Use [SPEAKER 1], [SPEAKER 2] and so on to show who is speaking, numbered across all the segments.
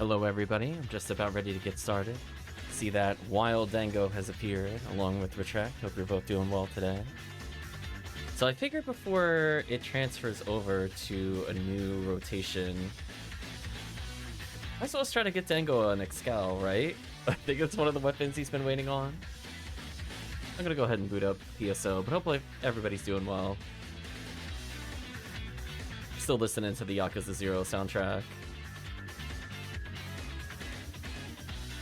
[SPEAKER 1] Hello everybody, I'm just about ready to get started. See that Wild Dango has appeared along with Retract. Hope you're both doing well today. So I figured before it transfers over to a new rotation, might as well try to get Dango an Excal, right? I think it's one of the weapons he's been waiting on. I'm gonna go ahead and boot up PSO, but hopefully everybody's doing well. Still listening to the Yakuza 0 soundtrack.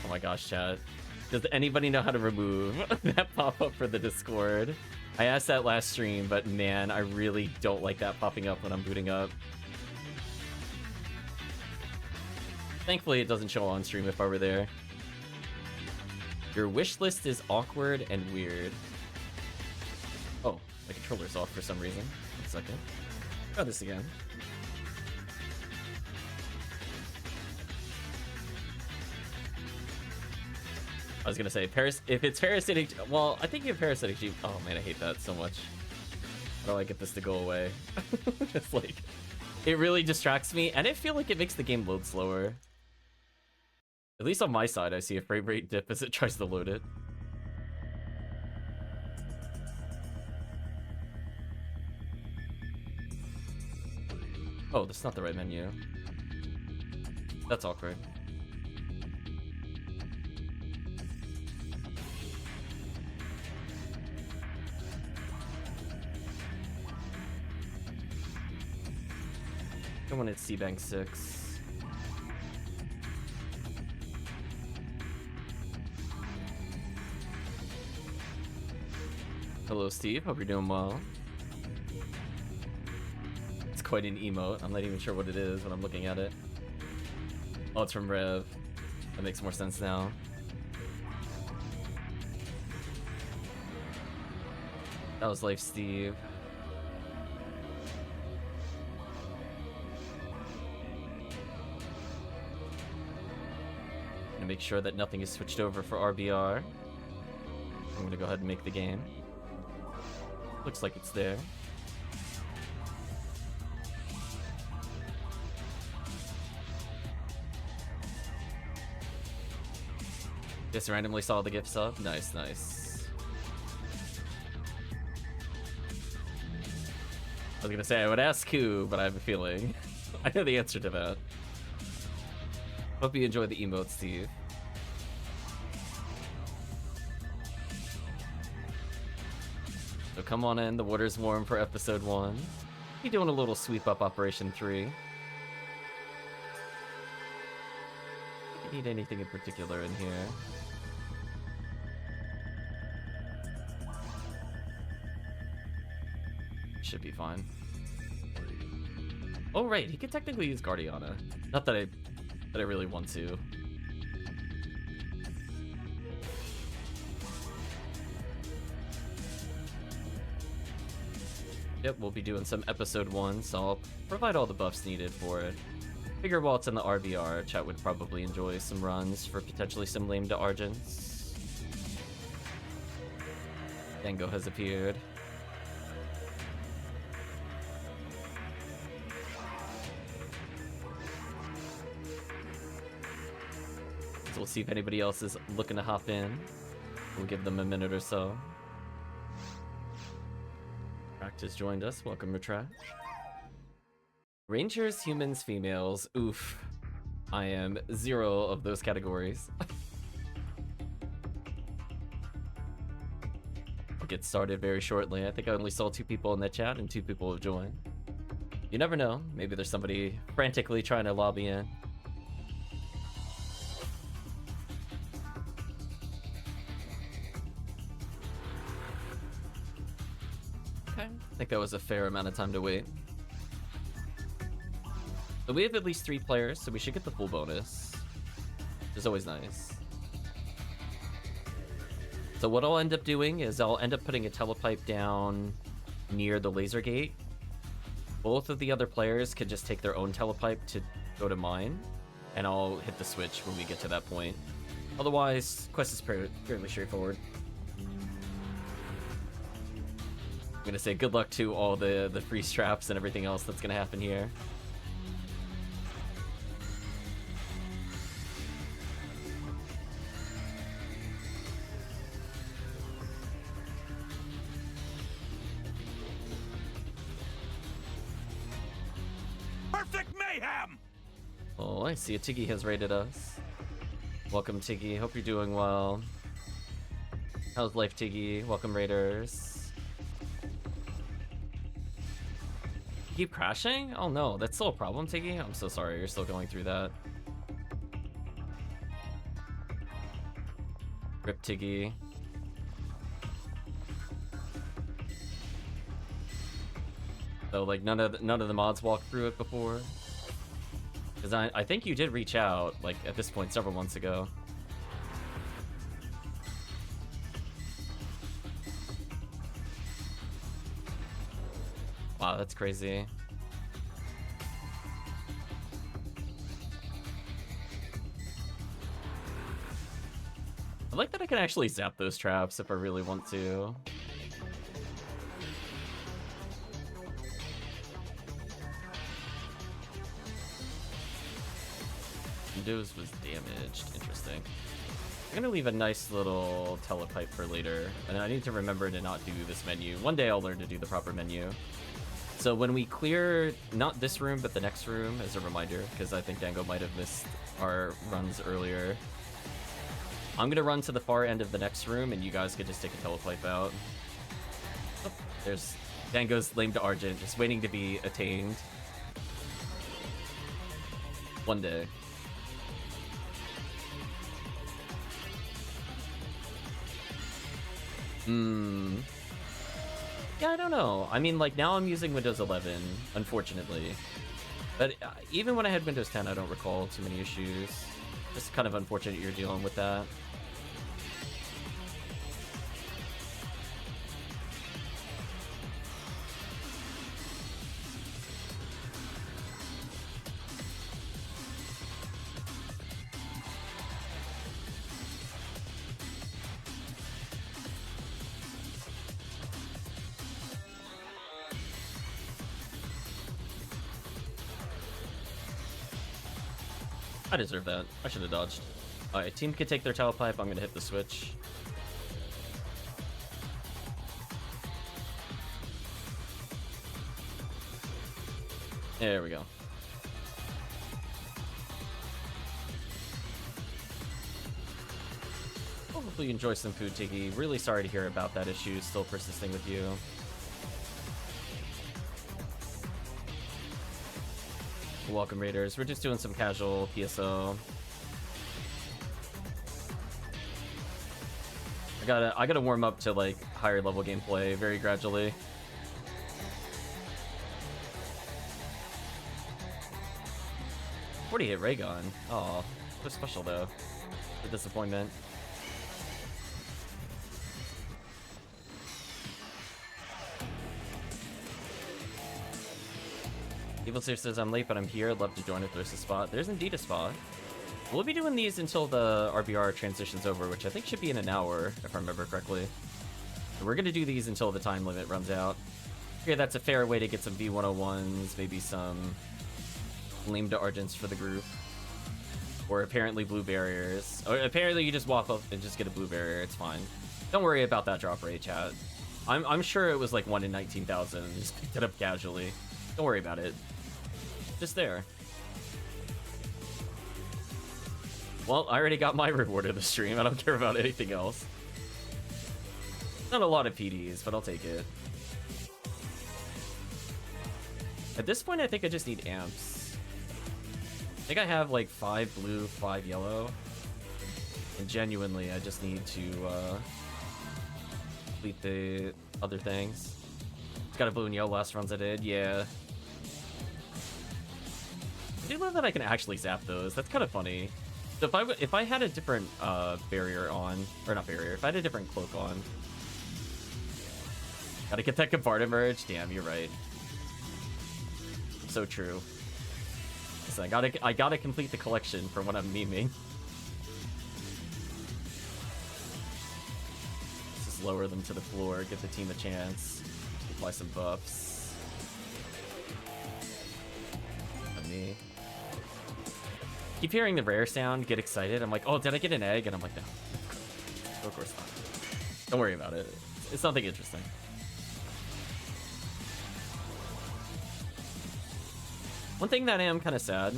[SPEAKER 1] Oh my gosh, chat. Does anybody know how to remove that pop-up for the Discord? I asked that last stream, but man, I really don't like that popping up when I'm booting up. Thankfully, it doesn't show on stream if I were there. Your wish list is awkward and weird. Oh, my controller's off for some reason. 1 second. Try this again. I was gonna say, if it's parasitic, well, I think you have parasitic sheep. Oh man, I hate that so much. How do I get this to go away? It's like, it really distracts me, and I feel like it makes the game load slower. At least on my side, I see a frame rate dip as it tries to load it. Oh, that's not the right menu. That's awkward. I want it C-Bank 6. Hello, Steve. Hope you're doing well. It's quite an emote. I'm not even sure what it is when I'm looking at it. Oh, it's from Rev. That makes more sense now. That was Life Steve. Make sure that nothing is switched over for RBR. I'm gonna go ahead and make the game. Looks like it's there. Just randomly saw the gift sub. Nice, nice. I was gonna say I would ask who, but I have a feeling I know the answer to that. Hope you enjoy the emote, Steve. So come on in, the water's warm for episode 1. Be doing a little sweep up Operation 3. If you need anything in particular in here. Should be fine. Oh right, he could technically use Guardiana. Not that I really want to. Yep, we'll be doing some episode 1, so I'll provide all the buffs needed for it. Figure while it's in the RBR, chat would probably enjoy some runs for potentially some lame to Argents. Dango has appeared. So we'll see if anybody else is looking to hop in. We'll give them a minute or so. Retract has joined us. Welcome, Retract. Rangers, humans, females. Oof. I am 0 of those categories. I'll get started very shortly. I think I only saw 2 people in the chat and 2 people have joined. You never know. Maybe there's somebody frantically trying to lobby in. I think that was a fair amount of time to wait. So we have at least 3 players, so we should get the full bonus. Which is always nice. So what I'll end up doing is I'll end up putting a telepipe down near the laser gate. Both of the other players can just take their own telepipe to go to mine, and I'll hit the switch when we get to that point. Otherwise, quest is fairly straightforward. I'm gonna say good luck to all the free straps and everything else that's gonna happen here.
[SPEAKER 2] mayhem!
[SPEAKER 1] Oh, I see a Tiggy has raided us. Welcome, Tiggy. Hope you're doing well. How's life, Tiggy? Welcome, raiders. Keep crashing? Oh no, that's still a problem, Tiggy? I'm so sorry, you're still going through that. Rip Tiggy. So like none of the mods walked through it before. Because I think you did reach out, like, at this point several months ago. Wow, that's crazy. I like that I can actually zap those traps if I really want to. Windows was damaged. Interesting. I'm gonna leave a nice little telepipe for later, and I need to remember to not do this menu. One day I'll learn to do the proper menu. So when we clear, not this room, but the next room, as a reminder, because I think Dango might have missed our runs earlier, I'm gonna run to the far end of the next room, and you guys could just take a telepipe out. Oh, there's Dango's lame to Argent, just waiting to be attained. One day. Yeah, I don't know. I mean, like, now I'm using Windows 11, unfortunately. But even when I had Windows 10, I don't recall too many issues. Just kind of unfortunate you're dealing with that. I deserve that. I should have dodged. Alright, team can take their telepipe. I'm gonna hit the switch. There we go. Well, hopefully you enjoy some food, Tiggy. Really sorry to hear about that issue still persisting with you. Welcome, Raiders. We're just doing some casual PSO. I gotta warm up to like higher level gameplay very gradually. What do you hit Raygun? Oh, so special though. The disappointment. Evil Seer says, I'm late, but I'm here. I'd love to join if there's a spot. There's indeed a spot. We'll be doing these until the RBR transitions over, which I think should be in an hour, if I remember correctly. So we're going to do these until the time limit runs out. Okay, that's a fair way to get some V101s, maybe some lame to Argents for the group. Or apparently blue barriers. Or apparently you just walk up and just get a blue barrier. It's fine. Don't worry about that drop rate, chat. I'm sure it was like 1 in 19,000 and just picked it up casually. Don't worry about it. Just there. Well, I already got my reward of the stream. I don't care about anything else. Not a lot of PDs, but I'll take it. At this point, I think I just need amps. I think I have like 5 blue, 5 yellow. And genuinely, I just need to complete the other things. It's got a blue and yellow last runs I did, yeah. I do love that I can actually zap those. That's kind of funny. So if I had a different barrier on, or not barrier, if I had a different cloak on, gotta get that Caparda merge. Damn, you're right. So true. So I gotta complete the collection for what I'm memeing. Let's just lower them to the floor, give the team a chance, apply some buffs. And me. Keep hearing the rare sound, get excited. I'm like, oh, did I get an egg? And I'm like, no. Of course not. Don't worry about it. It's something interesting. One thing that I am kind of sad.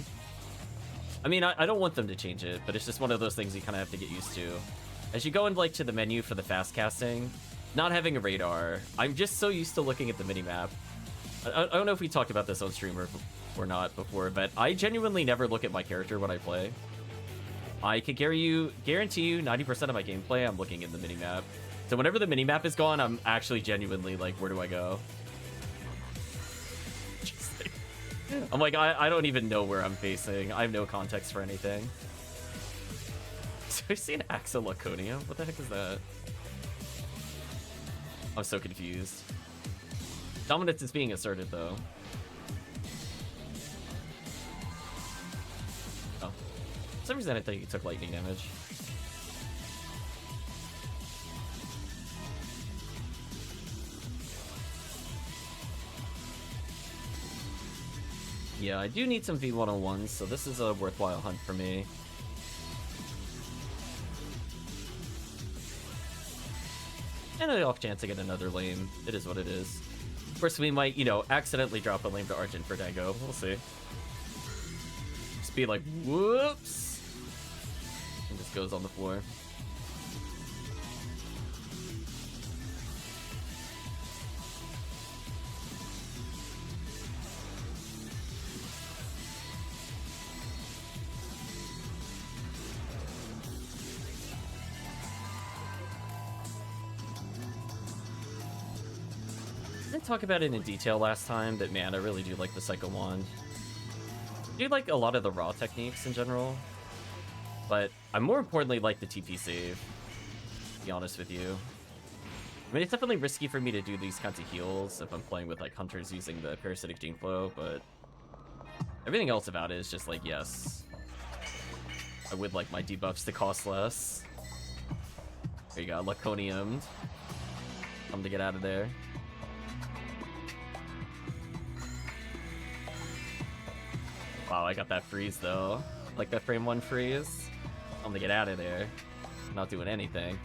[SPEAKER 1] I mean, I don't want them to change it, but it's just one of those things you kind of have to get used to. As you go into like to the menu for the fast casting, not having a radar, I'm just so used to looking at the minimap. I don't know if we talked about this on stream or not before, but I genuinely never look at my character when I play. I could guarantee you 90% of my gameplay I'm looking in the minimap. So whenever the minimap is gone, I'm actually genuinely like, where do I go? I'm like, I don't even know where I'm facing. I have no context for anything. So I see an Axa Laconia? What the heck is that? I'm so confused. Dominance is being asserted, though. Oh. For some reason, I think he took lightning damage. Yeah, I do need some V101s, so this is a worthwhile hunt for me. And an off chance to get another lane. It is what it is. Of course, we might, you know, accidentally drop a lane to Argent for Dango. We'll see. Just be like, whoops! And just goes on the floor. I didn't talk about it in detail last time, but man, I really do like the Psycho Wand. I do like a lot of the raw techniques in general, but I more importantly like the TP save, to be honest with you. I mean, it's definitely risky for me to do these kinds of heals if I'm playing with like hunters using the parasitic gene flow, but everything else about it is just like, yes. I would like my debuffs to cost less. There you go, Laconiumed. Time to get out of there. Wow, I got that freeze though. Like that frame 1 freeze. I'm gonna get out of there. Not doing anything.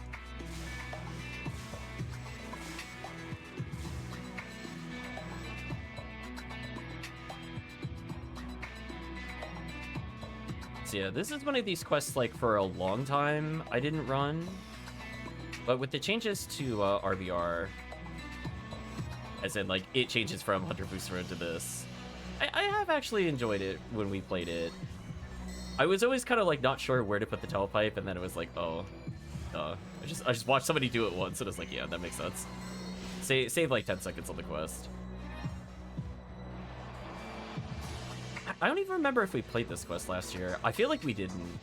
[SPEAKER 1] So yeah, this is one of these quests like for a long time I didn't run. But with the changes to RBR, as in like it changes from Hunter Boost Road to this, I have actually enjoyed it when we played it. I was always kind of like not sure where to put the telepipe, and then it was like, oh, I just watched somebody do it once, and it's like, yeah, that makes sense. Save like 10 seconds on the quest. I don't even remember if we played this quest last year. I feel like we didn't,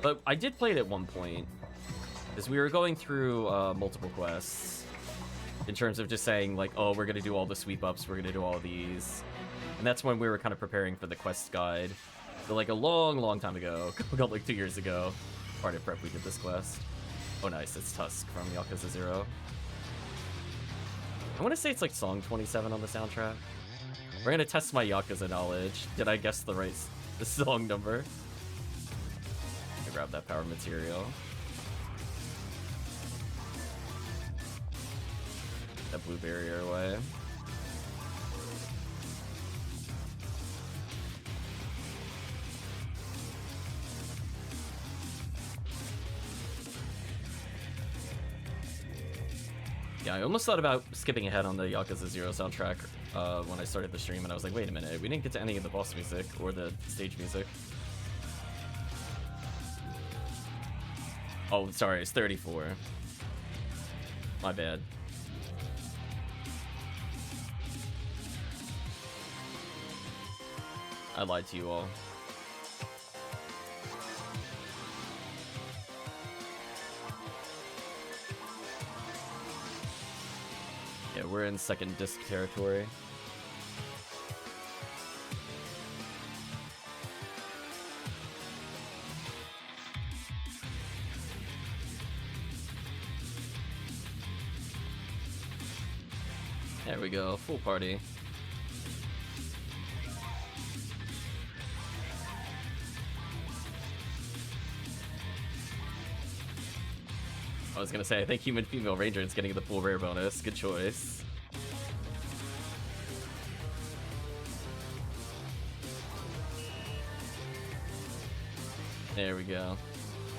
[SPEAKER 1] but I did play it at one point, because we were going through multiple quests in terms of just saying like, oh, we're gonna do all the sweep ups, we're gonna do all these. And that's when we were kind of preparing for the quest guide. So like a long time ago, like 2 years ago, part of prep we did this quest. Oh nice, it's Tusk from Yakuza 0. I want to say it's like song 27 on the soundtrack. We're gonna test my Yakuza knowledge. Did I guess the song number? I grab that power material. That blue barrier away. Yeah, I almost thought about skipping ahead on the Yakuza 0 soundtrack when I started the stream, and I was like, wait a minute, we didn't get to any of the boss music or the stage music. Oh, sorry, it's 34. My bad. I lied to you all. Yeah, we're in second disc territory. There we go, full party. I was gonna say, I think Human Female Ranger is getting the full rare bonus. Good choice. There we go.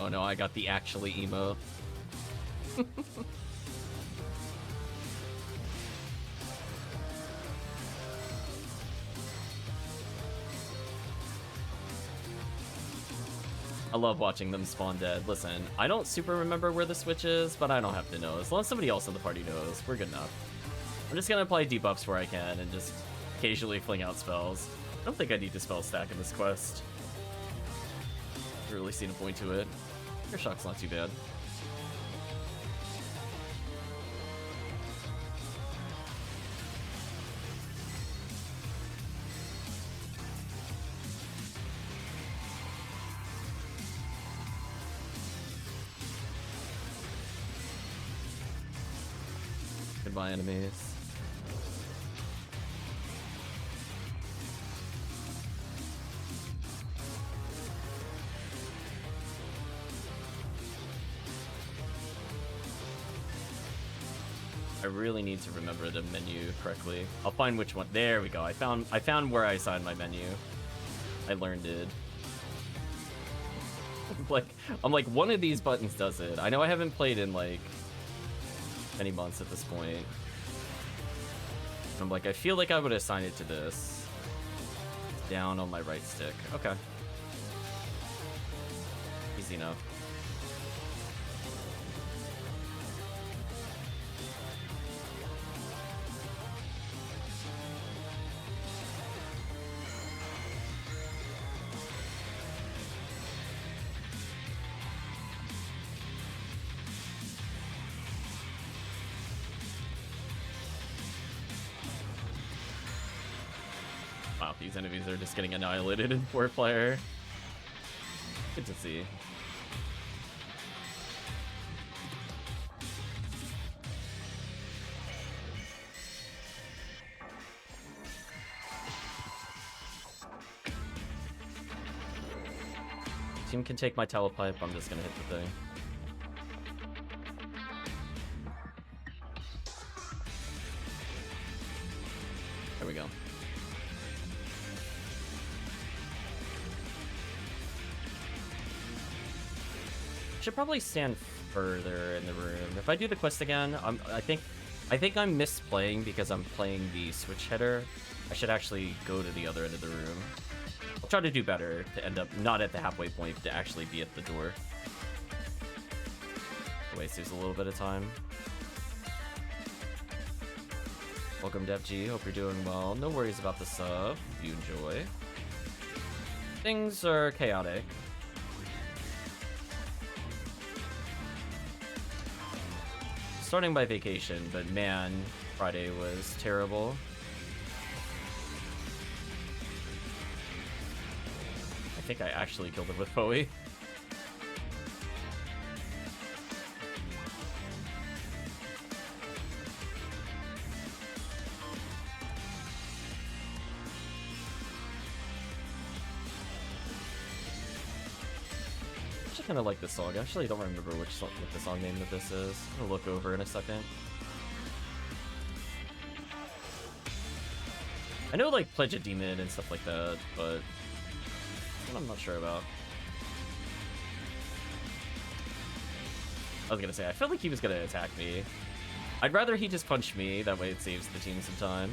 [SPEAKER 1] Oh no, I got the actually emote. I love watching them spawn dead. Listen, I don't super remember where the switch is, but I don't have to know. As long as somebody else in the party knows, we're good enough. I'm just gonna apply debuffs where I can and just occasionally fling out spells. I don't think I need to spell stack in this quest. I haven't really seen a point to it. Your shock's not too bad. Goodbye, enemies. I really need to remember the menu correctly. I'll find which one. There we go. I found where I assigned my menu. I learned it. I'm like one of these buttons does it. I know I haven't played in like many months at this point. I'm like, I feel like I would assign it to this. Down on my right stick. Okay. Easy enough. Wow, these enemies are just getting annihilated in 4-player. Good to see. Team can take my telepipe, I'm just gonna hit the thing. There we go. Should probably stand further in the room. If I do the quest again, I think I'm misplaying because I'm playing the switch header. I should actually go to the other end of the room. I'll try to do better to end up not at the halfway point, but to actually be at the door. Wait, saves a little bit of time. Welcome, DevG. Hope you're doing well. No worries about the sub. You enjoy. Things are chaotic. Starting by vacation, but man, Friday was terrible. I think I actually killed him with Bowie. I kind of like this song. I actually don't remember what the song name of this is. I'm gonna look over in a second. I know like Pledge a Demon and stuff like that, but I'm not sure about. I was gonna say, I felt like he was gonna attack me. I'd rather he just punch me, that way it saves the team some time.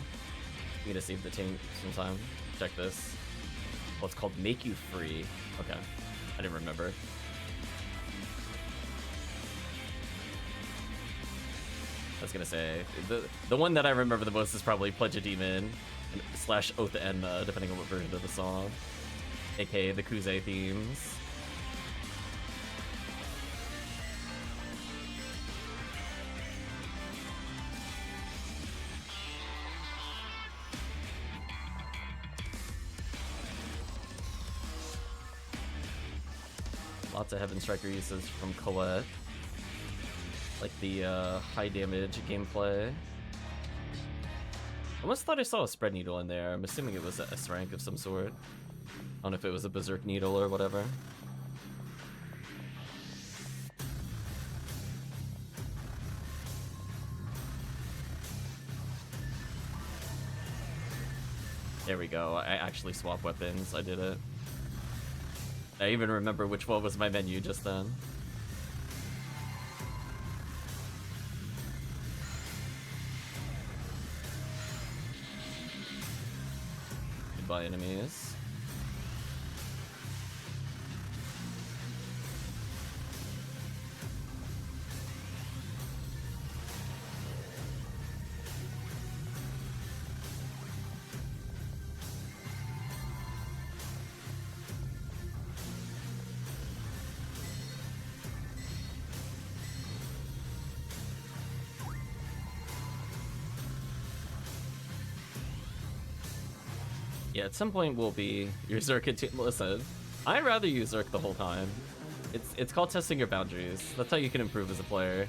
[SPEAKER 1] I'm gonna save the team some time. Check this. Well, it's called Make You Free. Okay, I didn't remember. I was gonna say, the one that I remember the most is probably Pledge a Demon / Oath to Enma, depending on what version of the song. AKA the Kuze themes. Lots of Heaven Striker uses from Colette. Like the high damage gameplay. I almost thought I saw a spread needle in there. I'm assuming it was a S rank of some sort. I don't know if it was a berserk needle or whatever. There we go. I actually swap weapons. I did it. I even remember which one was my menu just then. Goodbye, enemies. Yeah, at some point we'll be your Zerk. Listen, I'd rather use Zerk the whole time. It's called testing your boundaries. That's how you can improve as a player.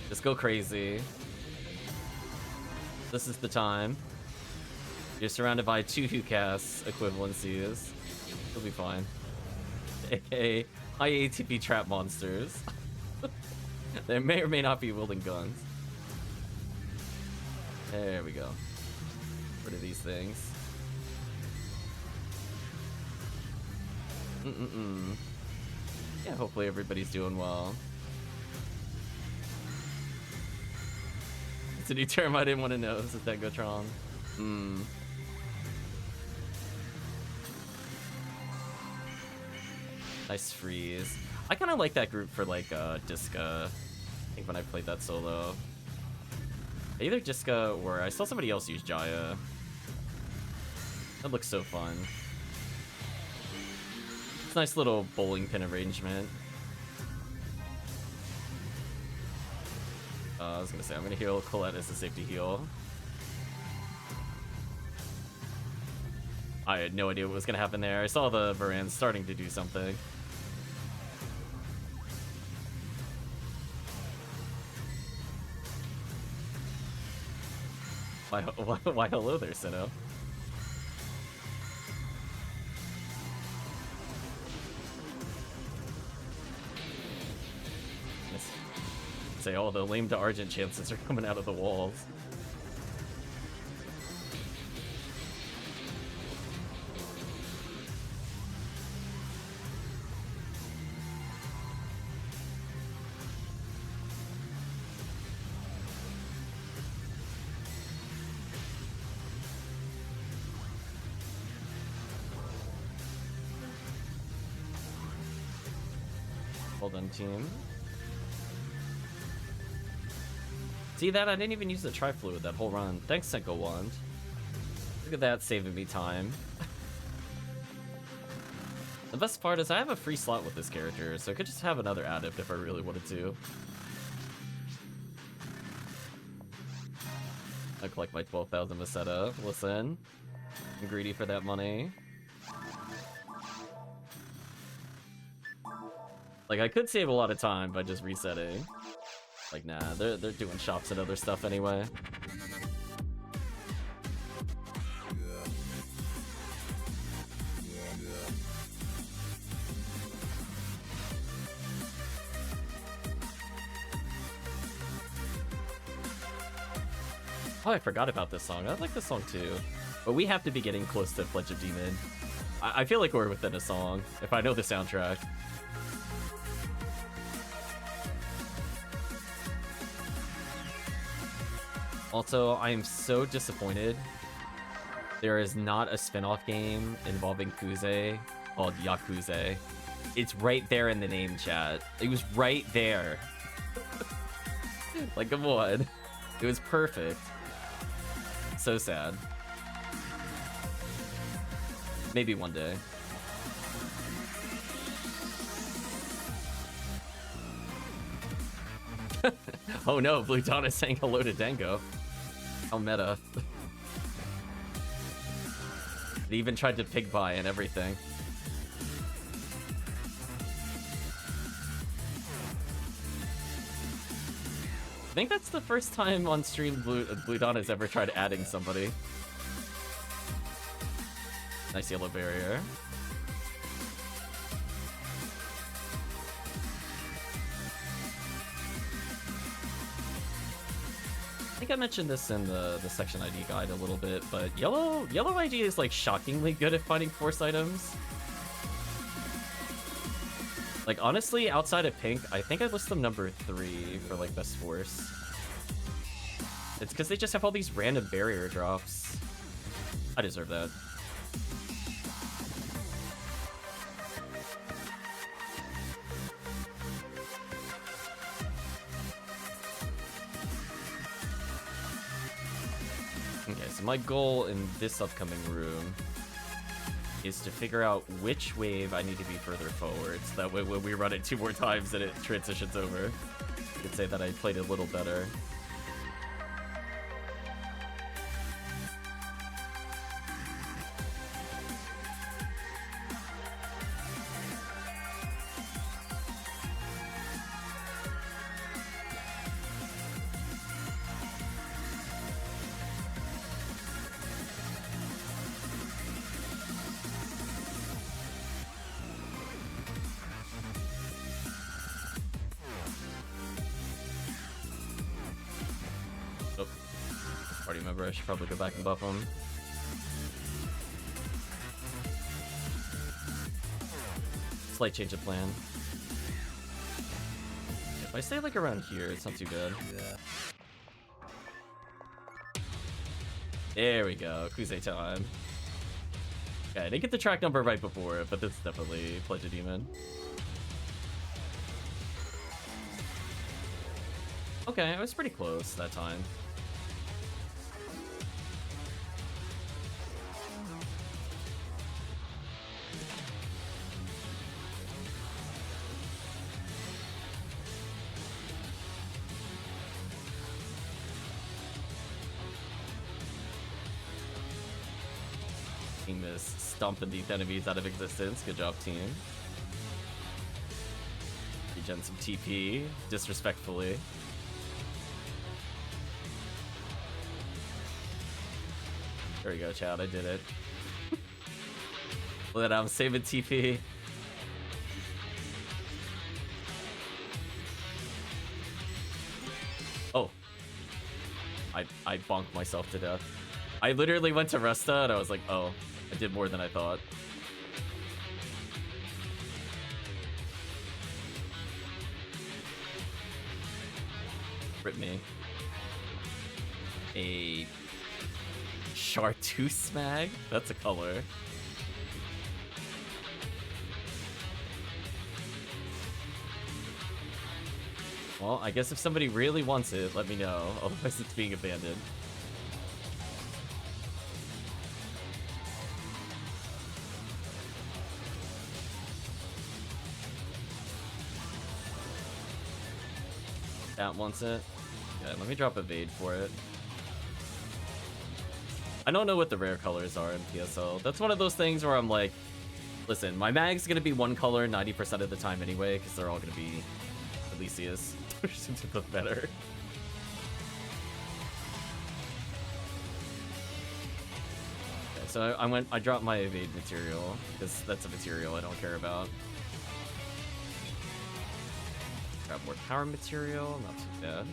[SPEAKER 1] Just go crazy. This is the time. You're surrounded by 2 HuCast equivalencies. You'll be fine. AKA high ATP trap monsters. They may or may not be wielding guns. There we go. Rid of these things. Yeah, hopefully everybody's doing well. It's a new term I didn't want to know. This is Dengotron. Nice freeze. I kind of like that group for like Disca. I think when I played that solo. Either Disca or I saw somebody else use Jaya. That looks so fun. It's a nice little bowling pin arrangement. I was gonna say I'm gonna heal Colette as a safety heal. I had no idea what was gonna happen there. I saw the Varan starting to do something. Why hello there, Sinnoh? Say, oh, the lame to Argent chances are coming out of the walls. Well done, team. See that? I didn't even use the Tri-Fluid that whole run. Thanks, Senko Wand. Look at that, saving me time. The best part is I have a free slot with this character, so I could just have another Adept if I really wanted to. I collect my 12,000 Meseta. Listen, I'm greedy for that money. Like, I could save a lot of time by just resetting. Like, nah, they're doing shops and other stuff anyway. Oh, I forgot about this song. I like this song too. But we have to be getting close to Pledge of Demon. I feel like we're within a song, if I know the soundtrack. Also, I am so disappointed. There is not a spin-off game involving Kuze called Yakuze. It's right there in the name, chat. It was right there. Like, come on. It was perfect. So sad. Maybe one day. Oh no, Blue Dawn is saying hello to Dengo. How meta. They even tried to pig buy and everything. I think that's the first time on stream Blue Dawn has ever tried adding somebody. Nice yellow barrier. I think I mentioned this in the section ID guide a little bit, but yellow ID is like shockingly good at finding force items. Like, honestly, outside of pink, I think I'd list them number 3 for, like, best force. It's because they just have all these random barrier drops. I deserve that. Okay, so my goal in this upcoming room is to figure out which wave I need to be further forward, so that way when we run it 2 more times and it transitions over, I could say that I played a little better. I should probably go back and buff him. Slight change of plan. If I stay like around here, it's not too bad.
[SPEAKER 2] Yeah.
[SPEAKER 1] There we go, Kuze time. Okay, I didn't get the track number right before it, but this is definitely Pledge a Demon. Okay, I was pretty close that time. Stomping these enemies out of existence. Good job, team. Regen some TP, disrespectfully. There we go, Chad. I did it. Look at that, I'm saving TP. Oh. I bonked myself to death. I literally went to Resta and I was like, oh, I did more than I thought. Rip me. A Chartreuse mag? That's a color. Well, I guess if somebody really wants it, let me know. Otherwise, it's being abandoned. Cat wants it. Yeah, let me drop Evade for it. I don't know what the rare colors are in PSO. That's one of those things where I'm like, listen, my mag's gonna be one color 90% of the time anyway, because they're all gonna be Elysius. The better. Okay, so I dropped my Evade material, because that's a material I don't care about. Grab more power material, not too bad.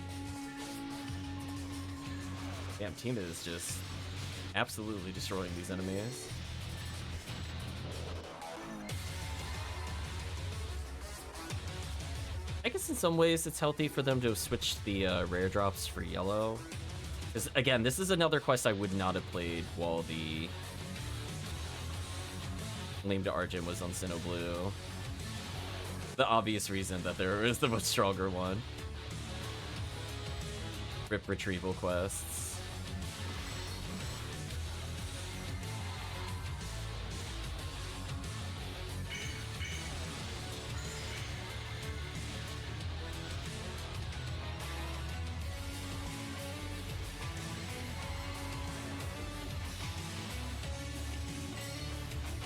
[SPEAKER 1] Damn, team is just absolutely destroying these enemies. I guess in some ways it's healthy for them to have switched the rare drops for yellow. Because again, this is another quest I would not have played while the Lame to Argent was on Sinnoh Blue. The obvious reason that there is the much stronger one. Rip retrieval quests.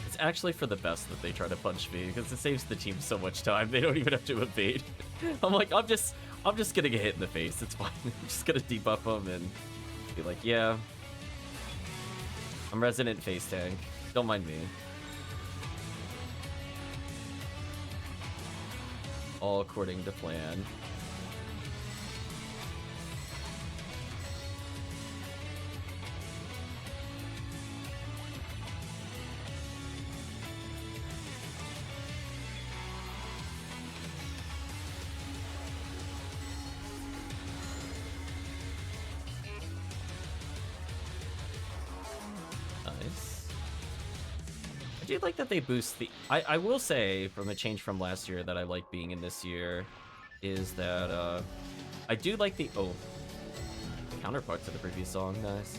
[SPEAKER 1] It's actually for the best that they try to punch me, because it saves the team so much time. They don't even have to evade. I'm like, I'm just gonna get hit in the face. It's fine. I'm just gonna debuff them and be like, yeah, I'm resident face tank. Don't mind me. All according to plan. I do like that they boost the... I will say, from a change from last year that I like being in this year, is that, I do like the... Oh. Counterpart to the previous song, nice.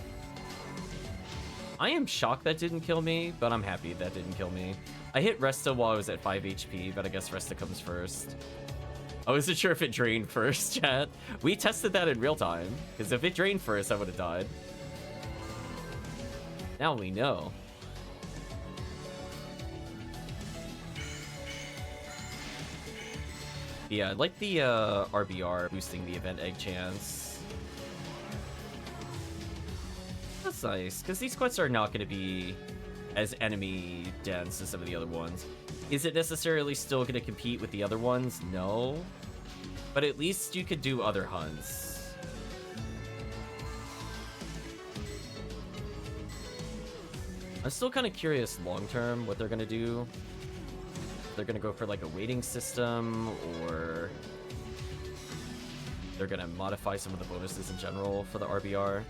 [SPEAKER 1] I am shocked that didn't kill me, but I'm happy that didn't kill me. I hit Resta while I was at 5 HP, but I guess Resta comes first. I wasn't sure if it drained first, chat. We tested that in real time, because if it drained first, I would have died. Now we know. Yeah, I like the RBR boosting the event egg chance. That's nice, because these quests are not going to be as enemy dense as some of the other ones. Is it necessarily still going to compete with the other ones? No. But at least you could do other hunts. I'm still kind of curious long-term what they're going to do. They're going to go for like a waiting system, or they're going to modify some of the bonuses in general for the RBR.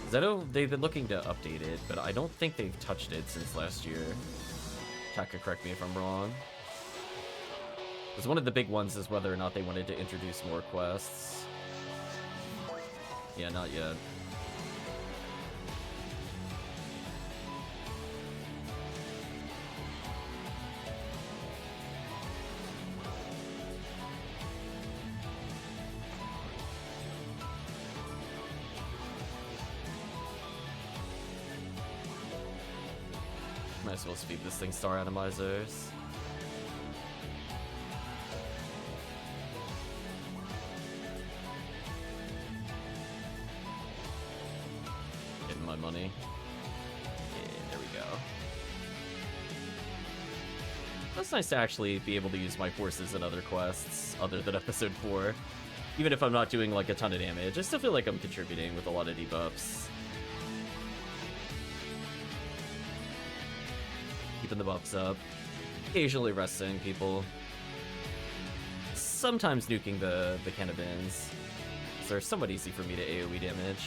[SPEAKER 1] Because I know they've been looking to update it, but I don't think they've touched it since last year. Chat could correct me if I'm wrong. Because one of the big ones is whether or not they wanted to introduce more quests. Yeah, not yet. Might as well speed this thing star atomizers. Getting my money. Yeah, there we go. That's nice to actually be able to use my forces in other quests other than episode 4. Even if I'm not doing like a ton of damage, I still feel like I'm contributing with a lot of debuffs. Keeping the buffs up, occasionally resting people, sometimes nuking the cannabins, so they're somewhat easy for me to AoE damage.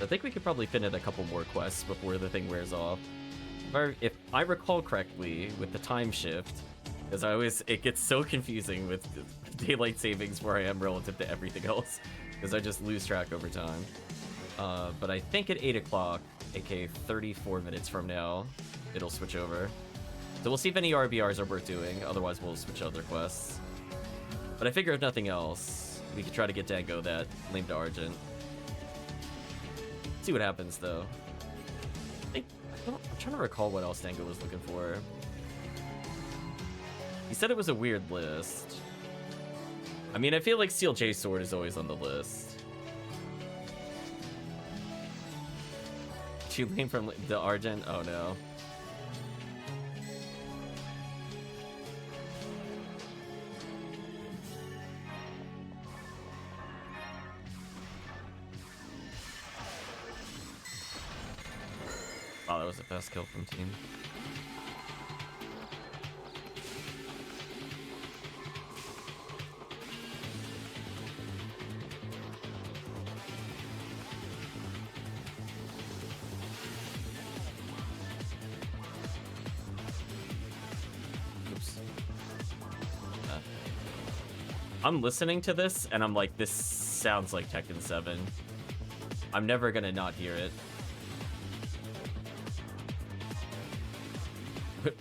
[SPEAKER 1] I think we could probably fit in a couple more quests before the thing wears off. If I recall correctly, with the time shift, because it gets so confusing with daylight savings where I am relative to everything else. Because I just lose track over time. But I think at 8 o'clock, aka 34 minutes from now, it'll switch over. So we'll see if any RBRs are worth doing, otherwise we'll switch to other quests. But I figure if nothing else, we could try to get Dango that lame to Argent. See what happens though. I'm trying to recall what else Dango was looking for. He said it was a weird list. I mean, I feel like Steel J Sword is always on the list. Too lame from the Argent? Oh no. Oh, that was the best kill from team. I'm listening to this, and I'm like, this sounds like Tekken 7. I'm never gonna not hear it.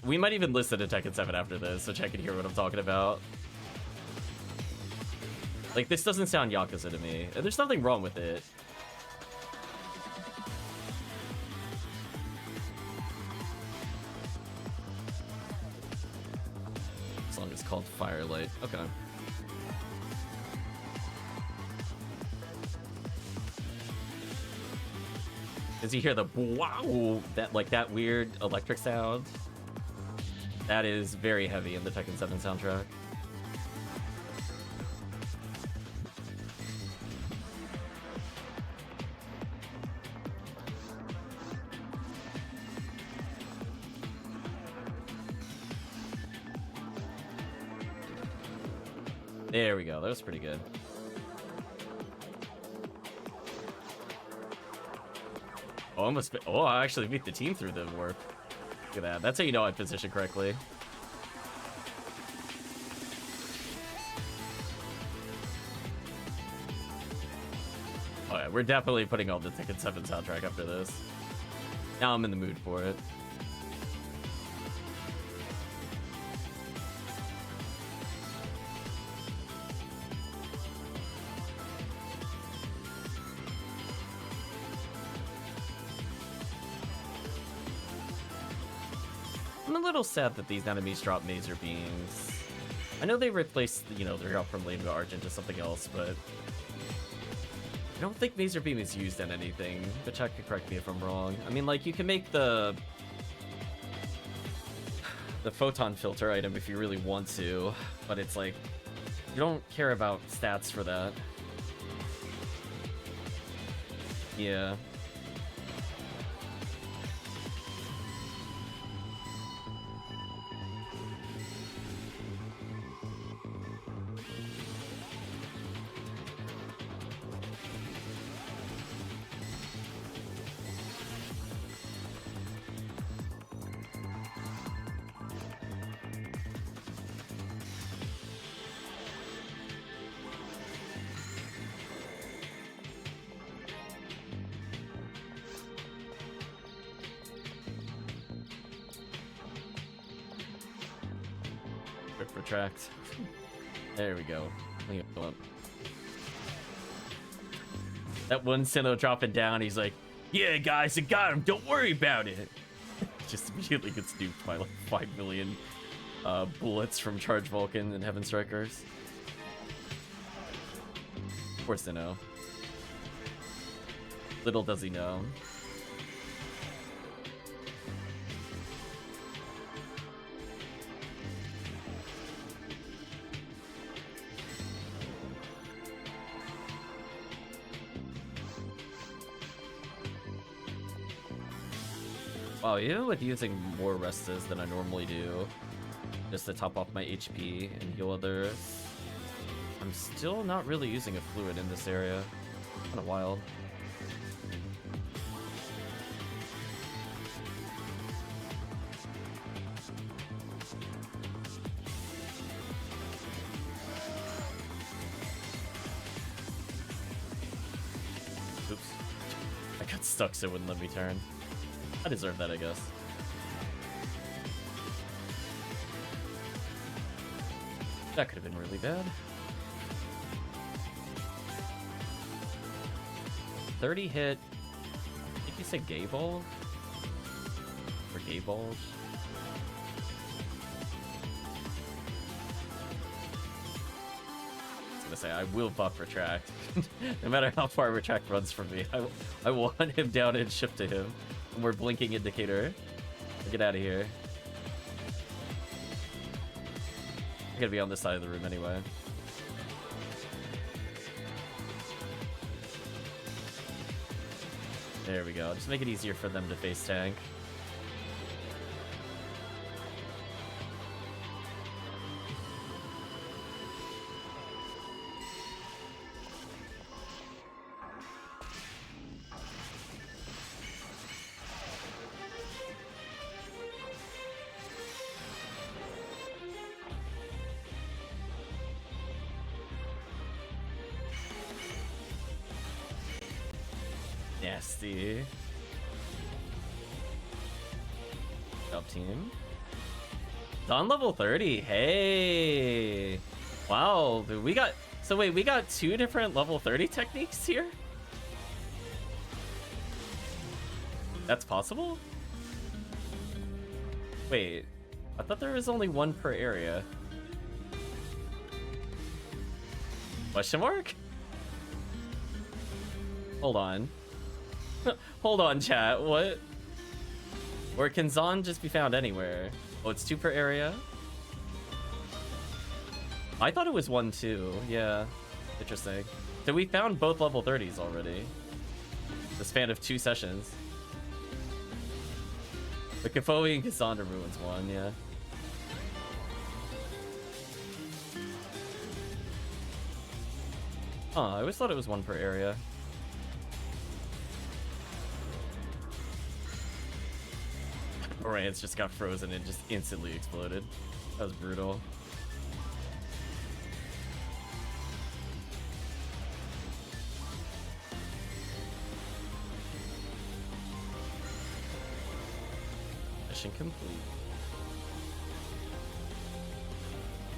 [SPEAKER 1] We might even listen to Tekken 7 after this, so check and hear what I'm talking about. Like, this doesn't sound Yakuza to me. And there's nothing wrong with it. This song is called Firelight. Okay. Does you hear the wow, that weird electric sound? That is very heavy in the Tekken 7 soundtrack. There we go. That was pretty good. Oh, oh, I actually beat the team through the warp. Look at that. That's how you know I positioned correctly. Oh yeah, we're definitely putting all the Tekken 7 soundtrack after this. Now I'm in the mood for it. I'm a little sad that these enemies drop Maser Beams. I know they replaced, you know, their help from Lame to Argent to something else, but I don't think Maser Beam is used in anything. But Chuck can correct me if I'm wrong. I mean, like, you can make the photon filter item if you really want to, but it's like, you don't care about stats for that. Yeah. Retract. There we go. That one Sinnoh dropping down, he's like, yeah, guys, I got him. Don't worry about it. Just immediately gets duped by like 5 million bullets from Charge Vulcan and Heaven Strikers. Poor Sinnoh. Little does he know. Wow, even with using more restas than I normally do, just to top off my HP and heal others, I'm still not really using a fluid in this area. Kind of wild. Oops. I got stuck so it wouldn't let me turn. I deserve that, I guess. That could have been really bad. 30 hit. I think you said gay ball? Or gay balls? I was gonna say, I will buff Retract. No matter how far Retract runs from me, I will hunt him down and shift to him. We're blinking indicator. Get out of here. I'm gonna be on this side of the room anyway. There we go. Just make it easier for them to face tank. Nasty. Job team. On level 30. Hey. Wow, dude, we got... So wait, we got 2 different level 30 techniques here? That's possible? Wait, I thought there was only 1 per area. Question mark? Hold on. Hold on, chat. What? Or can Zon just be found anywhere? Oh, it's 2 per area? I thought it was 1 too. Yeah. Interesting. So we found both level 30s already. The span of 2 sessions. The Kafoi and Cassandra ruins 1, yeah. Huh, I always thought it was 1 per area. Orions just got frozen and just instantly exploded. That was brutal. Mission complete.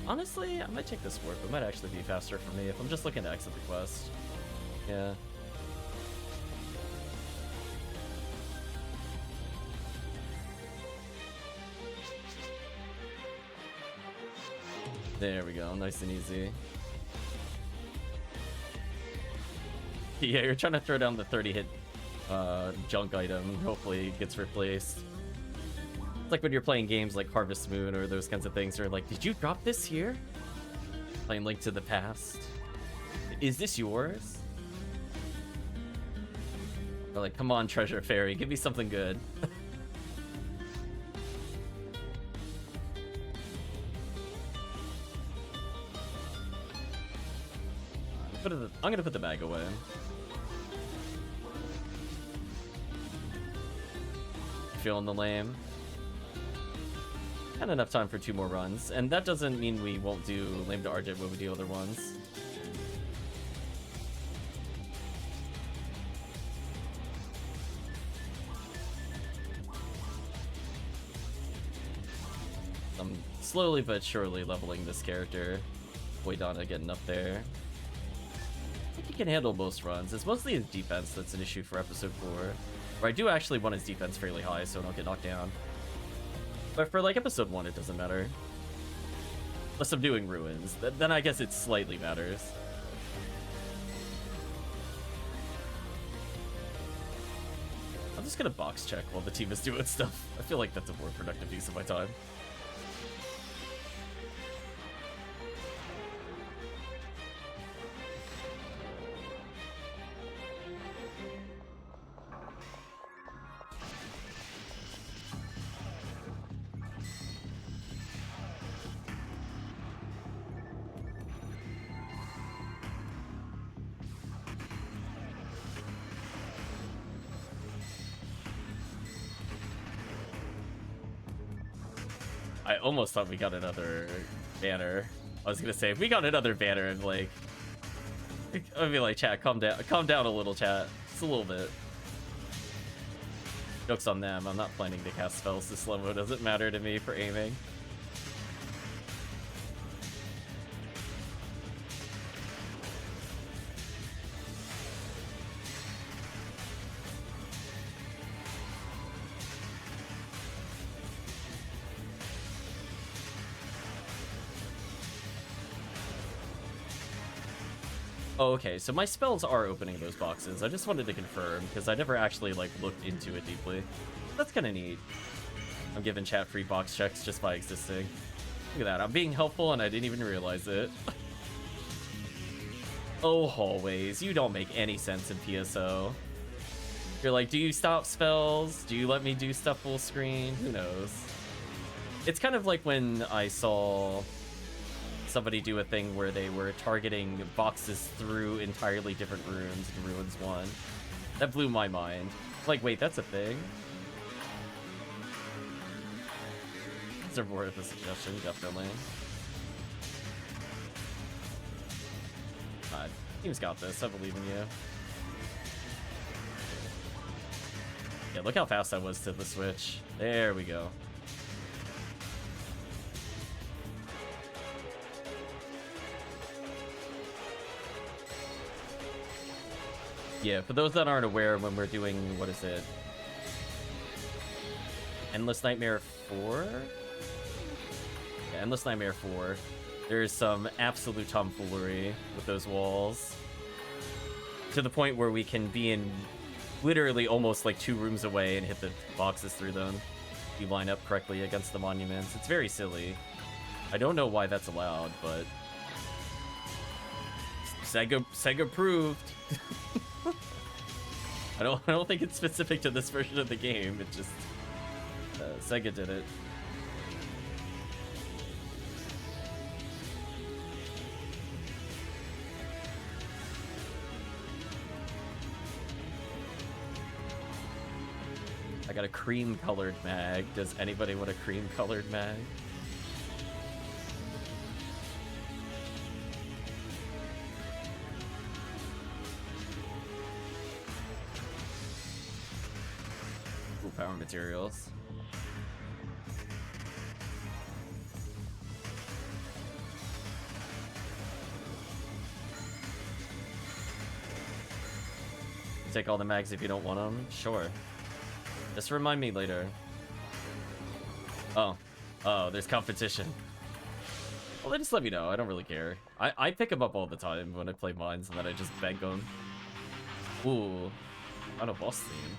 [SPEAKER 1] Honestly, I might take this warp. It might actually be faster for me if I'm just looking to exit the quest. Yeah. There we go, nice and easy. Yeah, you're trying to throw down the 30 hit junk item. Hopefully it gets replaced. It's like when you're playing games like Harvest Moon or those kinds of things, or like, did you drop this here? Playing Link to the Past. Is this yours? Or like, come on, Treasure Fairy, give me something good. I'm gonna put the bag away. Feeling the lame. Had enough time for 2 more runs, and that doesn't mean we won't do lame to Argent when we do other ones. I'm slowly but surely leveling this character. Boydana getting up there. I think he can handle most runs. It's mostly his defense that's an issue for episode 4. Where I do actually want his defense fairly high so I don't get knocked down. But for like episode 1, it doesn't matter. Unless I'm doing ruins. Then I guess it slightly matters. I'm just gonna box check while the team is doing stuff. I feel like that's a more productive use of my time. I almost thought we got another banner. I was gonna say, if we got another banner and like, I'd be like, chat, calm down a little, chat. Just a little bit. Joke's on them, I'm not planning to cast spells to slow-mo, doesn't matter to me for aiming. Oh, okay, so my spells are opening those boxes. I just wanted to confirm, because I never actually, like, looked into it deeply. That's kind of neat. I'm giving chat free box checks just by existing. Look at that, I'm being helpful and I didn't even realize it. Oh, hallways, you don't make any sense in PSO. You're like, do you stop spells? Do you let me do stuff full screen? Who knows? It's kind of like when I saw somebody do a thing where they were targeting boxes through entirely different rooms in Ruins 1. That blew my mind. Like, wait, that's a thing? Is there more of a suggestion? Definitely. Team's got this, I believe in you. Yeah, look how fast I was to the switch. There we go. Yeah, for those that aren't aware, when we're doing, what is it? Endless Nightmare 4? Yeah, Endless Nightmare 4. There's some absolute tomfoolery with those walls. To the point where we can be in literally almost like 2 rooms away and hit the boxes through them. If you line up correctly against the monuments. It's very silly. I don't know why that's allowed, but Sega proved. I don't think it's specific to this version of the game. It just Sega did it. I got a cream-colored mag. Does anybody want a cream-colored mag? Ooh, power materials. Take all the mags if you don't want them? Sure. Just remind me later. Oh. Oh, there's competition. Well, then just let me know. I don't really care. I pick them up all the time when I play mines, and then I just bank them. Ooh. On a boss theme.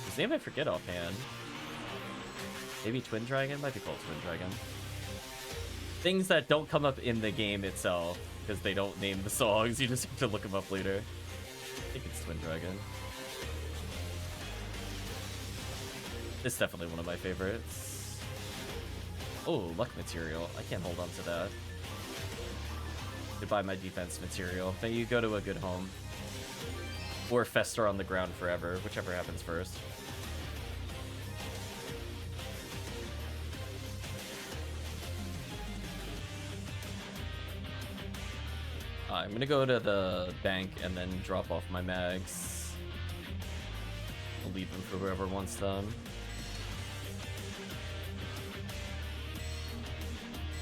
[SPEAKER 1] His name I forget offhand. Maybe Twin Dragon? Might be called Twin Dragon. Things that don't come up in the game itself, because they don't name the songs. You just have to look them up later. I think it's Twin Dragon. This is definitely one of my favorites. Oh, luck material. I can't hold on to that. Goodbye, my defense material. May you go to a good home. Or fester on the ground forever, whichever happens first. I'm gonna go to the bank and then drop off my mags. I'll leave them for whoever wants them.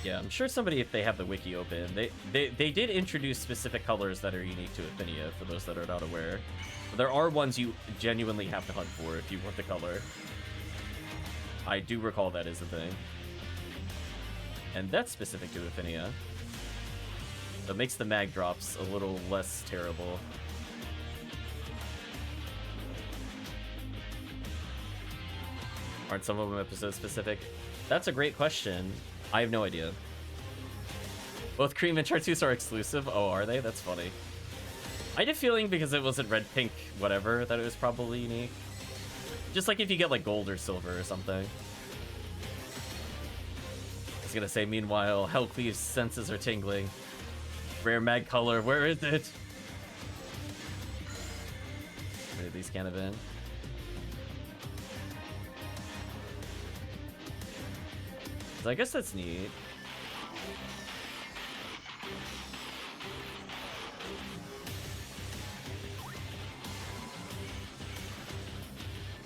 [SPEAKER 1] Yeah, I'm sure somebody, if they have the wiki open, they did introduce specific colors that are unique to Ephinea, for those that are not aware. But there are ones you genuinely have to hunt for if you want the color. I do recall that is a thing. And that's specific to Ephinea. So it makes the mag drops a little less terrible. Aren't some of them episode specific? That's a great question. I have no idea. Both Cream and Chartreuse are exclusive? Oh, are they? That's funny. I had a feeling because it wasn't red, pink, whatever, that it was probably unique. Just like if you get like gold or silver or something. I was gonna say, meanwhile, Hellcleave's senses are tingling. Rare mag color, where is it? Where did these can have been? So I guess that's neat.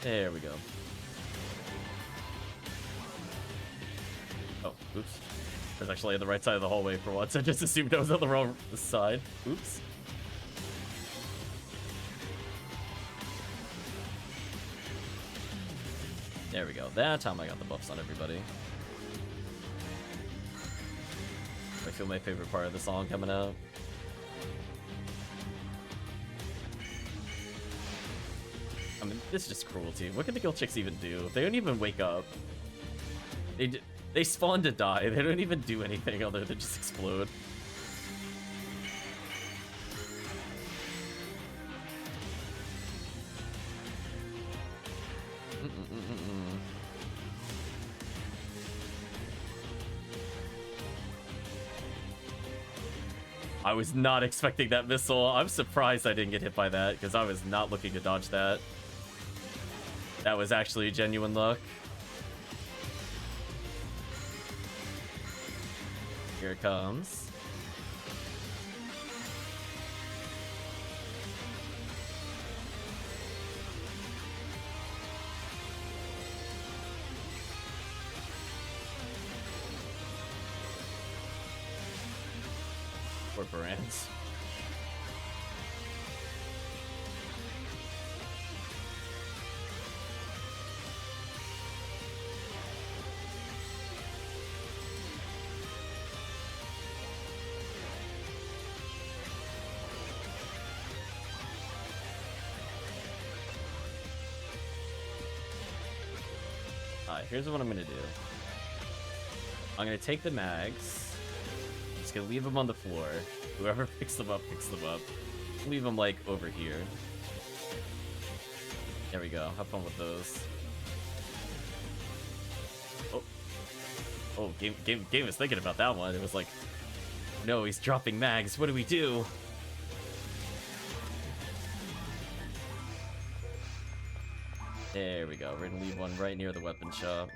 [SPEAKER 1] There we go. Oh, oops. I was actually on the right side of the hallway for once. I just assumed I was on the wrong side. Oops. There we go. That time I got the buffs on everybody. I feel my favorite part of the song coming out. I mean, this is just cruelty. What can the Guild Chicks even do? They don't even wake up. They spawn to die. They don't even do anything other than just explode. I was not expecting that missile. I'm surprised I didn't get hit by that, because I was not looking to dodge that. That was actually genuine luck. Here it comes. Poor Barans. Alright, here's what I'm gonna do. I'm gonna take the mags. I'm just gonna leave them on the floor. Whoever picks them up, picks them up. Leave them, like, over here. There we go. Have fun with those. Oh. Oh, game was thinking about that one. It was like, no, he's dropping mags. What do we do? There we go. We're gonna leave one right near the weapon shop.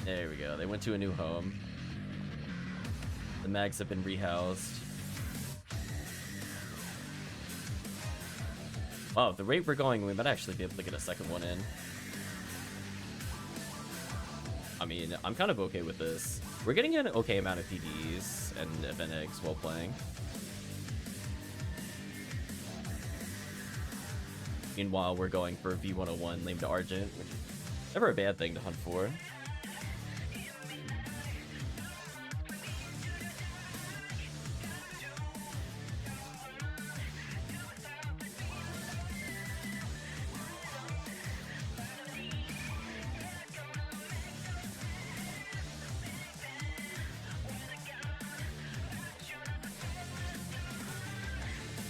[SPEAKER 1] There we go. They went to a new home. The mags have been rehoused. Wow, the rate we're going, we might actually be able to get a second one in. I mean, I'm kind of okay with this. We're getting an okay amount of PDs and event eggs while playing. Meanwhile, we're going for V101 Lame to Argent, which is never a bad thing to hunt for.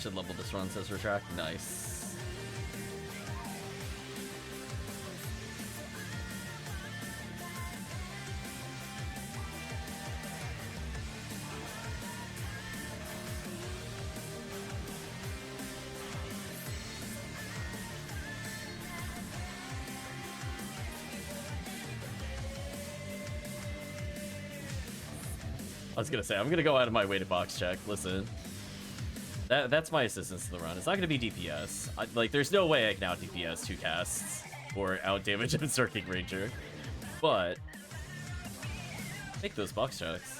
[SPEAKER 1] Should level this run, says Retract. Nice. I was gonna say, I'm gonna go out of my way to box check. Listen. That's my assistance to the run. It's not going to be DPS. Like, there's no way I can out DPS 2 casts or out damage a Berserking Ranger. But make those box checks.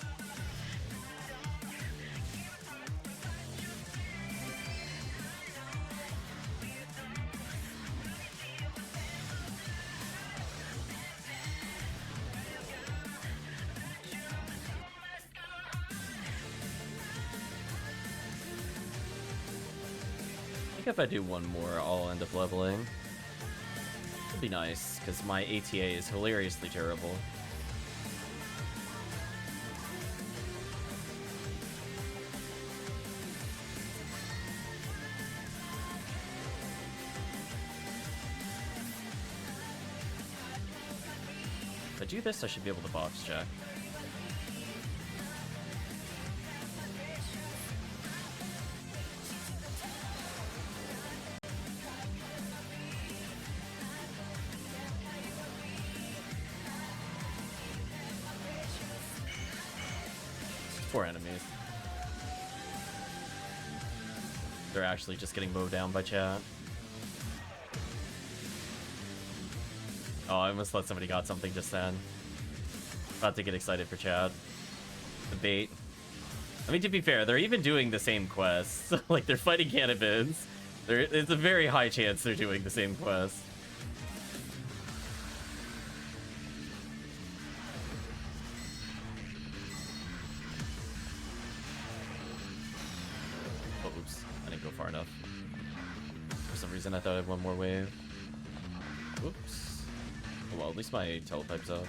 [SPEAKER 1] I think if I do one more, I'll end up leveling. It'd be nice, because my ATA is hilariously terrible. If I do this, I should be able to box check. Four enemies. They're actually just getting mowed down by chat. Oh, I almost thought somebody got something just then. About to get excited for chat. The bait. I mean, to be fair, they're even doing the same quests. Like, they're fighting cannabis. It's a very high chance they're doing the same quest. And I thought I had one more wave. Whoops. Oh, well, at least my teletype's up.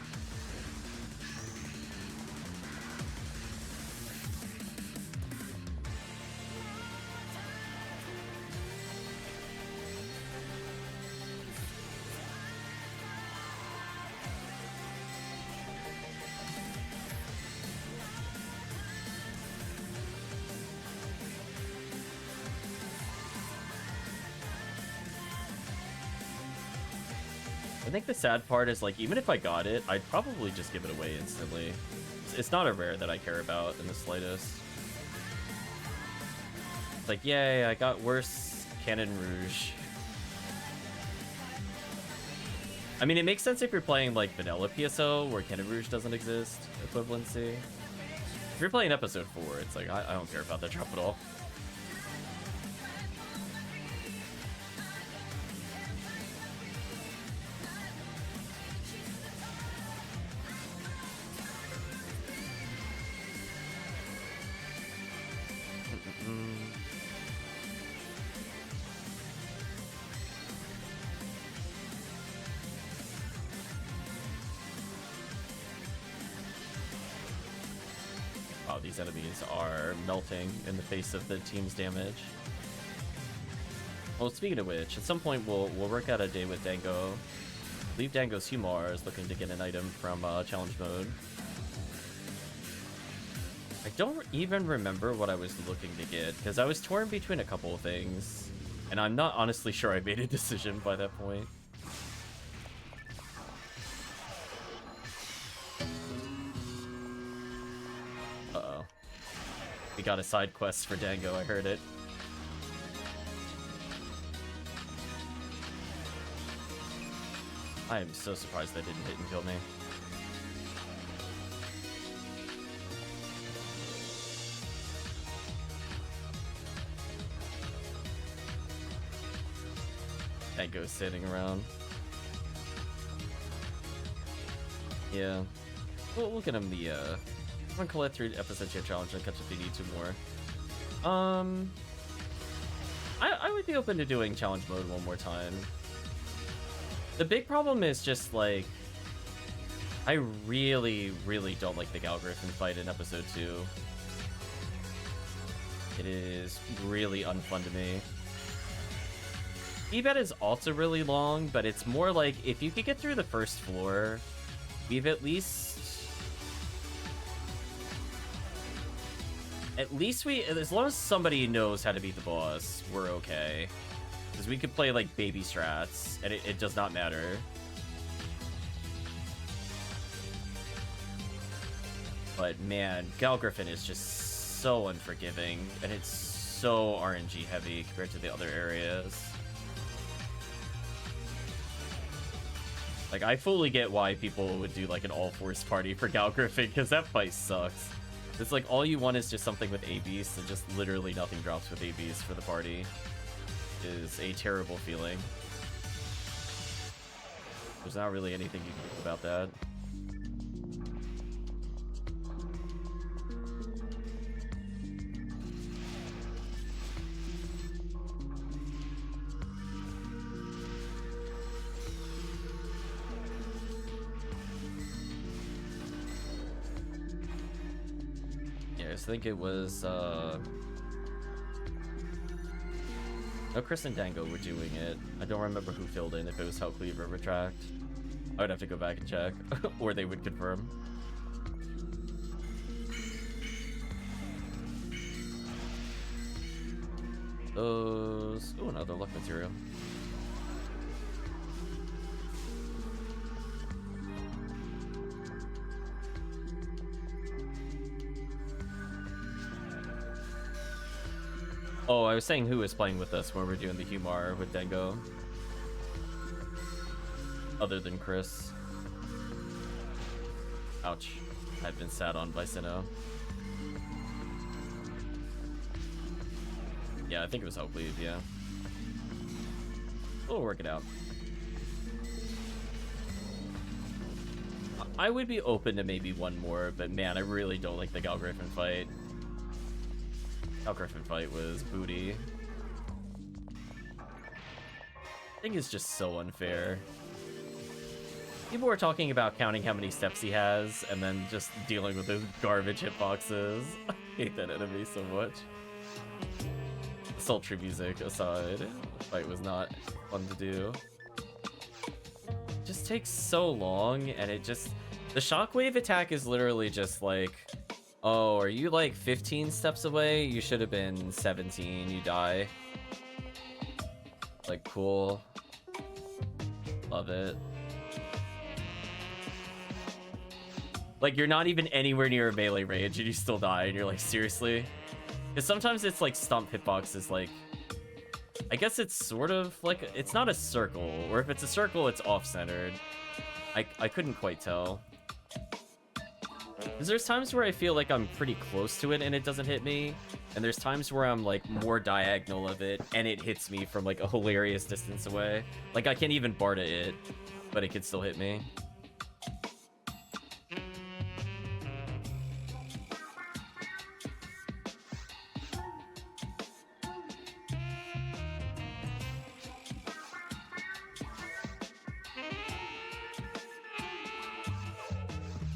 [SPEAKER 1] I think the sad part is, like, even if I got it, I'd probably just give it away instantly. It's not a rare that I care about in the slightest. It's like, yay, I got worse Cannon Rouge. I mean, it makes sense if you're playing, like, vanilla PSO, where Cannon Rouge doesn't exist, equivalency. If you're playing episode 4, it's like, I don't care about that drop at all. These enemies are melting in the face of the team's damage. Well, speaking of which, at some point we'll work out a day with Dango. I believe Dango's HuMar is looking to get an item from challenge mode. I don't even remember what I was looking to get, because I was torn between a couple of things, and I'm not honestly sure I made a decision by that point. Uh-oh. We got a side quest for Dango, I heard it. I am so surprised that didn't hit and kill me. Dango sitting around. Yeah. We'll get him the, I'm gonna collect 3 episodes here challenge and catch if you need 2 more. I would be open to doing challenge mode one more time. The big problem is just, like, I really, really don't like the Gal Griffin fight in episode 2. It is really unfun to me. Ebed is also really long, but it's more like, if you could get through the first floor, we've at least as long as somebody knows how to beat the boss, we're okay. Because we could play, like, baby strats, and it does not matter. But, man, Gal Griffin is just so unforgiving, and it's so RNG heavy compared to the other areas. Like, I fully get why people would do, like, an all-force party for Gal Griffin, because that fight sucks. It's like, all you want is just something with A-Beast, and just literally nothing drops with A-Beast for the party. Is a terrible feeling. There's not really anything you can do about that. Yeah, I think it was, no, Chris and Dango were doing it. I don't remember who filled in, if it was Hell Cleaver or Retract. I would have to go back and check, or they would confirm. Those... Ooh, another luck material. Oh, I was saying who was playing with us when we were doing the HuMar with Dango. Other than Chris. Ouch. I've been sat on by Sinnoh. Yeah, I think it was Hope Leave, yeah. We'll work it out. I would be open to maybe one more, but man, I really don't like the Gal Griffin fight. Gal Griffin fight was booty. I think it's just so unfair. People were talking about counting how many steps he has, and then just dealing with those garbage hitboxes. I hate that enemy so much. Sultry music aside, the fight was not fun to do. It just takes so long, and it just... The shockwave attack is literally just like... Oh, are you like 15 steps away? You should have been 17, you die. Like, cool. Love it. Like, you're not even anywhere near a melee range and you still die, and you're like, seriously? Because sometimes it's like stomp hitboxes, like... I guess it's sort of like... It's not a circle, or if it's a circle, it's off-centered. I couldn't quite tell. Because there's times where I feel like I'm pretty close to it and it doesn't hit me, and there's times where I'm like more diagonal of it and it hits me from like a hilarious distance away. Like, I can't even bar to it, but it could still hit me.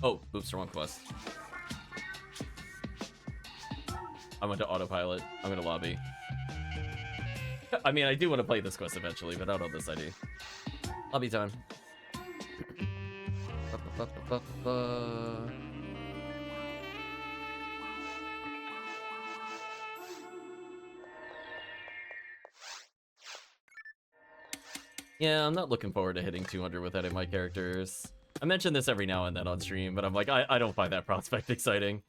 [SPEAKER 1] Oh, oops, wrong quest. I went to autopilot. I'm gonna lobby. I mean, I do want to play this quest eventually, but not on this ID. Lobby time. Yeah, I'm not looking forward to hitting 200 with any of my characters. I mention this every now and then on stream, but I'm like, I don't find that prospect exciting.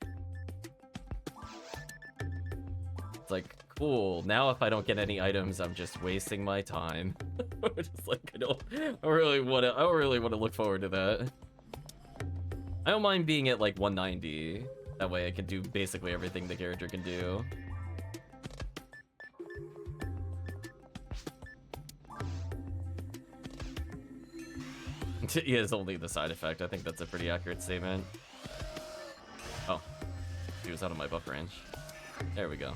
[SPEAKER 1] It's like, cool, now if I don't get any items, I'm just wasting my time. Just like, I don't really want to look forward to that. I don't mind being at like 190. That way I can do basically everything the character can do. He is only the side effect. I think that's a pretty accurate statement. Oh, he was out of my buff range. There we go.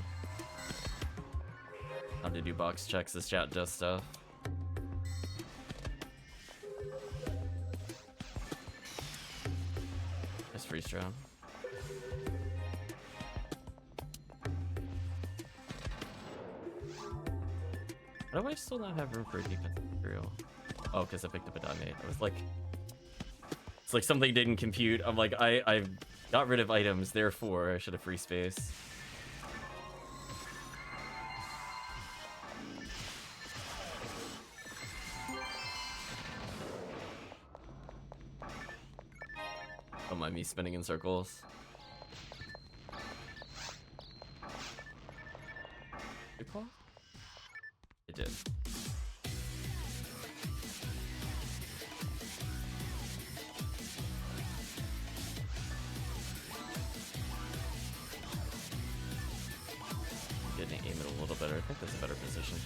[SPEAKER 1] How to do box checks, this chat does stuff. Nice freeze drone. Why do I still not have room for a defensive material? Oh, because I picked up a diamond. I was like, it's like something didn't compute. I'm like, I got rid of items, therefore I should have free space. Don't mind me spinning in circles. Good call? It did. Getting to aim it a little better. I think that's a better position.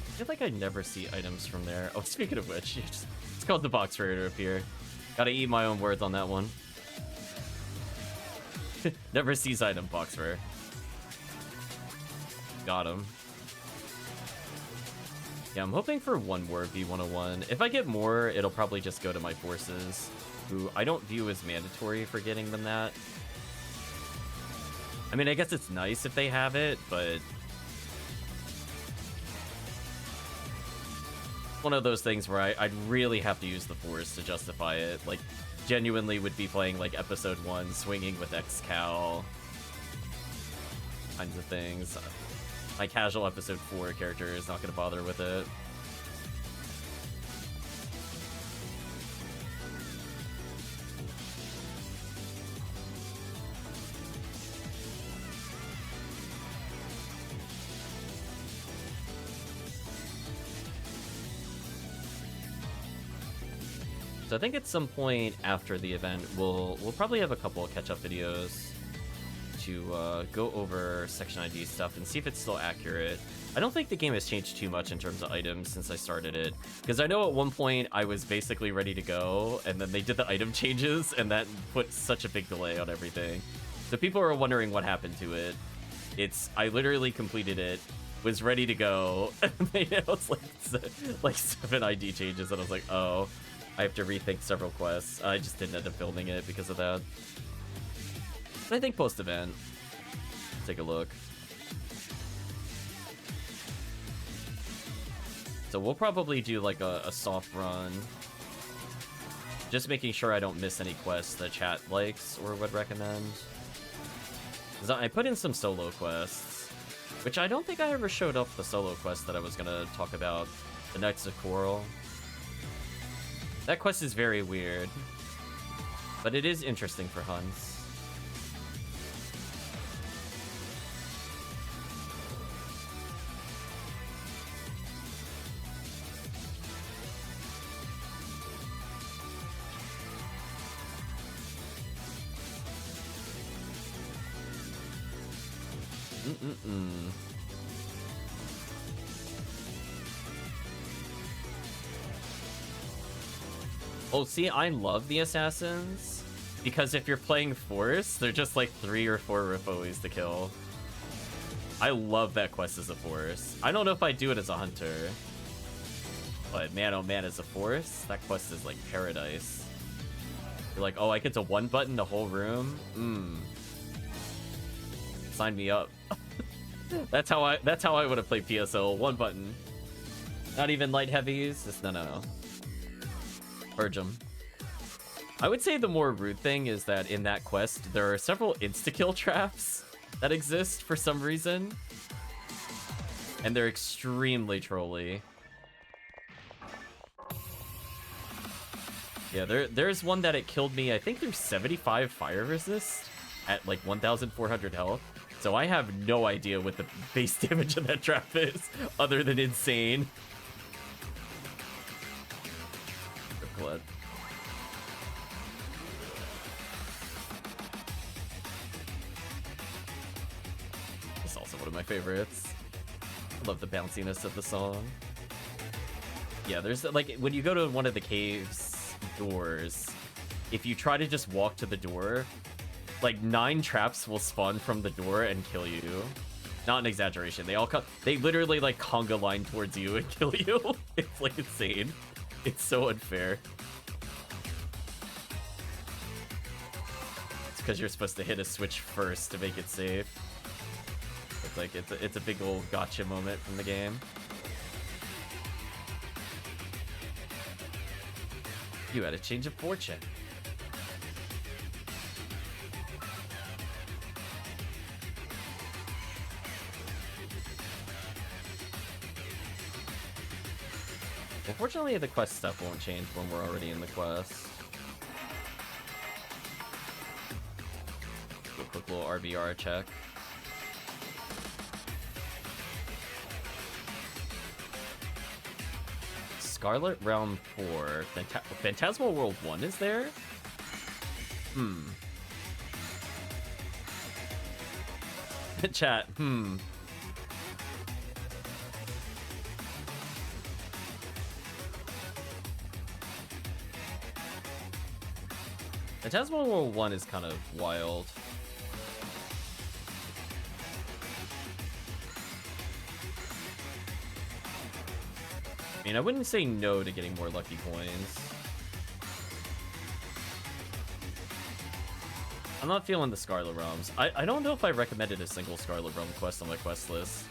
[SPEAKER 1] I feel like I never see items from there. Oh, speaking of which, it's called the box rare to appear. Gotta eat my own words on that one. Never sees item box rare. Got him. Yeah, I'm hoping for one more V101. If I get more, it'll probably just go to my forces, who I don't view as mandatory for getting them that. I mean, I guess it's nice if they have it, but one of those things where I'd really have to use the force to justify it. Like, genuinely would be playing like episode 1, swinging with X-Cal, kinds of things. My casual episode 4 character is not going to bother with it. So I think at some point after the event, we'll probably have a couple of catch-up videos to go over Section ID stuff and see if it's still accurate. I don't think the game has changed too much in terms of items since I started it, because I know at one point I was basically ready to go, and then they did the item changes, and that put such a big delay on everything. So people are wondering what happened to it. I literally completed it, was ready to go, and they announced like 7 ID changes, and I was like, oh. I have to rethink several quests. I just didn't end up building it because of that. But I think post-event, take a look. So we'll probably do like a soft run. Just making sure I don't miss any quests that chat likes or would recommend. 'Cause I put in some solo quests, which I don't think I ever showed off the solo quest that I was gonna talk about. The Knights of Coral. That quest is very weird, but it is interesting for Huns. Oh, see, I love the assassins, because if you're playing Force, they're just like 3 or 4 Rifoes to kill. I love that quest as a Force. I don't know if I'd do it as a Hunter, but man, oh man, as a Force, that quest is like paradise. You're like, oh, I get to one button the whole room? Sign me up. That's how I would have played PSO. One button. Not even light heavies. Just no. Purge 'em. I would say the more rude thing is that in that quest, there are several insta-kill traps that exist for some reason. And they're extremely trolly. Yeah, there's one that it killed me, I think there's 75 fire resist at like 1,400 health. So I have no idea what the base damage of that trap is, other than insane. Blood. It's also one of my favorites. I love the bounciness of the song. Yeah, there's like when you go to one of the caves doors, if you try to just walk to the door, like 9 traps will spawn from the door and kill you. Not an exaggeration. They all come. They literally like conga line towards you and kill you. It's like insane. It's so unfair. It's because you're supposed to hit a switch first to make it safe. It's like it's a big old gotcha moment from the game. You had a change of fortune. Unfortunately, the quest stuff won't change when we're already in the quest. Do a quick little RBR check. Scarlet Realm 4. Phantasmal World 1 is there? Chat, Phantasmal World 1 is kind of wild. I mean, I wouldn't say no to getting more lucky coins. I'm not feeling the Scarlet Realms. I don't know if I recommended a single Scarlet Realm quest on my quest list.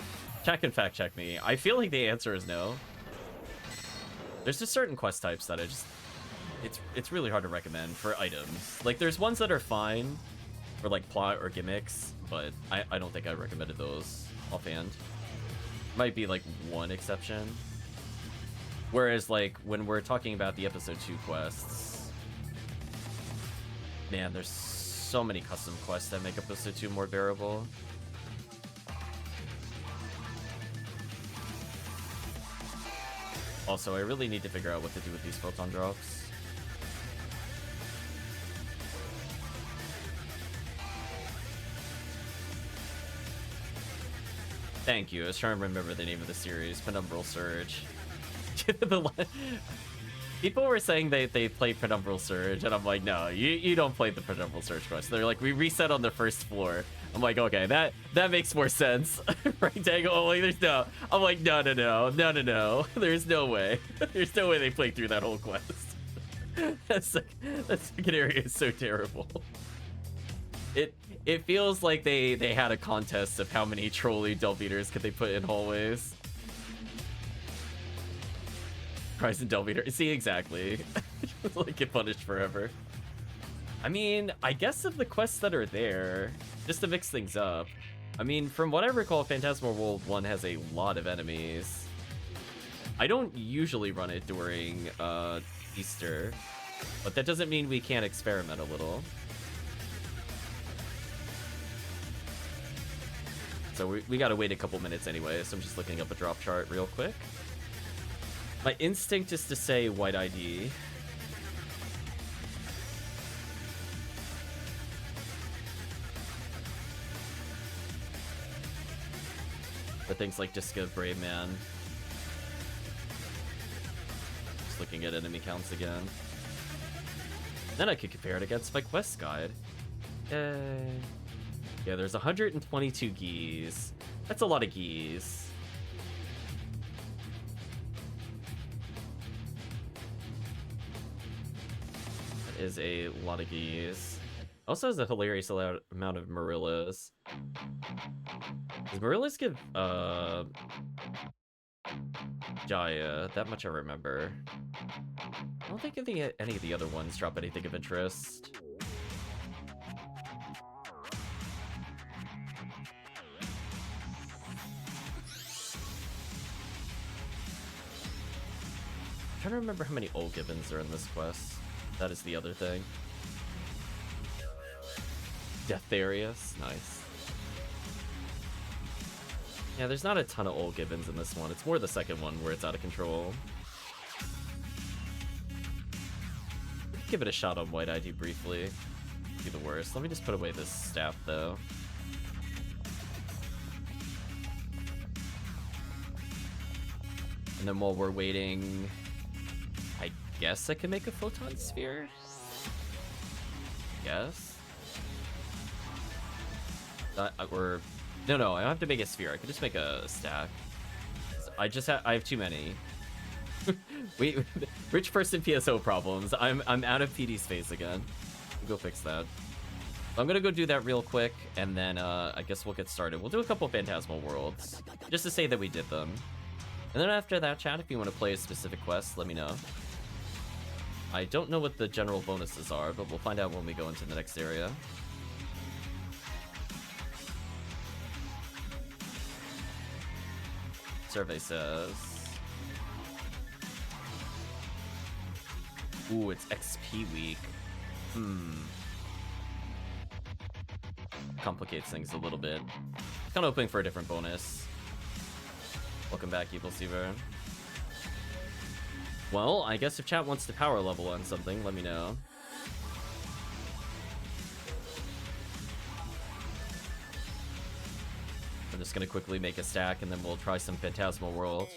[SPEAKER 1] Chat can fact check me. I feel like the answer is no. There's just certain quest types that I just... It's really hard to recommend for items. Like, there's ones that are fine for, like, plot or gimmicks, but I don't think I recommended those offhand. Might be, like, one exception. Whereas, like, when we're talking about the Episode 2 quests... Man, there's so many custom quests that make Episode 2 more bearable. Also, I really need to figure out what to do with these photon drops. Thank you. I was trying to remember the name of the series. Penumbral Surge. People were saying they played Penumbral Surge, and I'm like, no, you don't play the Penumbral Surge quest. They're like, we reset on the first floor. I'm like, okay, that makes more sense. Rectangle, like, there's no... I'm like, no. There's no way. There's no way they played through that whole quest. That second area is so terrible. It feels like they had a contest of how many trolley Delve Eaters could they put in hallways. Price and Delve Eater. See, exactly. Like, get punished forever. I mean, I guess of the quests that are there, just to mix things up, I mean, from what I recall, Phantasmal World 1 has a lot of enemies. I don't usually run it during Easter, but that doesn't mean we can't experiment a little. So we gotta wait a couple minutes anyway, so I'm just looking up a drop chart real quick. My instinct is to say white ID. For things like Disco Brave Man. Just looking at enemy counts again. Then I could compare it against my quest guide. Yeah, there's 122 geese. That's a lot of geese. That is a lot of geese. Also has a hilarious amount of Marillas. Does Marillas give, Jaya, that much I remember. I don't think any of the other ones drop anything of interest. I'm trying to remember how many old Gibbons are in this quest. That is the other thing. Deatharius, nice. Yeah, there's not a ton of old Gibbons in this one. It's more the second one where it's out of control. Give it a shot on White ID briefly. Be the worst. Let me just put away this staff though. And then while we're waiting, I guess I can make a photon sphere? Yes? Or no, I don't have to make a sphere. I can just make a stack. I have too many. Rich person PSO problems. I'm out of PD space again. Go fix that. I'm gonna go do that real quick, and then I guess we'll get started. We'll do a couple Phantasmal Worlds, just to say that we did them. And then after that, chat, if you want to play a specific quest, let me know. I don't know what the general bonuses are, but we'll find out when we go into the next area. Survey says... Ooh, it's XP week. Complicates things a little bit. Kind of hoping for a different bonus. Welcome back, Evil Seaver. Well, I guess if chat wants to power level on something, let me know. I'm just gonna quickly make a stack and then we'll try some Phantasmal World.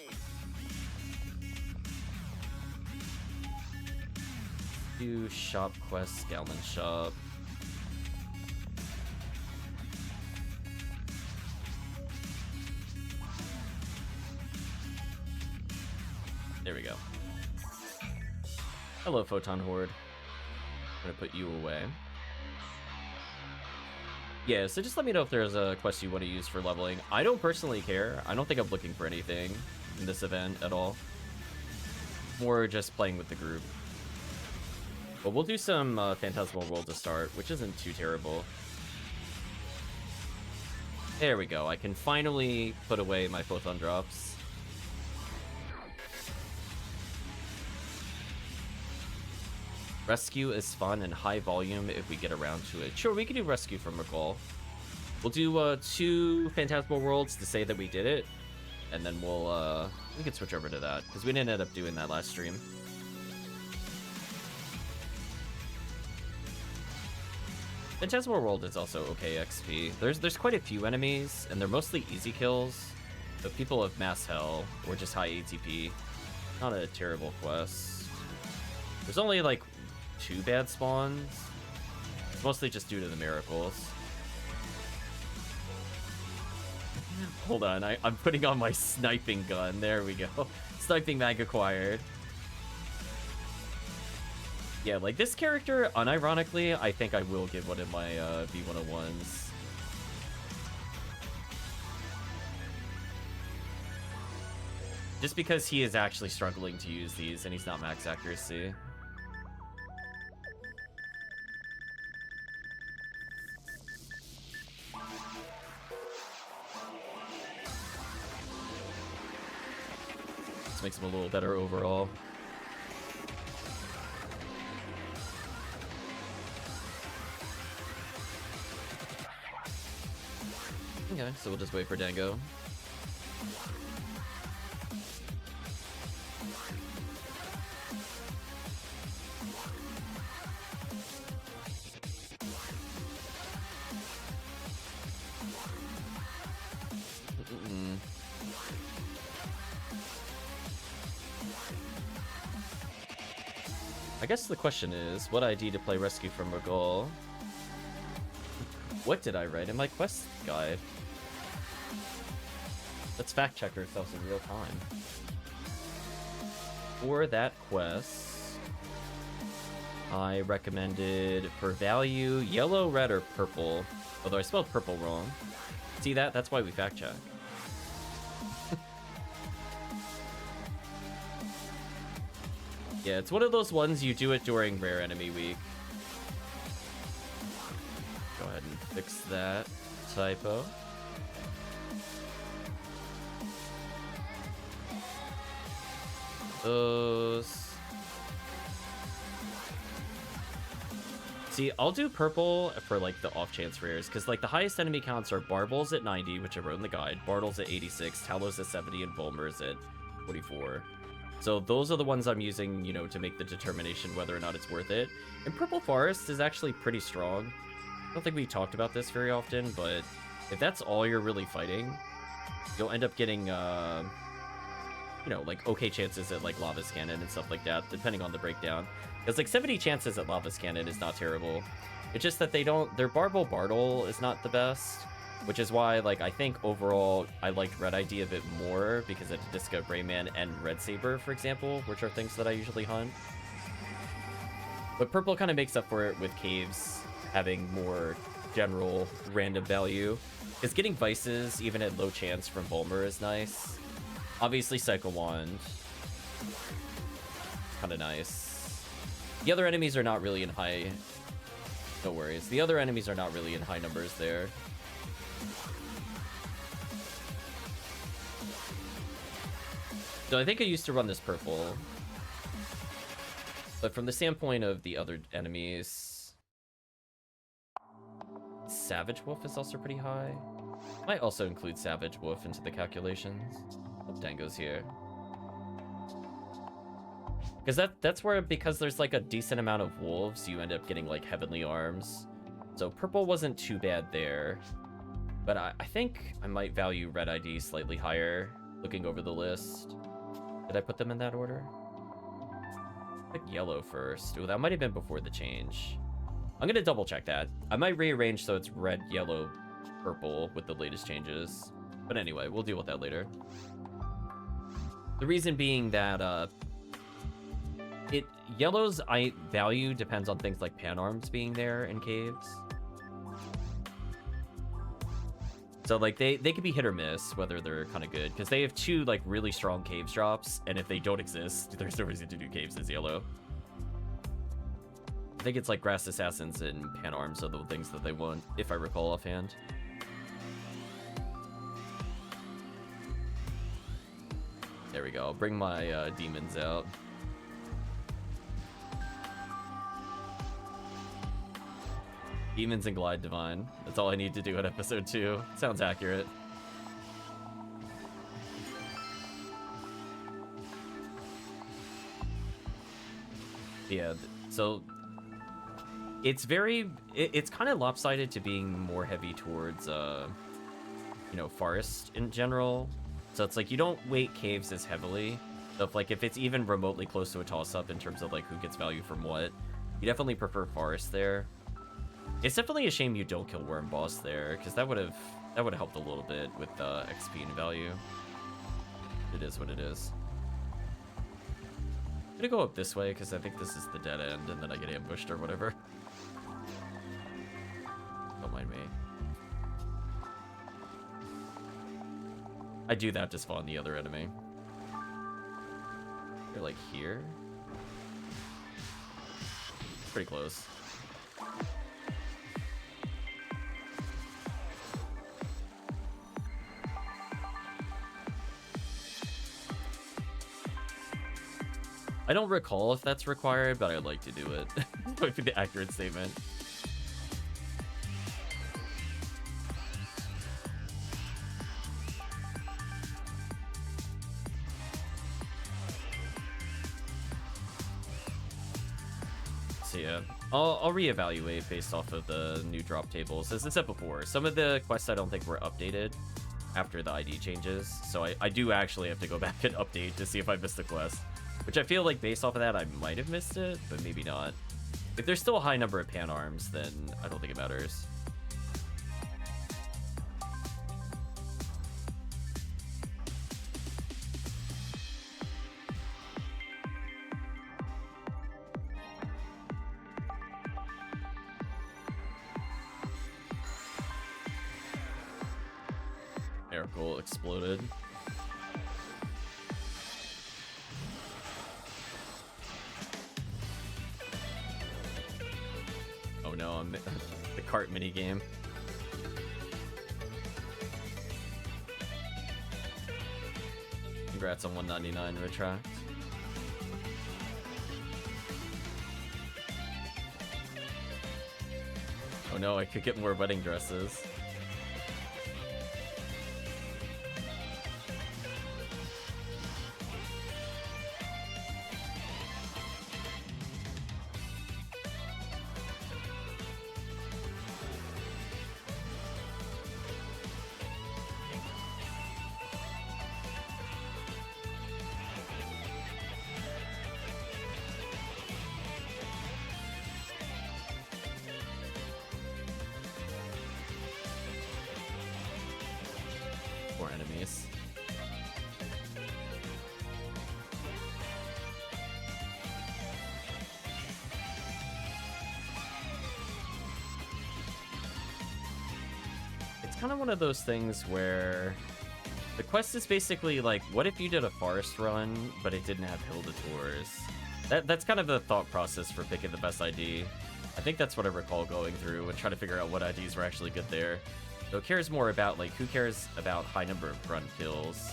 [SPEAKER 1] Do shop quest, Gallon shop. There we go. Hello, Photon Horde. I'm gonna put you away. Yeah, so just let me know if there's a quest you want to use for leveling. I don't personally care. I don't think I'm looking for anything in this event at all. More just playing with the group. But we'll do some Phantasmal World to start, which isn't too terrible. There we go. I can finally put away my Photon drops. Rescue is fun and high volume if we get around to it. Sure, we can do Rescue from Recall. We'll do 2 Phantasmal Worlds to say that we did it. And then we can switch over to that, because we didn't end up doing that last stream. Phantasmal World is also okay XP. There's quite a few enemies, and they're mostly easy kills. But people of mass hell, or just high ATP. Not a terrible quest. There's only like 2 bad spawns. It's mostly just due to the miracles. Hold on, I'm putting on my sniping gun. There we go. Sniping mag acquired. Yeah, like this character, unironically, I think I will give one of my V101s. Just because he is actually struggling to use these and he's not max accuracy. This makes him a little better overall. Okay, so we'll just wait for Dango. I guess the question is, what ID to play Rescue from Regal? What did I write in my quest guide? Let's fact check ourselves in real time. For that quest, I recommended for value yellow, red, or purple. Although I spelled purple wrong. See that? That's why we fact check. Yeah, it's one of those ones you do it during rare enemy week. Go ahead and fix that typo. Those. See, I'll do purple for like the off chance rares, because like the highest enemy counts are Barbles at 90, which I wrote in the guide, Bartles at 86, Talos at 70, and Volmers at 44. So those are the ones I'm using, you know, to make the determination whether or not it's worth it. And Purple Forest is actually pretty strong. I don't think we talked about this very often, but if that's all you're really fighting, you'll end up getting, you know, like okay chances at like Lava's Cannon and stuff like that, depending on the breakdown. Because like 70 chances at Lava's Cannon is not terrible. It's just that they don't, their Barble Bartle is not the best, which is why like I think overall I liked Red ID a bit more because it had Disco, Rayman, and Red Saber, for example, which are things that I usually hunt. But Purple kind of makes up for it with Caves having more general random value. Because getting Vices, even at low chance from Volmer, is nice. Obviously, Cycle Wand. Kind of nice. The other enemies are not really in high... No worries. The other enemies are not really in high numbers there. So I think I used to run this purple. But from the standpoint of the other enemies... Savage Wolf is also pretty high. Might also include Savage Wolf into the calculations. Oh, Dango's here. Because that's where, because there's like a decent amount of wolves, you end up getting like Heavenly Arms. So purple wasn't too bad there. But I think I might value Red ID slightly higher, looking over the list. Did I put them in that order? Pick yellow first. Ooh, that might have been before the change. I'm going to double check that. I might rearrange so it's red, yellow, purple with the latest changes. But anyway, we'll deal with that later. The reason being that yellow's value depends on things like pan arms being there in caves. So like they could be hit or miss whether they're kind of good, because they have two like really strong caves drops, and if they don't exist, there's no reason to do caves as yellow. I think it's like Grass Assassins and pan arms are the things that they want, if I recall offhand. There we go. I'll bring my demons out. Demons and Glide Divine. That's all I need to do at episode 2. Sounds accurate. Yeah, so it's it's kind of lopsided to being more heavy towards you know, forest in general. So it's like you don't weight caves as heavily. So if it's even remotely close to a toss-up in terms of like who gets value from what, you definitely prefer forest there. It's definitely a shame you don't kill Worm Boss there, because that would have helped a little bit with XP and value. It is what it is. I'm gonna go up this way because I think this is the dead end, and then I get ambushed or whatever. Don't mind me. I do that to spawn the other enemy. They're like here. Pretty close. I don't recall if that's required, but I'd like to do it. That would be the accurate statement. So yeah, I'll reevaluate based off of the new drop tables. As I said before, some of the quests I don't think were updated after the ID changes, so I do actually have to go back and update to see if I missed a quest. Which I feel like based off of that, I might have missed it, but maybe not. If there's still a high number of pan arms, then I don't think it matters. Miracle exploded. the cart mini game. Congrats on 199 retract. Oh no, I could get more wedding dresses. Enemies. It's kind of one of those things where the quest is basically like, what if you did a forest run, but it didn't have Hilda tours? That's kind of the thought process for picking the best ID. I think that's what I recall going through and trying to figure out what IDs were actually good there. So it cares more about, like, who cares about high number of grunt kills?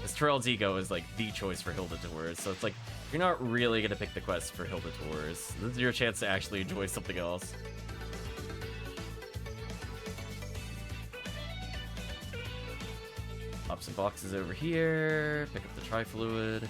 [SPEAKER 1] This Terrell's Ego is, like, the choice for Hilda Tours, so it's like, you're not really gonna pick the quest for Hilda Tours. This is your chance to actually enjoy something else. Pop some boxes over here, pick up the Tri-Fluid.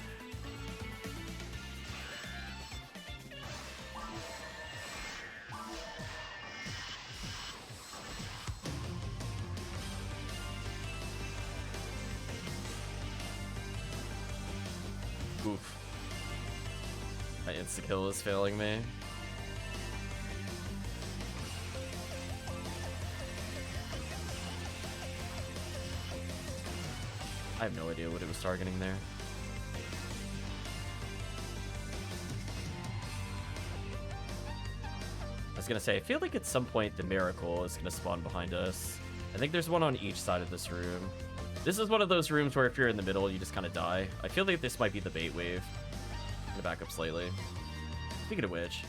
[SPEAKER 1] Oof. My insta-kill is failing me. I have no idea what it was targeting there. I was gonna say, I feel like at some point the Miracle is gonna spawn behind us. I think there's one on each side of this room. This is one of those rooms where if you're in the middle, you just kind of die. I feel like this might be the bait wave. I'm gonna back up slightly. Speaking of which...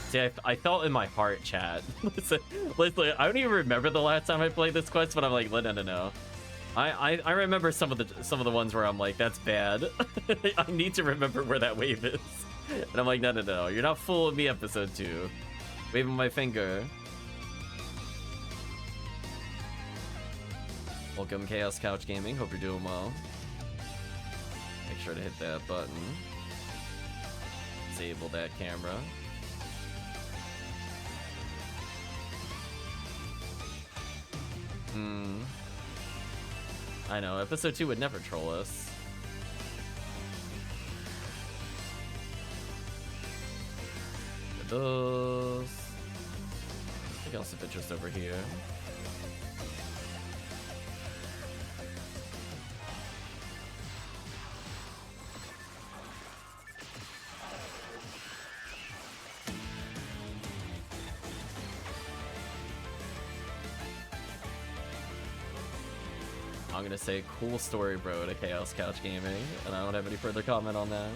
[SPEAKER 1] See, I felt in my heart, chat. listen, I don't even remember the last time I played this quest, but I'm like, no. I remember some of the ones where I'm like, that's bad. I need to remember where that wave is. And I'm like, no. You're not fooling me, episode 2. Waving my finger. Welcome, Chaos Couch Gaming. Hope you're doing well. Make sure to hit that button. Disable that camera. I know, episode 2 would never troll us. Those. I think I'll sip it just over here. I'm gonna say cool story, bro, to Chaos Couch Gaming, and I don't have any further comment on that.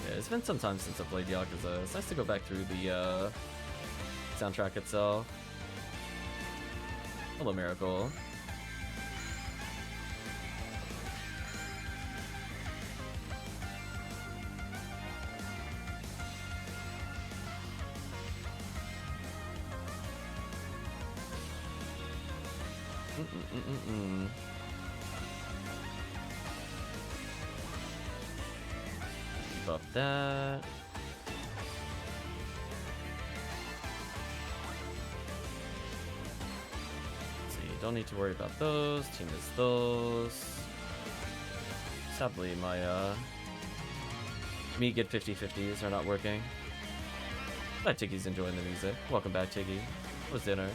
[SPEAKER 1] Yeah, it's been some time since I played Yakuza. It's nice to go back through the soundtrack itself. Hello, Miracle. Buff that. See, don't need to worry about those. Team is those. Sadly, my me get 50/50s are not working. Glad Tiggy's enjoying the music. Welcome back, Tiggy. What was dinner?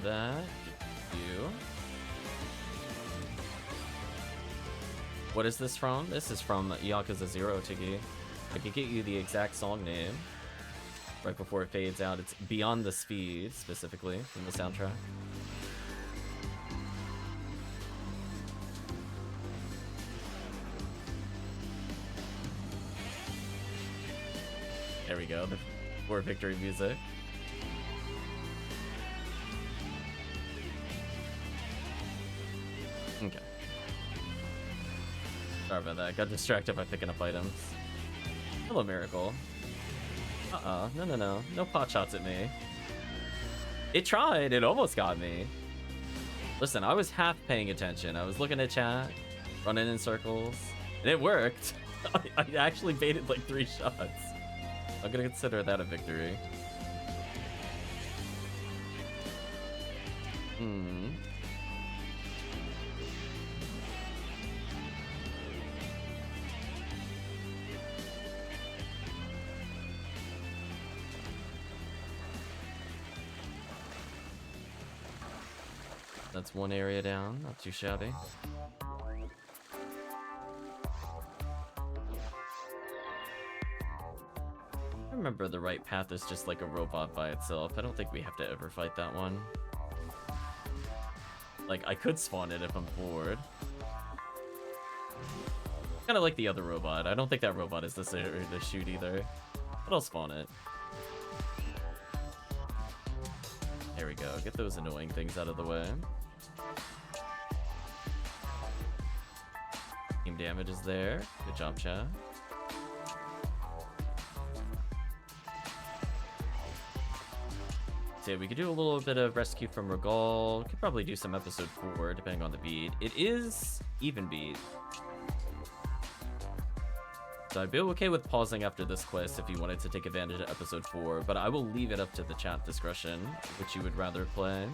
[SPEAKER 1] that. You. What is this from? This is from Yakuza 0, Tiggy. I could get you the exact song name right before it fades out. It's Beyond the Speed, specifically, from the soundtrack. There we go, the for victory music. Okay. Sorry about that. Got distracted by picking up items. Hello, Miracle. No. No pot shots at me. It tried. It almost got me. Listen, I was half paying attention. I was looking at chat, running in circles, and it worked. I actually baited like 3 shots. I'm gonna consider that a victory. That's one area down, not too shabby. I remember the right path is just like a robot by itself. I don't think we have to ever fight that one. Like, I could spawn it if I'm bored. Kind of like the other robot. I don't think that robot is necessary to shoot either. But I'll spawn it. There we go. Get those annoying things out of the way. Team damage is there. Good job, chat. So yeah, we could do a little bit of rescue from Regal. Could probably do some episode 4, depending on the beat. It is even beat. So I'd be okay with pausing after this quest if you wanted to take advantage of episode 4, but I will leave it up to the chat discretion, which you would rather play.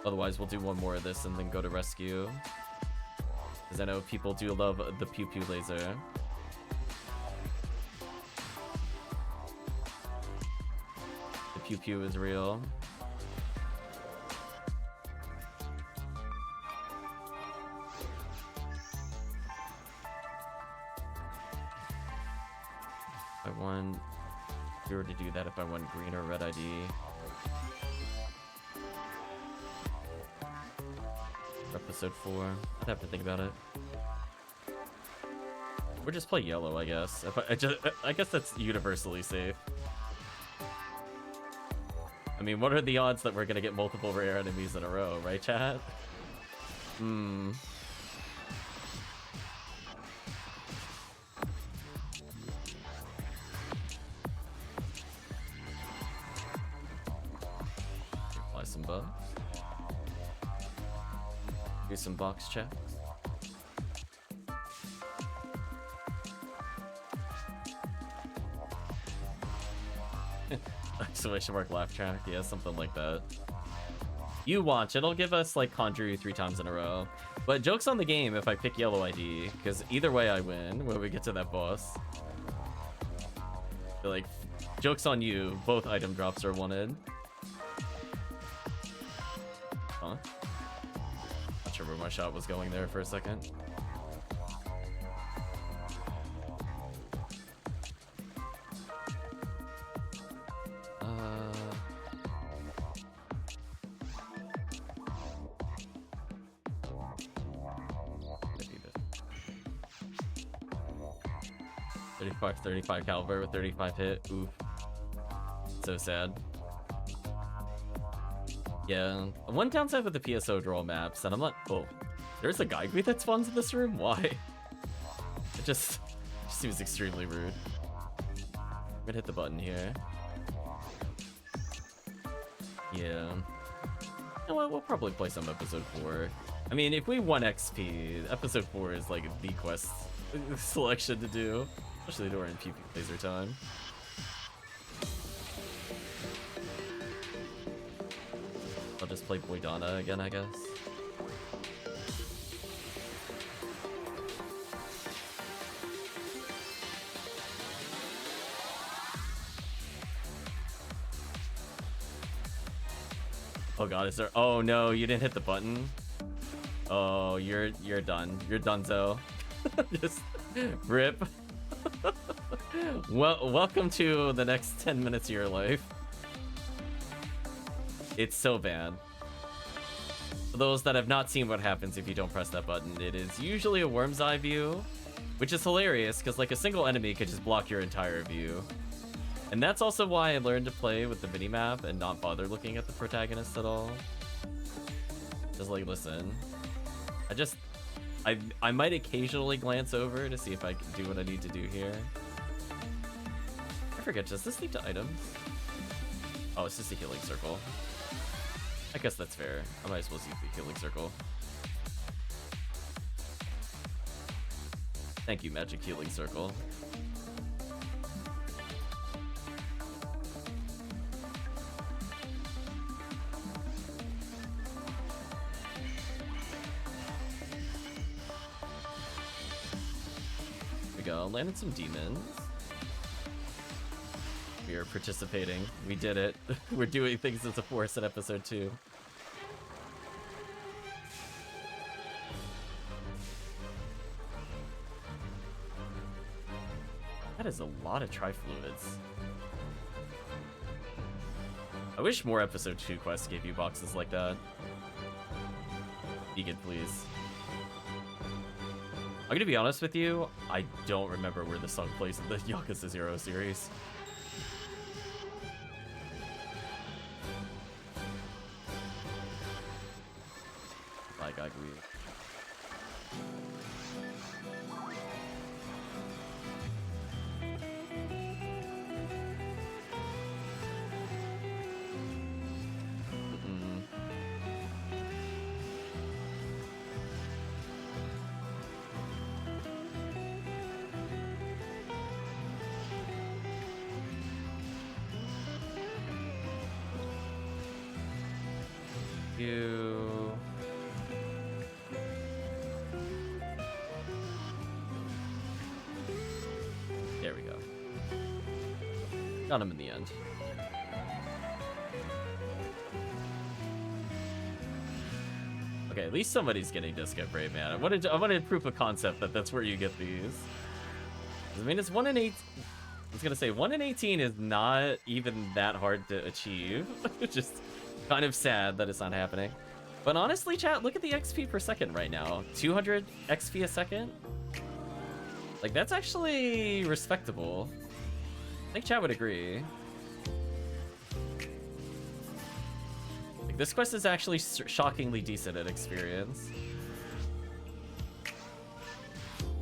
[SPEAKER 1] Otherwise, we'll do one more of this and then go to rescue. Because I know people do love the pew pew laser. The pew pew is real. If we were to do that, if I want green or red ID. For episode 4, I'd have to think about it. Or just play yellow, I guess. I guess that's universally safe. I mean, what are the odds that we're gonna get multiple rare enemies in a row, right, chat? Apply some bugs. Do some box checks. Exclamation mark laugh track, yeah, something like that. You watch, it'll give us like conjure you 3 times in a row. But joke's on the game if I pick yellow ID, because either way I win when we get to that boss. But, like, joke's on you, both item drops are wanted. Huh? Not sure where my shot was going there for a second. .35 35 caliber with 35 hit. Oof. So sad. Yeah. One downside with the PSO draw maps, and I'm not. Oh, there's a Gaigui that spawns in this room? Why? It just seems extremely rude. I'm gonna hit the button here. Yeah. You know what? We'll probably play some episode 4. I mean, if we want XP, episode 4 is like the quest selection to do. Especially during PvP laser time. I'll just play Boydana again, I guess. Oh god, is there? Oh no, you didn't hit the button. Oh, you're done. You're donezo. Just rip. Well, welcome to the next 10 minutes of your life. It's so bad. For those that have not seen what happens if you don't press that button, it is usually a worm's eye view, which is hilarious because like a single enemy could just block your entire view. And that's also why I learned to play with the minimap and not bother looking at the protagonist at all. Just like, listen, I might occasionally glance over to see if I can do what I need to do here. I forget, does this lead to items? Oh, it's just a healing circle. I guess that's fair. I might as well use the healing circle. Thank you, magic healing circle. There we go, landed some demons. We are participating. We did it. We're doing things as a force in episode 2. That is a lot of trifluids. I wish more episode 2 quests gave you boxes like that. Vegan, please. I'm gonna be honest with you, I don't remember where the song plays in the Yakuza 0 series. Like, I agree. There we go. Got him in the end. Okay, at least somebody's getting Disco Brave, man. I wanted proof of concept that that's where you get these. I mean, it's 1 in 8. I was gonna say 1 in 18 is not even that hard to achieve. It's just kind of sad that it's not happening. But honestly, chat, look at the XP per second right now. 200 XP a second. Like, that's actually respectable. I think chat would agree. Like, this quest is actually shockingly decent at experience.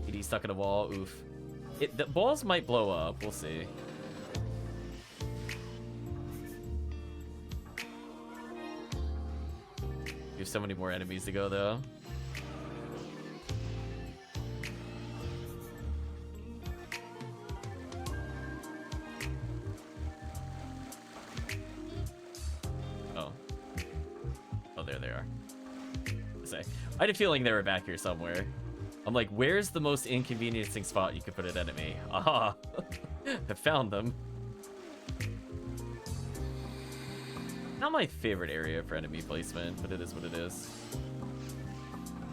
[SPEAKER 1] PD stuck in a wall. Oof. The balls might blow up. We'll see. We have so many more enemies to go, though. There they are. I had a feeling they were back here somewhere. I'm like, where's the most inconveniencing spot you could put an enemy? Aha! I found them. Not my favorite area for enemy placement, but it is what it is.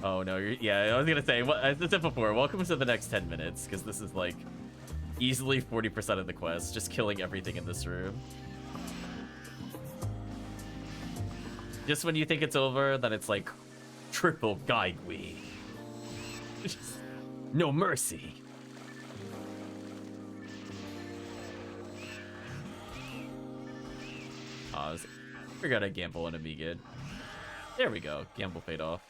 [SPEAKER 1] Oh no, yeah, I was gonna say, as I said before, welcome to the next 10 minutes, because this is like easily 40% of the quest, just killing everything in this room. Just when you think it's over, then it's like triple Gaigui. No mercy. Figured I'd gamble on a good. There we go. Gamble paid off.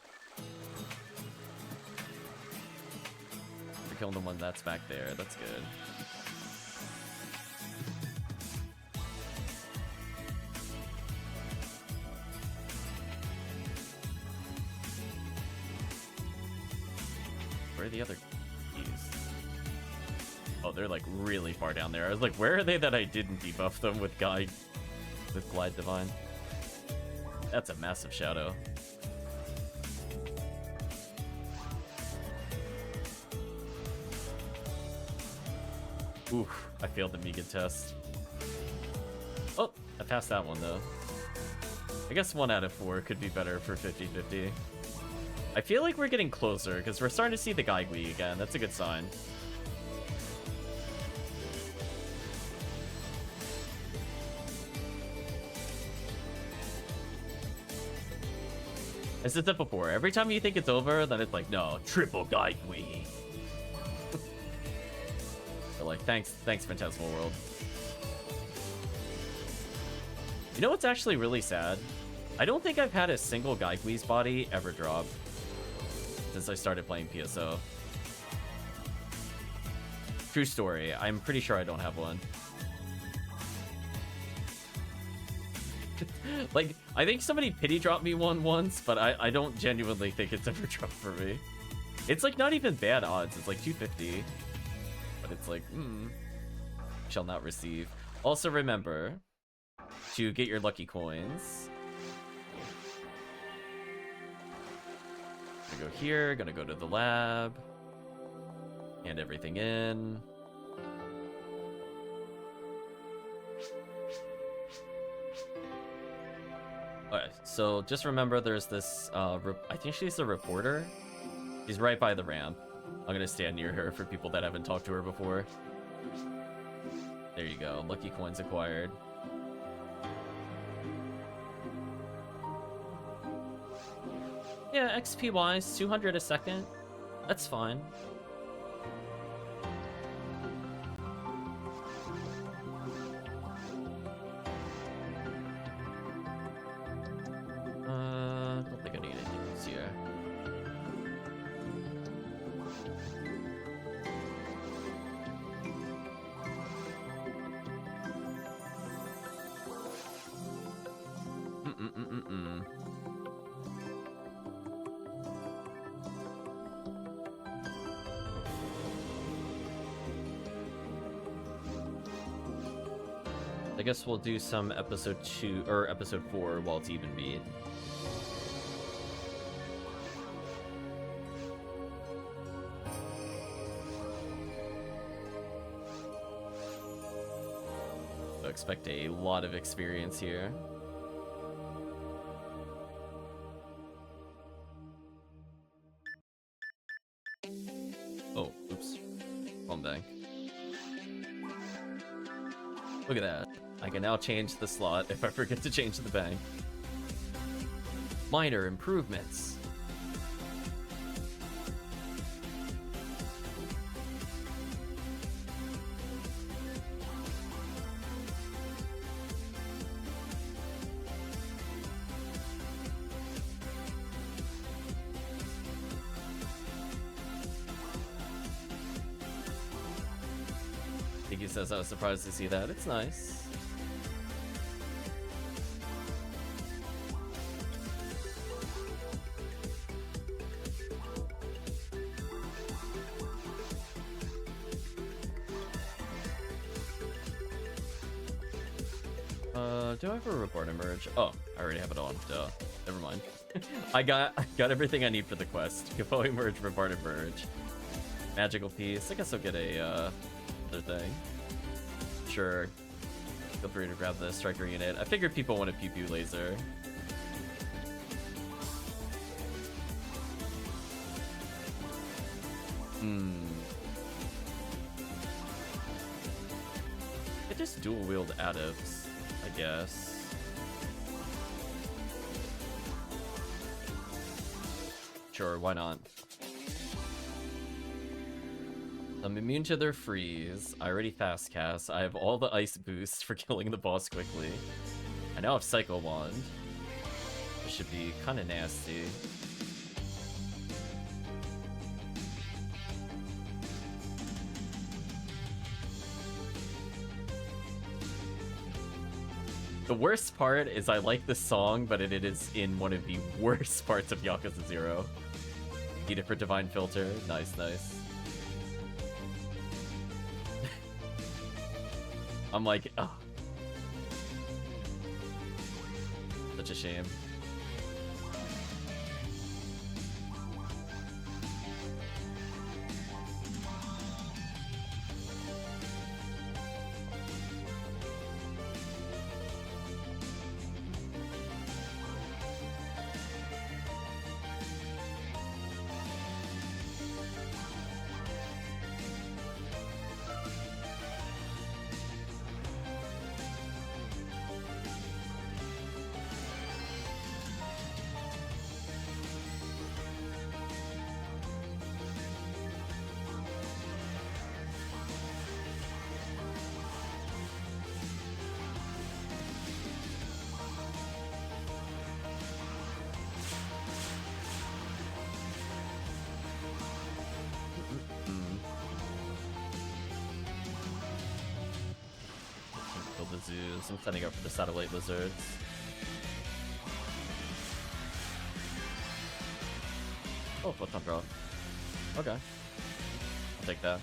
[SPEAKER 1] We're killing the one that's back there. That's good. Where are the other keys? Oh, they're like really far down there. I was like, where are they that I didn't debuff them with Glide Divine? That's a massive shadow. Oof, I failed the Megan test. Oh, I passed that one though. I guess 1 out of 4 could be better for 50-50. I feel like we're getting closer, because we're starting to see the Gaigui again. That's a good sign. I said that before. Every time you think it's over, then it's like, no, triple Gaigui. They're like, thanks, Phantasmal World. You know what's actually really sad? I don't think I've had a single Gaigui's body ever drop since I started playing PSO. True story. I'm pretty sure I don't have one. Like, I think somebody pity dropped me one once, but I don't genuinely think it's ever dropped for me. It's like not even bad odds. It's like 250. But it's like, shall not receive. Also remember to get your lucky coins. Gonna go here, gonna go to the lab. Hand everything in. Alright, so just remember there's this, I think she's a reporter. She's right by the ramp. I'm gonna stand near her for people that haven't talked to her before. There you go, lucky coins acquired. Yeah, XP wise, 200 a second. That's fine. Don't think I need anything else here. I guess we'll do some episode 2 or episode 4 while it's even beat. So expect a lot of experience here. Oh, oops. Wrong bank. Look at that. I can now change the slot if I forget to change the bank. Minor improvements. He says I was surprised to see that. It's nice. Do I have a report emerge? Oh, I already have it on. Duh. Never mind. I got everything I need for the quest. Capo emerge, report emerge. Magical piece. I guess I'll get a other thing. Sure. Feel free to grab the striker unit. I figured people want a pew pew laser. I just dual wield adepts, I guess. Sure, why not? I'm immune to their freeze. I already fast cast. I have all the ice boosts for killing the boss quickly. I now have Psycho Wand. This should be kind of nasty. The worst part is I like this song, but it is in one of the worst parts of Yakuza 0. Need it for Divine Filter. Nice, nice. I'm like, oh. Such a shame. do some setting up for the satellite lizards. Oh, photon drop. Okay. I'll take that.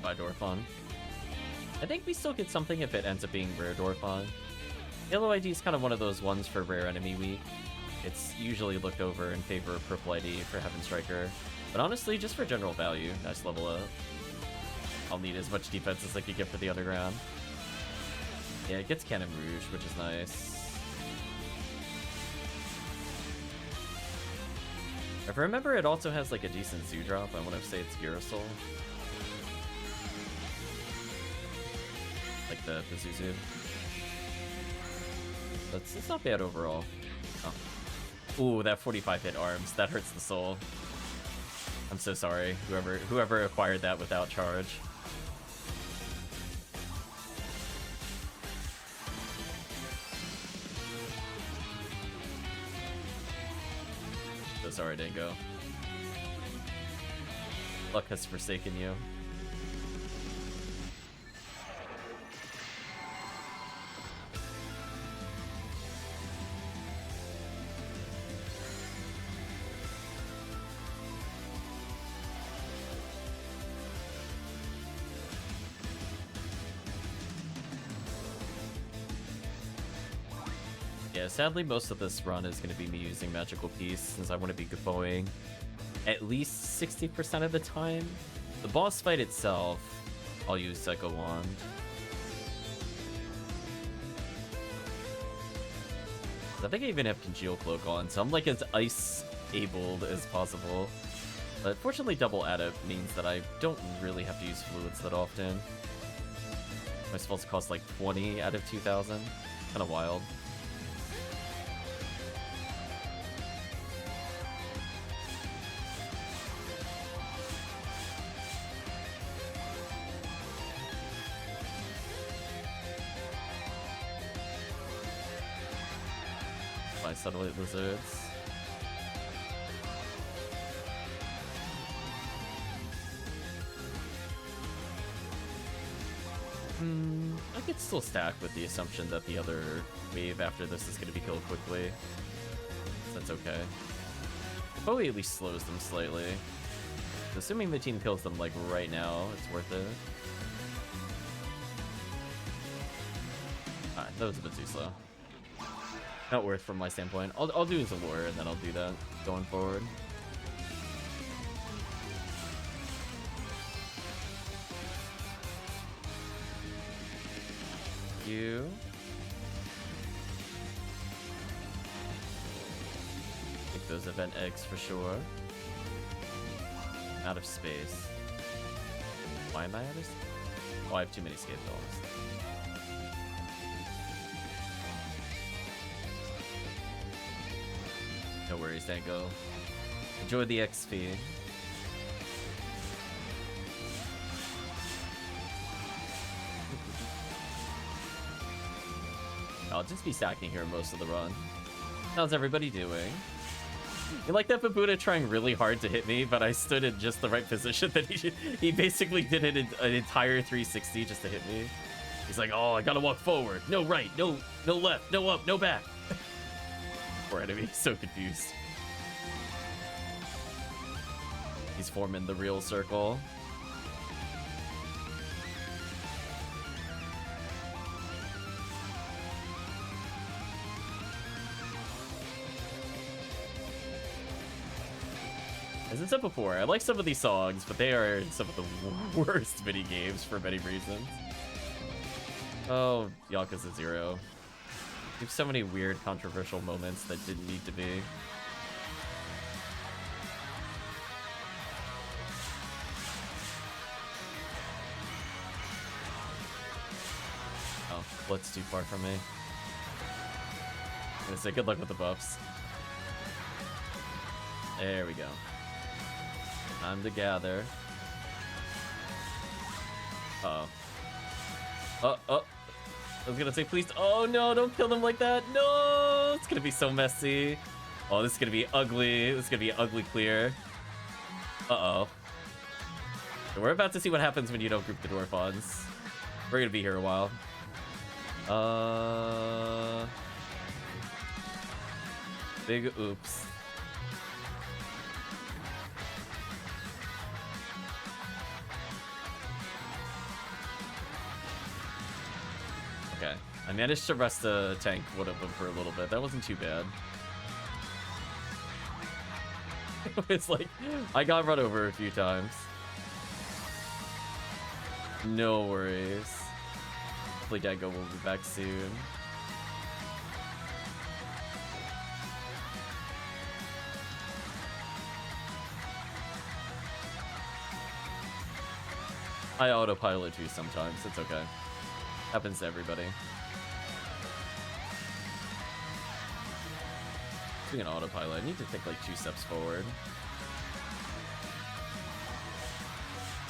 [SPEAKER 1] Bye, Dorphon. I think we still get something if it ends up being rare Dorphon. Yellow ID is kind of one of those ones for rare enemy week. It's usually looked over in favor of purple ID for Heaven Striker. But honestly, just for general value, nice level up. I'll need as much defense as I could get for the underground. Yeah, it gets Cannon Rouge, which is nice. If I remember, it also has like a decent Zoo drop. I want to say it's Girasol. Like the Zuzu. It's not bad overall. Oh. Ooh, that 45 hit arms. That hurts the soul. I'm so sorry, whoever acquired that without charge. So sorry, Dingo. Luck has forsaken you. Yeah, sadly, most of this run is going to be me using Magical Piece, since I want to be going at least 60% of the time. The boss fight itself, I'll use Psycho Wand. I think I even have Congeal Cloak on, so I'm like as ice-abled as possible. But fortunately, double Adept means that I don't really have to use fluids that often. My spells cost like 20 out of 2,000. Kind of wild. Satellite lizards. I could still stack with the assumption that the other wave after this is going to be killed quickly. That's okay. Probably at least slows them slightly. Assuming the team kills them like right now, it's worth it. Alright, that was a bit too slow. Not worth from my standpoint. I'll do Zalor and then I'll do that going forward. You. Take those event eggs for sure. Out of space. Why am I out of space? Oh, I have too many escape dogs. No worries, Dango. Enjoy the XP. I'll just be stacking here most of the run. How's everybody doing? You like that Babuda trying really hard to hit me, but I stood in just the right position that he basically did an entire 360 just to hit me. He's like, oh, I gotta walk forward. No right, no left, no up, no back. Poor enemy, so confused. He's forming the real circle. As I said before, I like some of these songs, but they are some of the worst mini games for many reasons. Oh, Yakuza 0. You have so many weird, controversial moments that didn't need to be. Oh, Blood's too far from me. I'm gonna say good luck with the buffs. There we go. Time to gather. Uh-oh. I was gonna say, please. Oh no, don't kill them like that. No, It's gonna be so messy. Oh, this is gonna be ugly. This is gonna be ugly clear. Uh-oh. So we're about to see what happens when you don't group the Dwarfons. We're gonna be here a while. Big oops. Okay. I managed to rest a tank one of them for a little bit. That wasn't too bad. It's like, I got run over a few times. No worries. Hopefully Dango will be back soon. I autopilot too sometimes. It's okay. Happens to everybody. Doing an autopilot, I need to take like 2 steps forward.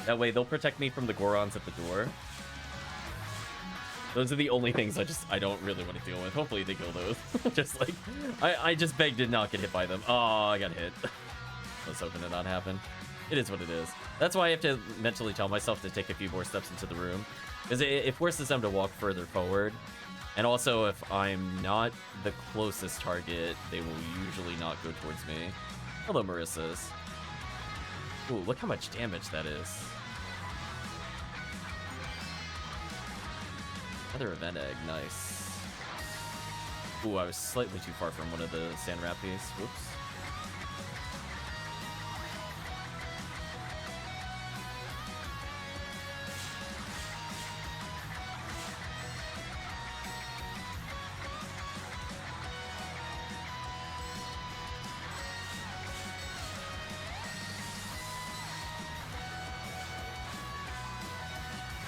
[SPEAKER 1] That way they'll protect me from the Gorons at the door. Those are the only things I don't really want to deal with. Hopefully they kill those. Just like, I just begged to not get hit by them. Oh, I got hit. I was hoping to not happen. It is what it is. That's why I have to mentally tell myself to take a few more steps into the room. Because it forces them to walk further forward. And also, if I'm not the closest target, they will usually not go towards me. Hello, Marissa's. Ooh, look how much damage that is. Another event egg, nice. Ooh, I was slightly too far from one of the sand rappies. Whoops.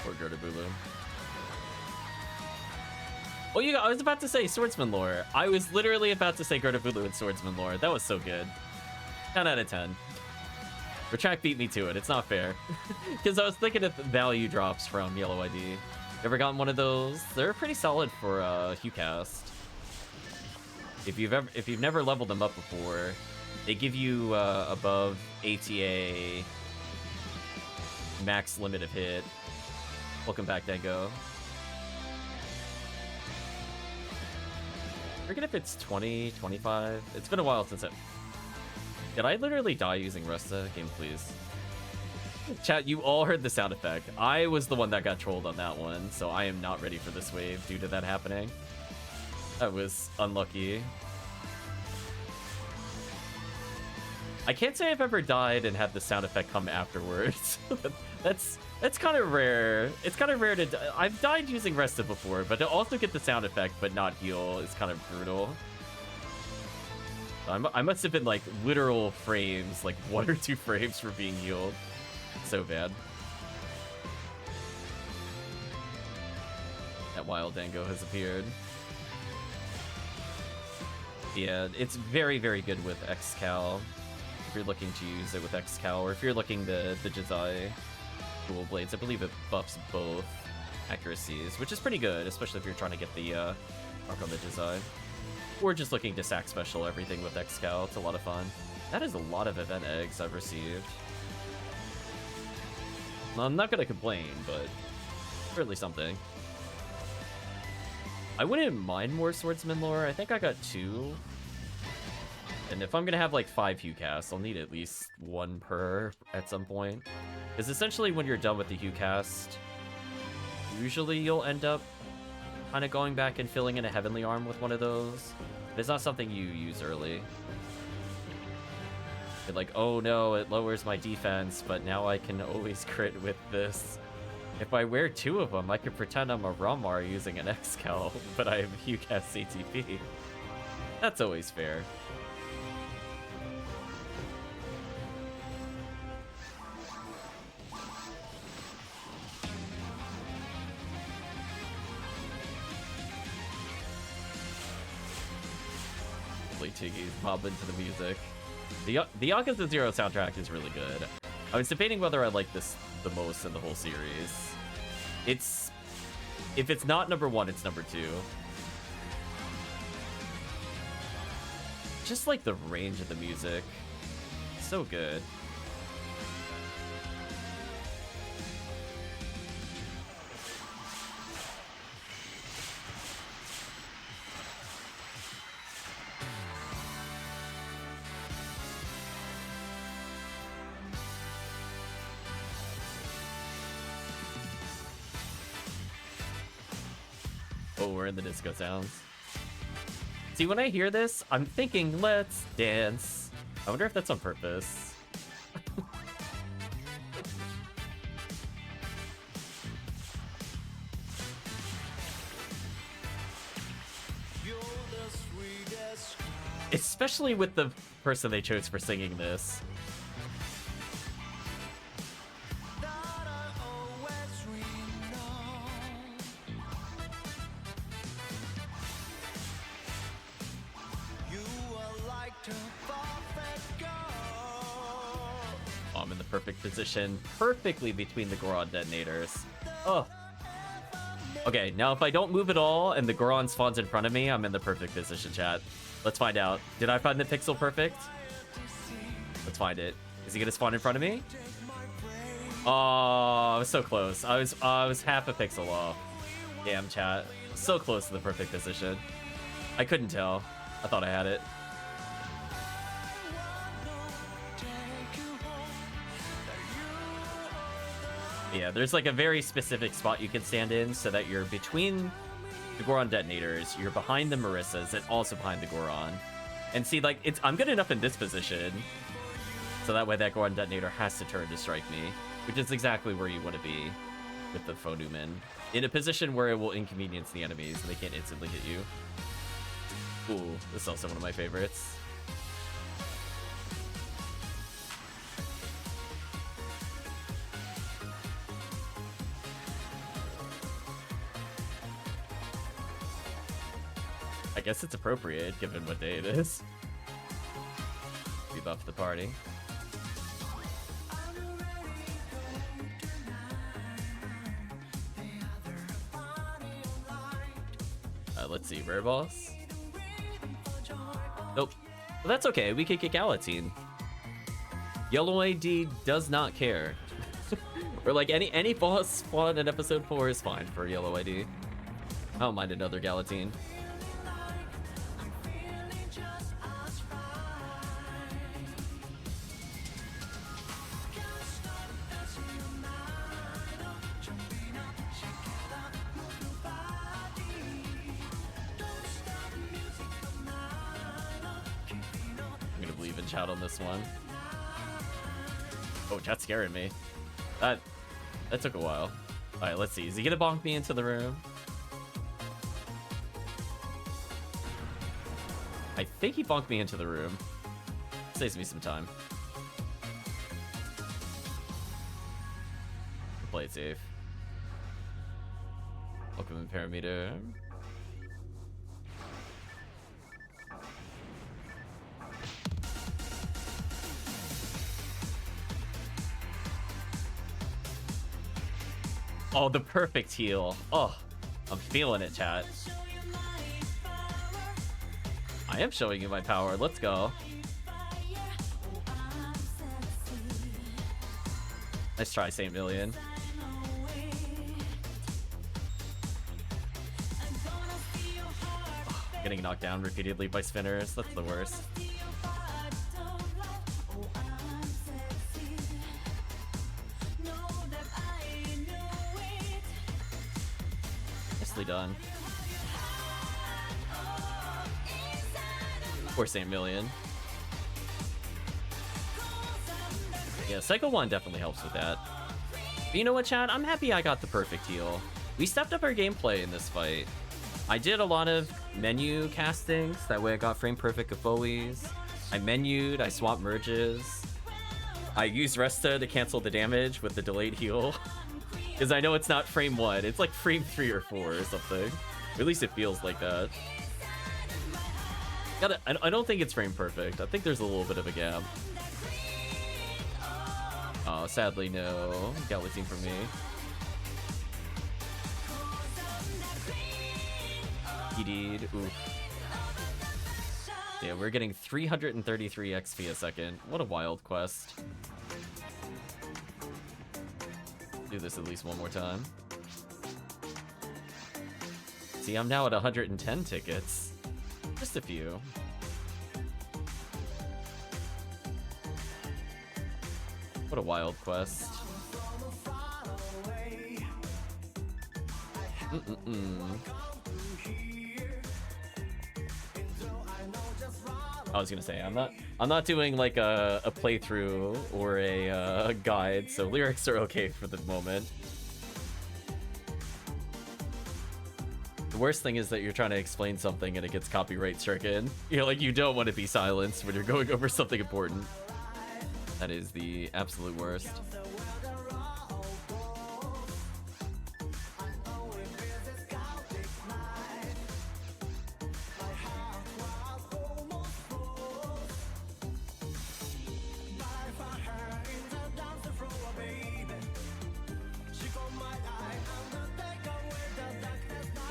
[SPEAKER 1] Poor Gertabulu. Oh, I was about to say Swordsman lore. I was literally about to say Gertabulu and Swordsman lore. That was so good. 10 out of 10. Retract beat me to it. It's not fair. Because I was thinking of value drops from Yellow ID. You ever gotten one of those? They're pretty solid for HuCast. If you've never leveled them up before, they give you above ATA max limit of hit. Welcome back, Dango. I forget if it's 20, 25. It's been a while since it. Did I literally die using Resta? Game, please. Chat, you all heard the sound effect. I was the one that got trolled on that one, so I am not ready for this wave due to that happening. That was unlucky. I can't say I've ever died and had the sound effect come afterwards. That's kind of rare. It's kind of rare to die. I've died using Resta before, but to also get the sound effect but not heal is kind of brutal. I must have been like literal frames, like 1 or 2 frames for being healed. So bad. That wild Dango has appeared. Yeah, it's very, very good with X-Cal. If you're looking to use it with X-Cal, or if you're looking the Jizai dual blades, I believe it buffs both accuracies, which is pretty good, especially if you're trying to get the arc on the Jizai. Or just looking to sack special everything with X-Cal. It's a lot of fun. That is a lot of event eggs I've received. Well, I'm not gonna complain, but certainly something. I wouldn't mind more Swordsman lore. I think I got 2. And if I'm gonna have like 5 HuCasts, I'll need at least 1 per at some point. Because essentially when you're done with the HuCast, usually you'll end up kind of going back and filling in a Heavenly Arm with one of those. But it's not something you use early. You're like, oh no, it lowers my defense, but now I can always crit with this. If I wear 2 of them, I could pretend I'm a HuMar using an X-Cal, but I have HuCast ATP. That's always fair. Tiggy's pop into the music. The Yakuza 0 soundtrack is really good. I was debating whether I like this the most in the whole series. If it's not number 1, it's number 2. just like the range of the music. So good. Oh, we're in the disco sounds. See, when I hear this, I'm thinking, let's dance. I wonder if that's on purpose. Especially with the person they chose for singing this. Oh, I'm in the perfect position, perfectly between the Goron detonators. Oh. Okay, now if I don't move at all and the Goron spawns in front of me, I'm in the perfect position, chat. Let's find out. Did I find the pixel perfect? Let's find it. Is he gonna spawn in front of me? Oh, I was so close. I was half a pixel off. Damn, chat. So close to the perfect position. I couldn't tell. I thought I had it. Yeah, there's like a very specific spot you can stand in so that you're between the Goron detonators, you're behind the Marissas, and also behind the Goron. And see, like, I'm good enough in this position, so that way that Goron detonator has to turn to strike me, which is exactly where you want to be with the Phonumen. In a position where it will inconvenience the enemies and they can't instantly hit you. Ooh, this is also one of my favorites. I guess it's appropriate given what day it is. Rebuff the party. Let's see, rare boss. Nope. Well, that's okay. We could kick Galatine. Yellow ID does not care. Or like any boss spawn in episode 4 is fine for Yellow ID. I don't mind another Galatine. Chat on this one. Oh, chat's scaring me. That took a while. All right, let's see. Is he gonna bonk me into the room? I think he bonked me into the room. Saves me some time. Play it safe. Welcome in Parameter. Oh, the perfect heal. Oh, I'm feeling it, chat. I am showing you my power. Let's go. Nice try, St. Million. Oh, getting knocked down repeatedly by spinners. That's the worst. Done. Poor St. Million. Yeah, Cycle 1 definitely helps with that. But you know what, chat? I'm happy I got the perfect heal. We stepped up our gameplay in this fight. I did a lot of menu castings. That way I got frame perfect Afoes. I menued, I swapped merges. I used Resta to cancel the damage with the delayed heal. Because I know it's not frame 1, it's like frame 3 or 4 or something. At least it feels like that. I don't think it's frame perfect. I think there's a little bit of a gap. Oh, sadly no. Galatine for me. He did. Oof. Yeah, we're getting 333 XP a second. What a wild quest. Do this at least one more time. See, I'm now at 110 tickets. Just a few. What a wild quest. I was gonna say I'm not doing like a playthrough or a guide, so lyrics are okay for the moment. The worst thing is that you're trying to explain something and it gets copyright stricken. You're like, you don't want to be silenced when you're going over something important. That is the absolute worst.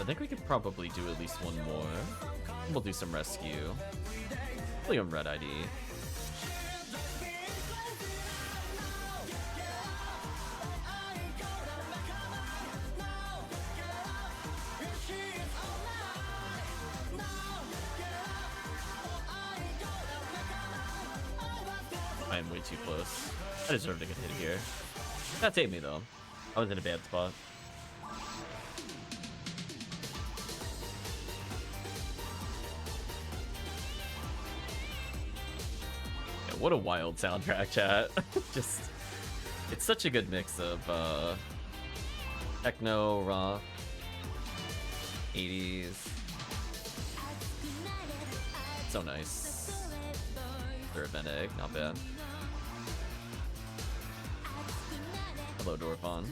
[SPEAKER 1] I think we could probably do at least one more. We'll do some rescue. Hopefully on red ID. I am way too close. I deserve to get hit here. That saved me though. I was in a bad spot. What a wild soundtrack, chat. Just, it's such a good mix of techno, rock, 80s. So nice. Third egg, not bad. Hello, Dorfon.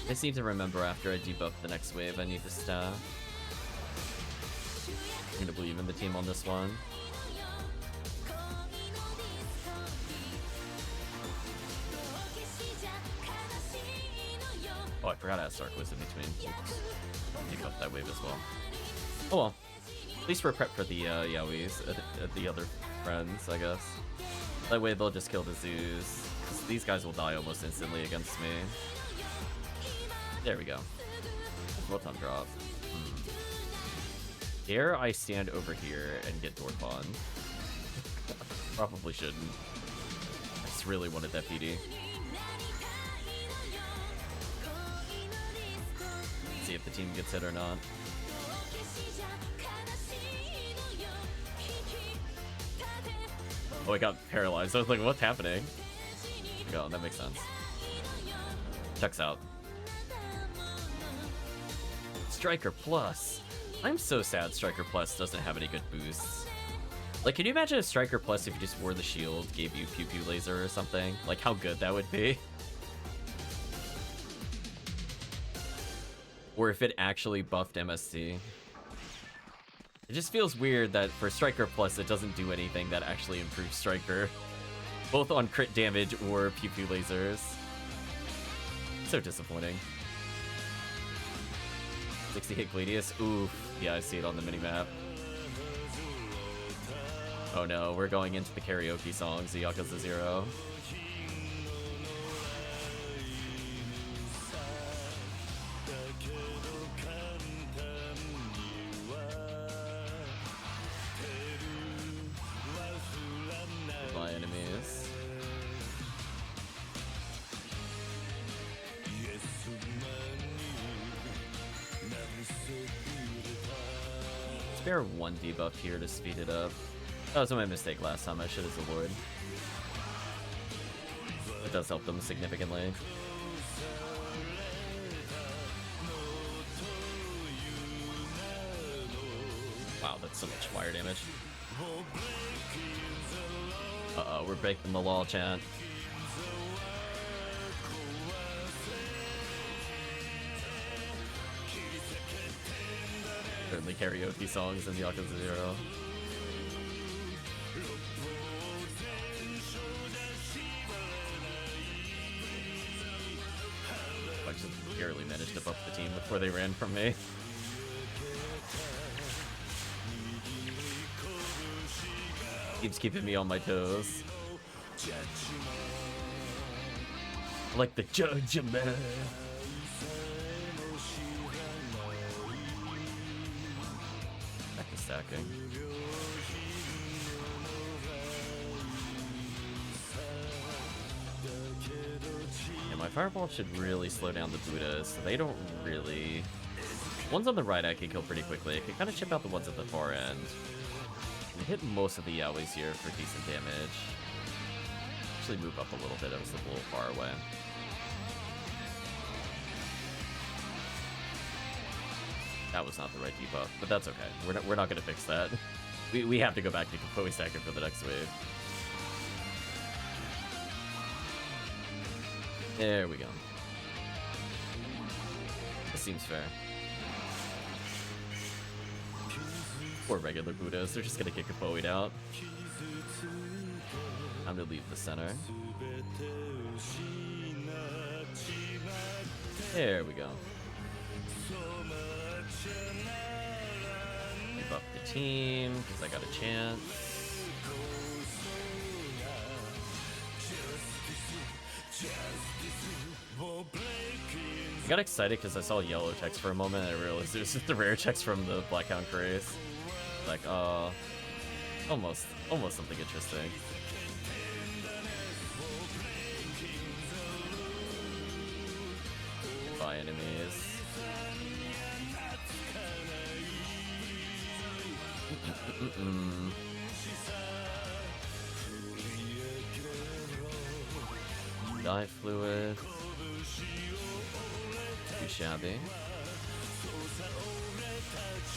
[SPEAKER 1] I just need to remember after I debuff the next wave, I need to staff. I'm gonna believe in the team on this one. Oh, I forgot Astark was in between. Oops. Debuff that wave as well. Oh well. At least we're prepped for the Yowies, the other friends, I guess. That way they'll just kill the Zoos. These guys will die almost instantly against me. There we go. Rotom drop. Dare I stand over here and get Dorfon? Probably shouldn't. I just really wanted that PD. See if the team gets hit or not. Oh, I got paralyzed. I was like, what's happening? Oh, that makes sense. Checks out. Striker Plus. I'm so sad Striker Plus doesn't have any good boosts. Like, can you imagine a Striker Plus if you just wore the shield, gave you Pew Pew Laser or something? Like, how good that would be? Or if it actually buffed MST. It just feels weird that for Striker Plus, it doesn't do anything that actually improves Striker. Both on crit damage or Pew Pew Lasers. So disappointing. 60 hit Gladius. Oof. Yeah, I see it on the minimap. Oh no, we're going into the karaoke songs, the Yakuza 0. My enemies. Spare one debuff here to speed it up. That was my mistake last time. I should have Zoloid. It does help them significantly. Wow, that's so much fire damage. Uh-oh, we're breaking the law, chat. Certainly karaoke songs in Yakuza 0. I just barely managed to buff the team before they ran from me. Keeps keeping me on my toes. Like the judgment. Back to stacking. Yeah, my fireball should really slow down the Buddhas, so they don't really... Ones on the right I can kill pretty quickly. I can kind of chip out the ones at the far end. I hit most of the Yaois here for decent damage. Actually move up a little bit, I was a little far away. That was not the right debuff, but that's okay. We're not gonna fix that. We have to go back to Kapoe stacking for the next wave. There we go. This seems fair. Poor regular Buddhas, they're just gonna get Kapoe'd out. I'm gonna leave the center. There we go. Give up the team, because I got a chance. I got excited because I saw yellow text for a moment and I realized it was just the rare text from the Blackhound Craze. Like, almost something interesting. Goodbye, enemies. Dye fluid. Too shabby.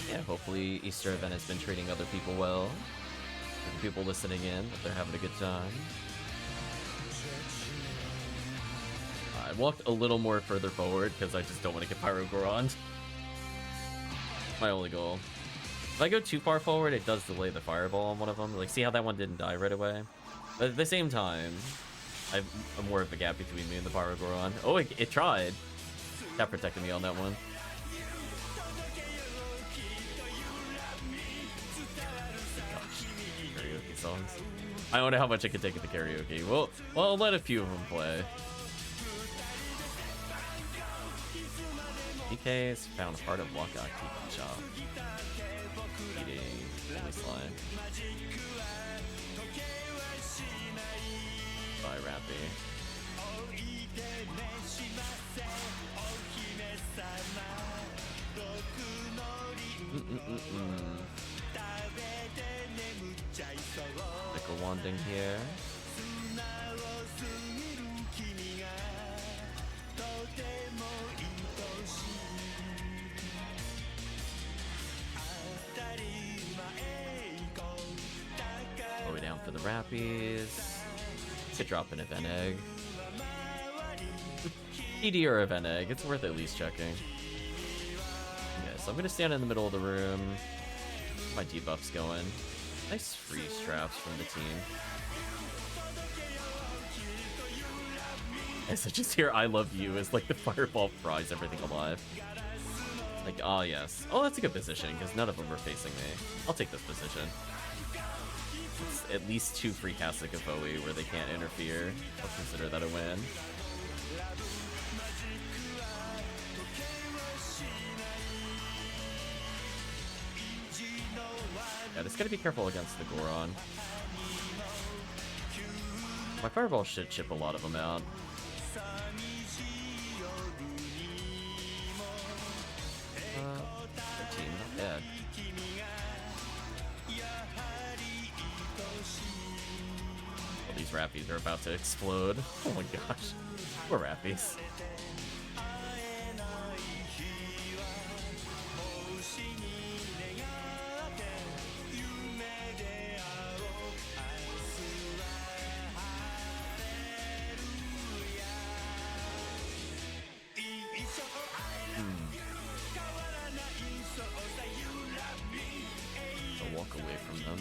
[SPEAKER 1] Yeah, hopefully Easter event has been treating other people well. And people listening in, that they're having a good time. I walked a little more further forward because I just don't want to get Pyro Goron. My only goal. If I go too far forward, it does delay the fireball on one of them. Like, see how that one didn't die right away? But at the same time, I'm more of a gap between me and the Pyro Goron. Oh, it tried. That protected me on that one. Gosh, karaoke songs. I don't know how much I can take at the karaoke. Well, I'll let a few of them play. DK's found part of Waka Keep Shop. Eating only slime. Bye, Rappy. Nickel wanding here. All the way down for the Rappies. Could drop an event egg. ED or event egg, it's worth at least checking. Yeah, so I'm gonna stand in the middle of the room. My debuff's going. Nice freeze traps from the team. As I just hear I love you as like the fireball fries everything alive. Like, oh yes. Oh, that's a good position because none of them are facing me. I'll take this position. It's at least 2 free casts of Kapoe where they can't interfere. I'll consider that a win. Yeah, just gotta be careful against the Goron. My fireball should chip a lot of them out. 13, not bad. Well, these Rappies are about to explode. Oh my gosh. Poor Rappies. Walk away from them.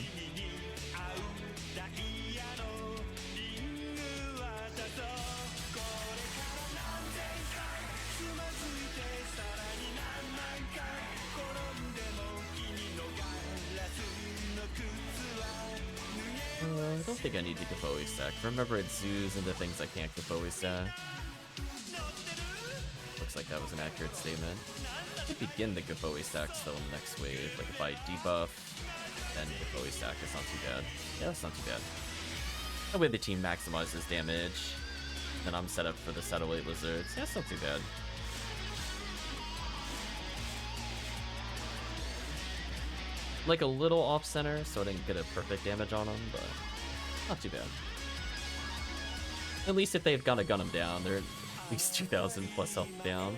[SPEAKER 1] think I need to Gipoi stack. Remember, it zoos into things I can't Gipoi stack. Looks like that was an accurate statement. I could begin the Gipoi stack still in the next wave. Like if I debuff, then Gipoi stack is not too bad. Yeah, that's not too bad. That way the team maximizes damage. Then I'm set up for the Satellite Lizards. Yeah, that's not too bad. Like a little off center, so I didn't get a perfect damage on them, but not too bad. At least if they've got to gun them down, they're at least 2,000 plus health down.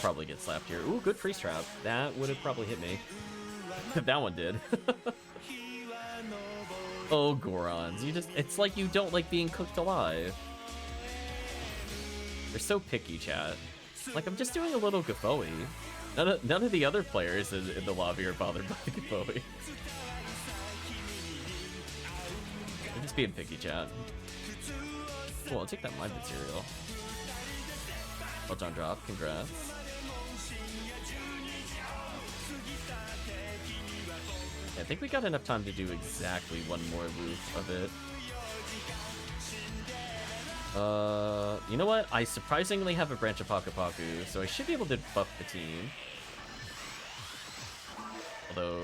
[SPEAKER 1] Probably get slapped here. Ooh, good freeze trap. That would have probably hit me. That one did. Oh, Gorons. It's like you don't like being cooked alive. They're so picky, chat. Like, I'm just doing a little Gipoi. None of the other players in the lobby are bothered by the Gipoi. They're just being picky, chat. Cool, I'll take that mind material. Well done, drop. Congrats. Yeah, I think we got enough time to do exactly one more loop of it. You know what? I surprisingly have a branch of Paku Paku, so I should be able to buff the team. Although,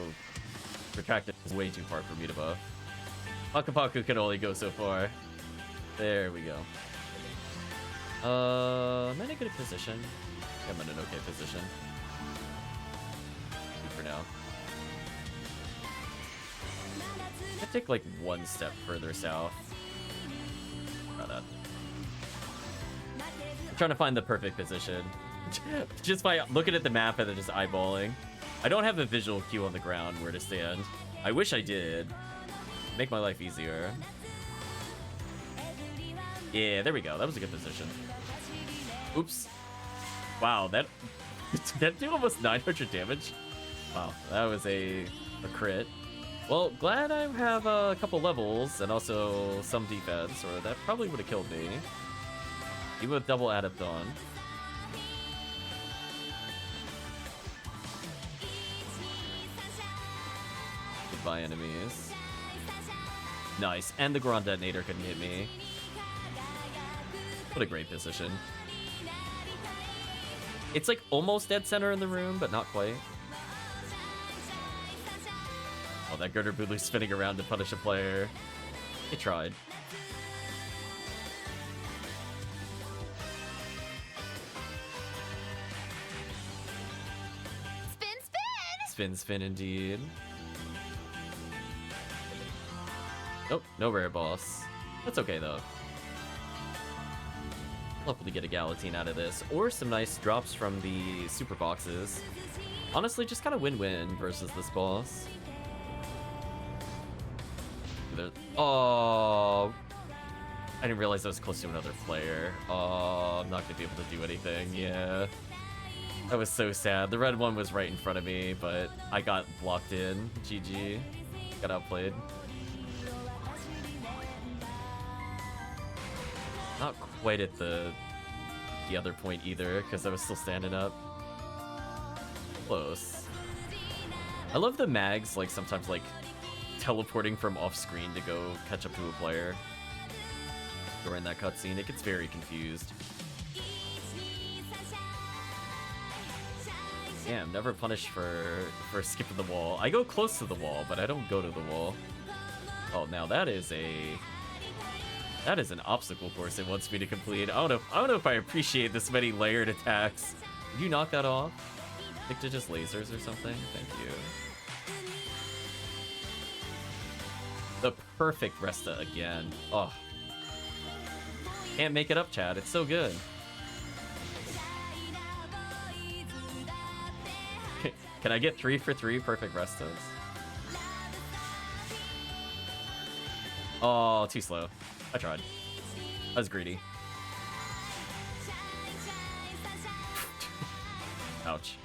[SPEAKER 1] Retracted is way too far for me to buff. Paku Paku can only go so far. There we go. Am I in a good position? Yeah, I'm in an okay position. Good for now. I take like one step further south. Try that. I'm trying to find the perfect position. Just by looking at the map and then just eyeballing. I don't have a visual cue on the ground where to stand. I wish I did. Make my life easier. Yeah, there we go. That was a good position. Oops. Wow, that did almost 900 damage. Wow, that was a crit. Well, glad I have a couple levels and also some defense, or that probably would have killed me. Even with double adept on. Goodbye, enemies. Nice, and the Goron Detonator couldn't hit me. What a great position. It's like almost dead center in the room, but not quite. Oh, that Girder Boodler's spinning around to punish a player. He tried.
[SPEAKER 2] Spin, spin!
[SPEAKER 1] Spin, spin indeed. Nope, no rare boss. That's okay though. Hopefully get a Galatine out of this, or some nice drops from the super boxes. Honestly, just kind of win-win versus this boss. Oh, I didn't realize I was close to another player. Oh, I'm not gonna be able to do anything. Yeah, that was so sad. The red one was right in front of me, but I got blocked in. GG, got outplayed. Not quite at the other point either, because I was still standing up. Close. I love the mags, like sometimes like teleporting from off screen to go catch up to a player during that cutscene. It gets very confused. Damn, never punished for skipping the wall. I go close to the wall, but I don't go to the wall. Oh, now that is an obstacle course it wants me to complete. I don't know if I appreciate this many layered attacks. Did you knock that off? I think they're just lasers or something. Thank you. The perfect Resta again. Oh. Can't make it up, Chad. It's so good. Can I get 3 for 3 perfect Restas? Oh, too slow. I tried. I was greedy. Ouch.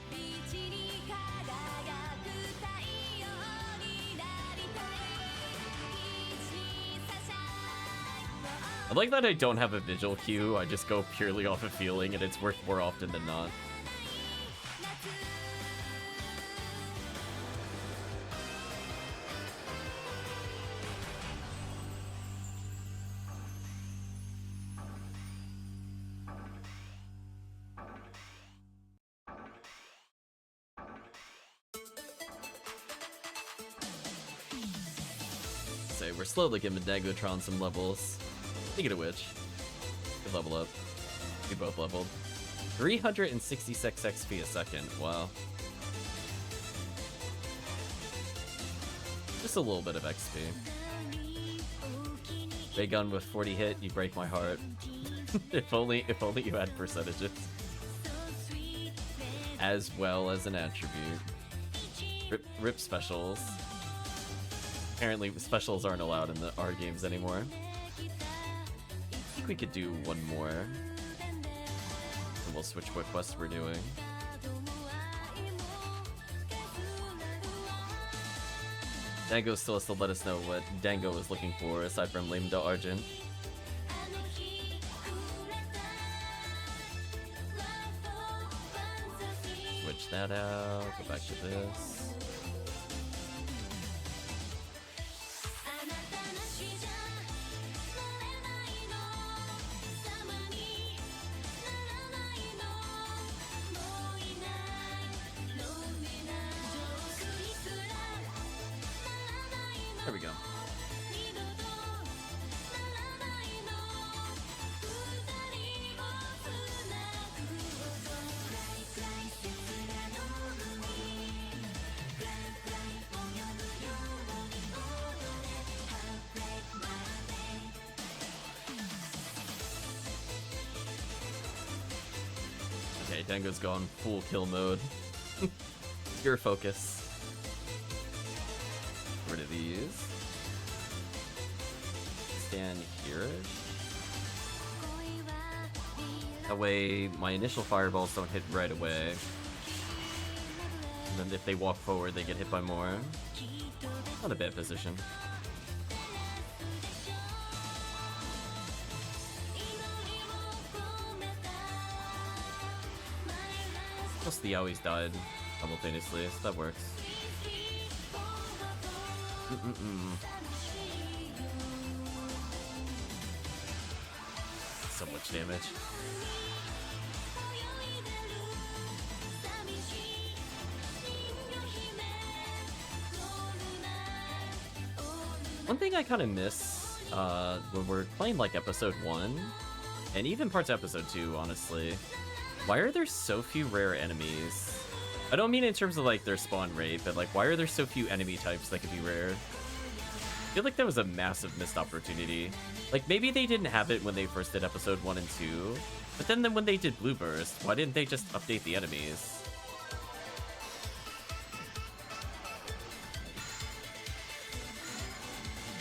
[SPEAKER 1] I like that I don't have a visual cue, I just go purely off of feeling, and it's worked more often than not. say, we're slowly giving Dagotron some levels. Speaking of which, good level up. We both leveled. 366 XP a second. Wow. Just a little bit of XP. Big gun with 40 hit, you break my heart. if only you had percentages. As well as an attribute. Rip specials. Apparently specials aren't allowed in our games anymore. I think we could do one more. And we'll switch what quests we're doing. Dango still has to let us know what Dango is looking for aside from Lame de Argent. Switch that out, go back to this. There we go. Okay, Dango's gone full kill mode. Pure focus. Rid of these. Stand here. That way my initial fireballs don't hit right away. And then if they walk forward, they get hit by more. Not a bad position. Plus the Yowies died simultaneously, so that works. So much damage. One thing I kind of miss when we're playing like episode 1 and even parts of episode 2, honestly, why are there so few rare enemies? I don't mean in terms of like their spawn rate, but like why are there so few enemy types that could be rare? I feel like that was a massive missed opportunity. Like maybe they didn't have it when they first did episode 1 and 2, but then when they did Blue Burst, why didn't they just update the enemies?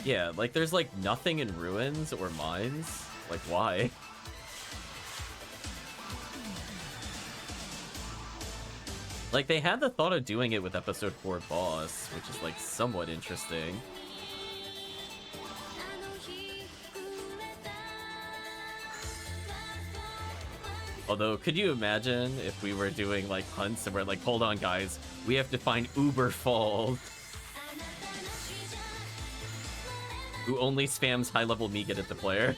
[SPEAKER 1] Yeah, like there's like nothing in ruins or mines. Like why? Like, they had the thought of doing it with episode 4 boss, which is, like, somewhat interesting. Although, could you imagine if we were doing, like, hunts and we're like, hold on, guys, we have to find Uber Falls, who only spams high-level Megat at the player?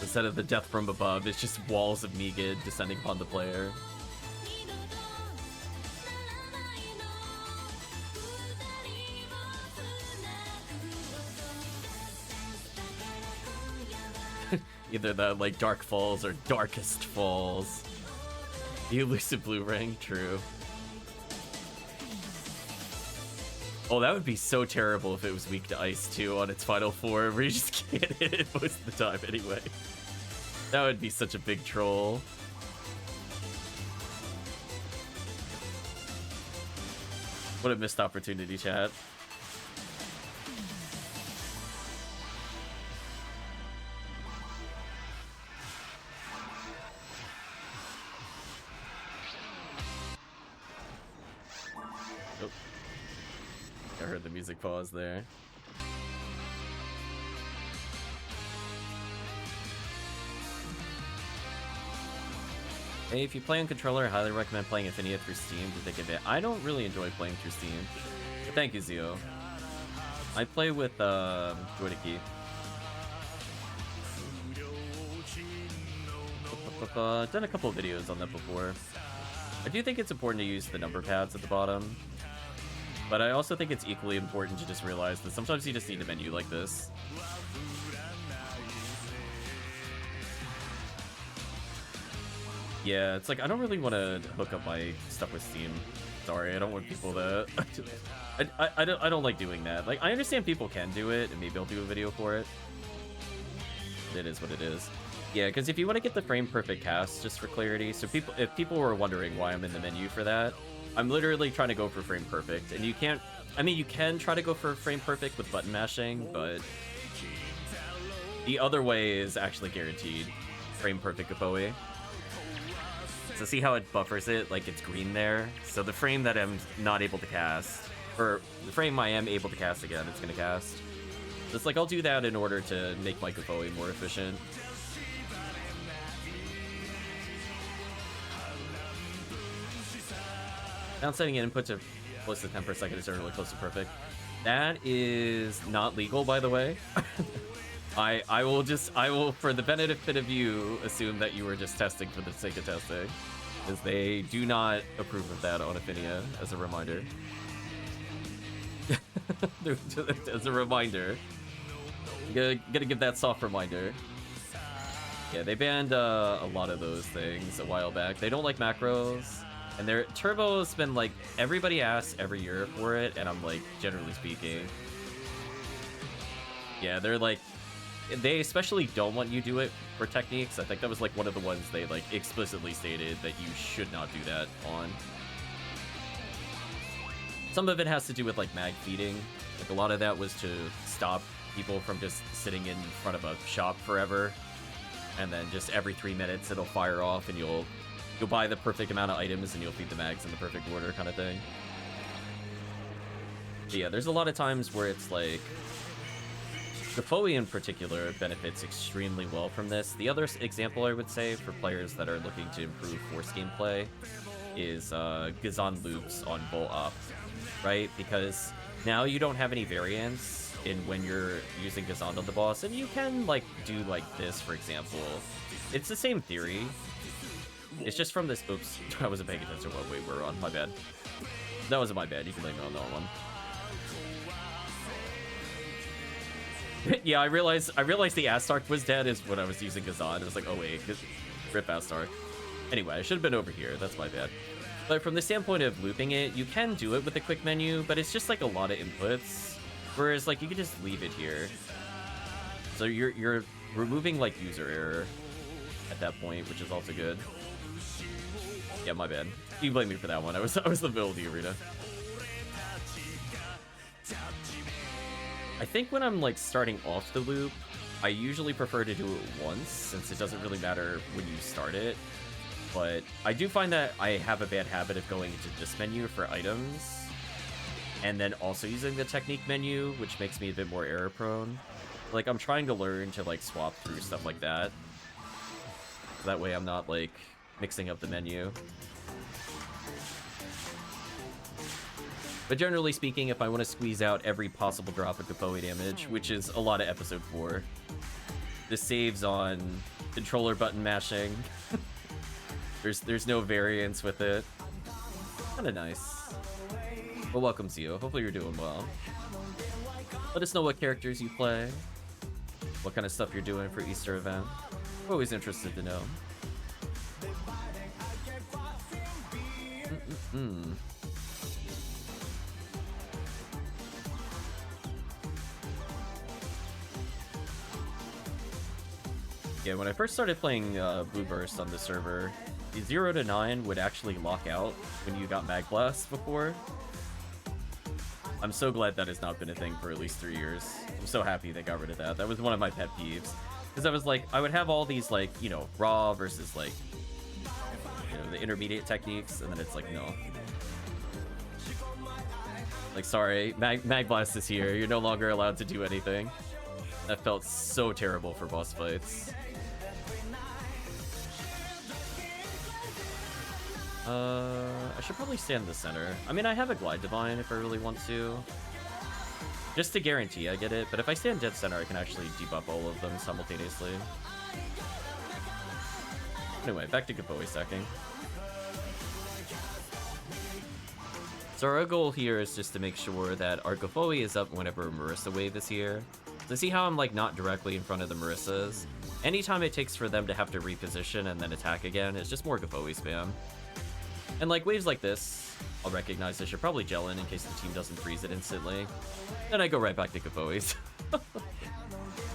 [SPEAKER 1] Instead of the death from above, it's just walls of Megat descending upon the player. Either the like Dark Falls or Darkest Falls. The elusive blue ring, true. Oh, that would be so terrible if it was weak to ice too on its final form, where you just can't hit it most of the time anyway. That would be such a big troll. What a missed opportunity, chat. Nope. I heard the music pause there. Hey, if you play on controller, I highly recommend playing Ephinea through Steam to take advantage. I don't really enjoy playing through Steam. But thank you, Zio. I play with Joytiki. Done a couple of videos on that before. I do think it's important to use the number pads at the bottom, but I also think it's equally important to just realize that sometimes you just need a menu like this. Yeah, it's like, I don't really want to hook up my stuff with Steam. Sorry, I don't want people to... I don't like doing that. Like, I understand people can do it, and maybe I'll do a video for it. It is what it is. Yeah, because if you want to get the frame perfect cast, just for clarity, so if people were wondering why I'm in the menu for that, I'm literally trying to go for frame perfect, and you can't... I mean, you can try to go for frame perfect with button mashing, but the other way is actually guaranteed frame perfect Gapoe. So see how it buffers it, like it's green there? So the frame that I'm not able to cast, or the frame I am able to cast again, it's gonna cast. So it's like, I'll do that in order to make my Gapoe more efficient. Now setting input to close to 10 per second is really close to perfect. That is not legal, by the way. I will, for the benefit of you, assume that you were just testing for the sake of testing. Because they do not approve of that on Ephinea, as a reminder. As a reminder. Gotta give that soft reminder. Yeah, they banned a lot of those things a while back. They don't like macros. And their Turbo's been like, everybody asks every year for it, and I'm like, generally speaking. Yeah, they're like, they especially don't want you to do it for techniques. I think that was like one of the ones they like explicitly stated that you should not do that on. Some of it has to do with like mag feeding. Like a lot of that was to stop people from just sitting in front of a shop forever. And then just every 3 minutes it'll fire off and you'll buy the perfect amount of items and you'll feed the mags in the perfect order kind of thing. But yeah, there's a lot of times where it's like, Gapoe in particular benefits extremely well from this. The other example I would say for players that are looking to improve force gameplay is Gazan loops on Bull Up, right? Because now you don't have any variance in when you're using Gazan on the boss, and you can like do like this, for example. It's the same theory. It's just from this. Oops, I wasn't paying attention to what we were on. My bad. That wasn't my bad. You can blame me on that one. Yeah, I realized the Astark was dead is when I was using Gazan. It was like, oh wait, rip Astark. Anyway, I should have been over here. That's my bad. But from the standpoint of looping it, you can do it with the quick menu, but it's just like a lot of inputs. Whereas like you could just leave it here. So you're removing like user error at that point, which is also good. Yeah, my bad. You can blame me for that one. I was the middle of the arena. I think when I'm like starting off the loop, I usually prefer to do it once, since it doesn't really matter when you start it. But I do find that I have a bad habit of going into this menu for items, and then also using the technique menu, which makes me a bit more error prone. Like, I'm trying to learn to like swap through stuff like that. So that way I'm not like mixing up the menu. But generally speaking, if I want to squeeze out every possible drop of Gapoe damage, which is a lot of episode 4, this saves on controller button mashing. There's no variance with it. Kinda nice. Well, welcome, Zio. Hopefully you're doing well. Let us know what characters you play, what kind of stuff you're doing for Easter event. I'm always interested to know. Yeah, when I first started playing Blue Burst on the server, the 0 to 9 would actually lock out when you got Mag Blast before. I'm so glad that has not been a thing for at least 3 years. I'm so happy they got rid of that. That was one of my pet peeves. Because I was like, I would have all these like, you know, raw versus like, you know, the intermediate techniques, and then it's like, no. Like, sorry, Mag Blast is here. You're no longer allowed to do anything. That felt so terrible for boss fights. I should probably stand in the center. I mean, I have a Glide Divine if I really want to. Just to guarantee I get it, but if I stand dead center, I can actually debuff all of them simultaneously. Anyway, back to Gapoe stacking. So our goal here is just to make sure that our Gofoi is up whenever Marissa wave is here. So see how I'm like not directly in front of the Marissas? Anytime it takes for them to have to reposition and then attack again, it's just more Gofoi spam. And like waves like this, I'll recognize I should probably gel in case the team doesn't freeze it instantly. Then I go right back to Gofois.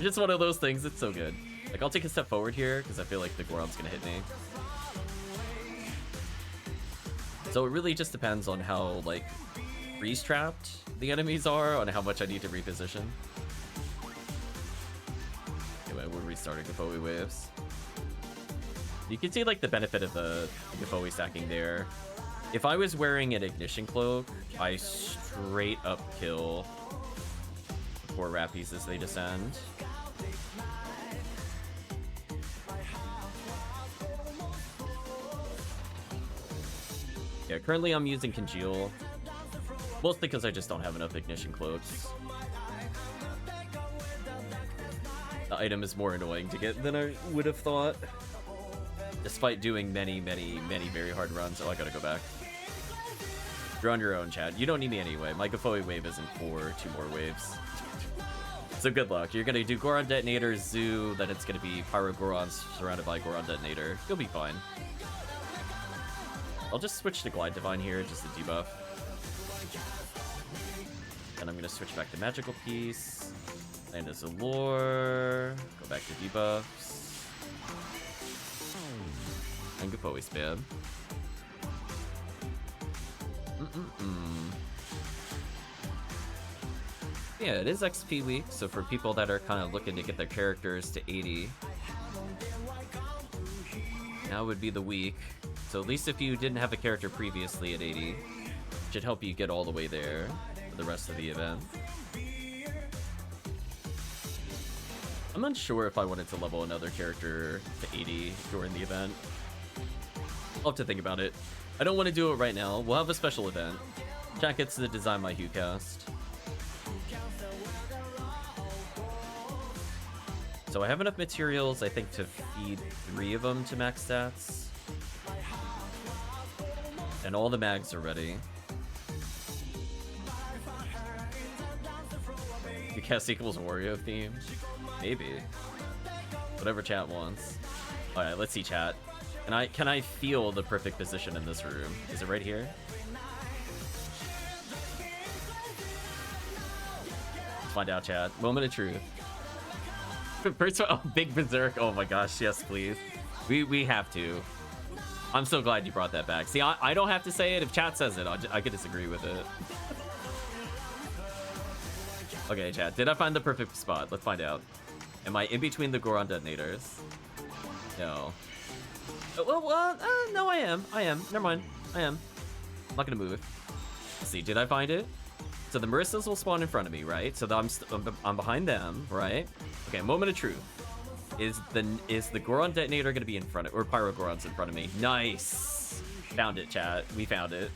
[SPEAKER 1] Just one of those things, it's so good. Like I'll take a step forward here because I feel like the Goron's gonna hit me. So it really just depends on how, like, freeze-trapped the enemies are, on how much I need to reposition. Anyway, we're restarting Gofoi waves. You can see, like, the benefit of the Gofoi stacking there. If I was wearing an Ignition Cloak, I straight up kill 4 Rappies as they descend. Yeah, currently I'm using Congeal, mostly because I just don't have enough Ignition Cloaks. The item is more annoying to get than I would have thought, despite doing many very hard runs. Oh, I gotta go back. You're on your own, Chad. You don't need me anyway. My Gofoi wave isn't for 2 more waves. So good luck. You're gonna do Goron Detonator, Zoo, then it's gonna be Pyro Gorons surrounded by Goron Detonator. You'll be fine. I'll just switch to Glide Divine here, just to debuff. And I'm going to switch back to Magical Piece. Land as a lore. Go back to debuffs. And Gofoi spam. Yeah, it is XP week, so for people that are kind of looking to get their characters to 80, now would be the week. So at least if you didn't have a character previously at 80, should help you get all the way there for the rest of the event. I'm unsure if I wanted to level another character to 80 during the event. I'll have to think about it. I don't want to do it right now. We'll have a special event. Chat gets to design my HuCast. So I have enough materials, I think, to feed 3 of them to max stats. And all the mags are ready. The cast equals Wario theme? Maybe. Whatever chat wants. Alright, let's see chat. Can I feel the perfect position in this room? Is it right here? Let's find out, chat. Moment of truth. First, oh, big berserk. Oh my gosh, yes, please. We have to. I'm so glad you brought that back. See, I don't have to say it. If chat says it, I could disagree with it. Okay, chat. Did I find the perfect spot? Let's find out. Am I in between the Goron detonators? No. Well, no, I am. Never mind. I am. I'm not gonna move. Let's see. Did I find it? So the Marissas will spawn in front of me, right? So I'm behind them, right? Okay, moment of truth. Is the Goron detonator gonna be in front of, or Pyro Goron's in front of me? Nice. Found it, chat. We found it.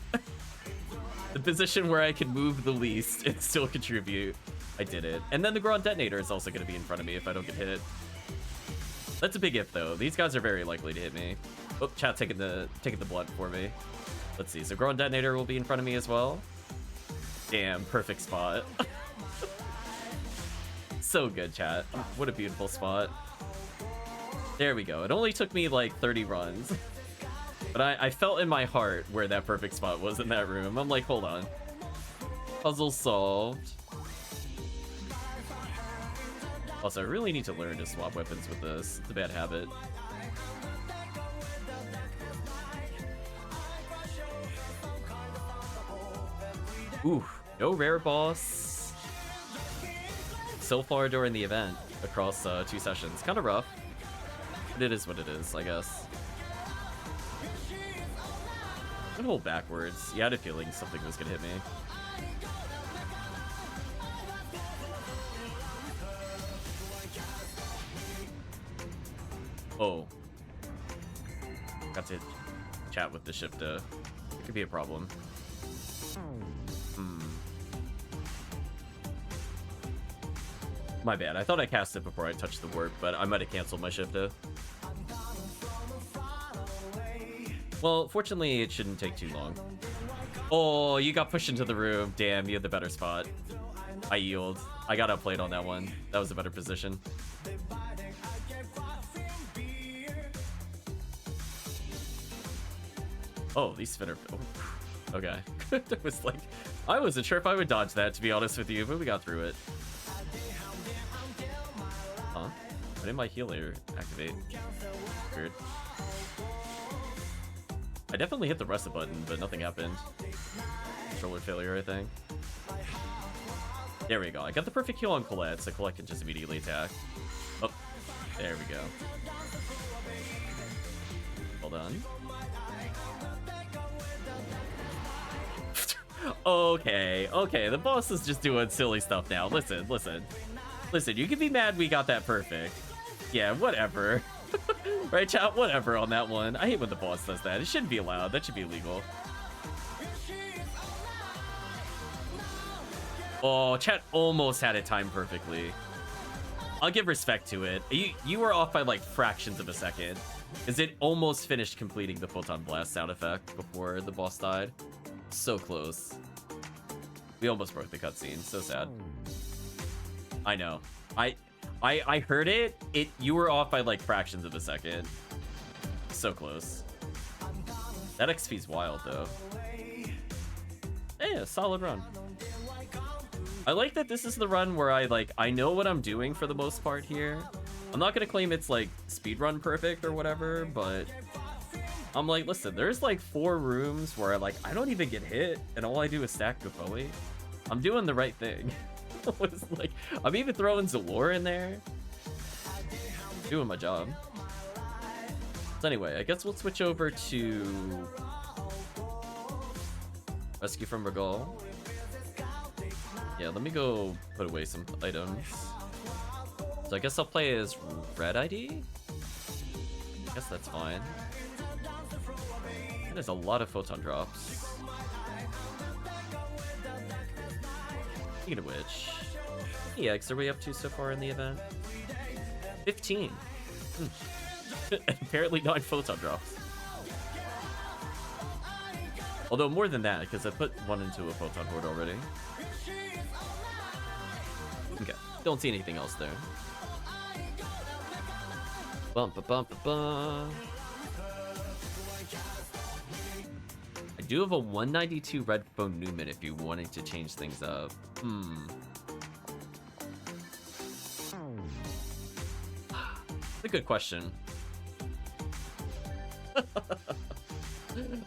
[SPEAKER 1] The position where I can move the least and still contribute. I did it. And then the Goron detonator is also gonna be in front of me if I don't get hit. That's a big if though. These guys are very likely to hit me. Oh, chat taking the blunt for me. Let's see. So Goron detonator will be in front of me as well. Damn, perfect spot. So good, chat. What a beautiful spot. There we go. It only took me like 30 runs. But I felt in my heart where that perfect spot was in that room. I'm like, hold on. Puzzle solved. Also, I really need to learn to swap weapons with this. It's a bad habit. Ooh, no rare boss so far during the event across 2 sessions. Kind of rough, but it is what it is, I guess. I'm gonna hold backwards. You had a feeling something was gonna hit me. Oh. Got to chat with the Shifta. It could be a problem. My bad. I thought I cast it before I touched the warp, but I might have canceled my Shifta. Well, fortunately, it shouldn't take too long. Oh, you got pushed into the room. Damn, you had the better spot. I yield. I got outplayed on that one. That was a better position. Oh, these spinner. Oh, okay. It was like, I wasn't sure if I would dodge that, to be honest with you, but we got through it. Huh? Why didn't my healer activate? Weird. I definitely hit the rest button, but nothing happened. Controller failure, I think. There we go. I got the perfect heal on Colette, so Colette can just immediately attack. Oh, there we go. Hold on. Okay, the boss is just doing silly stuff now. Listen, you can be mad we got that perfect. Yeah, whatever. Right, chat? Whatever on that one. I hate when the boss does that. It shouldn't be allowed. That should be illegal. Oh, chat almost had it timed perfectly. I'll give respect to it. You were off by like fractions of a second, as it almost finished completing the photon blast sound effect before the boss died. So close. We almost broke the cutscene. So sad. I know. I heard it. You were off by like fractions of a second. So close. That XP's wild though. Yeah, solid run. I like that this is the run where I know what I'm doing for the most part here. I'm not gonna claim it's like speedrun perfect or whatever, but I'm like, listen, there's like 4 rooms where I don't even get hit and all I do is stack Gopoli. I'm doing the right thing. It's like, I'm even throwing Zalor in there. Doing my job. So anyway, I guess we'll switch over to Rescue from Regal. Yeah, let me go put away some items. So I guess I'll play as Red ID? I guess that's fine. And there's a lot of photon drops. Speaking of which, how many eggs are we up to so far in the event? 15. Apparently 9 photon drops. Although more than that, because I put one into a photon horde already. Okay, don't see anything else there. Bum ba bum ba bum. I do have a 192 red phone Newman if you wanted to change things up. That's a good question.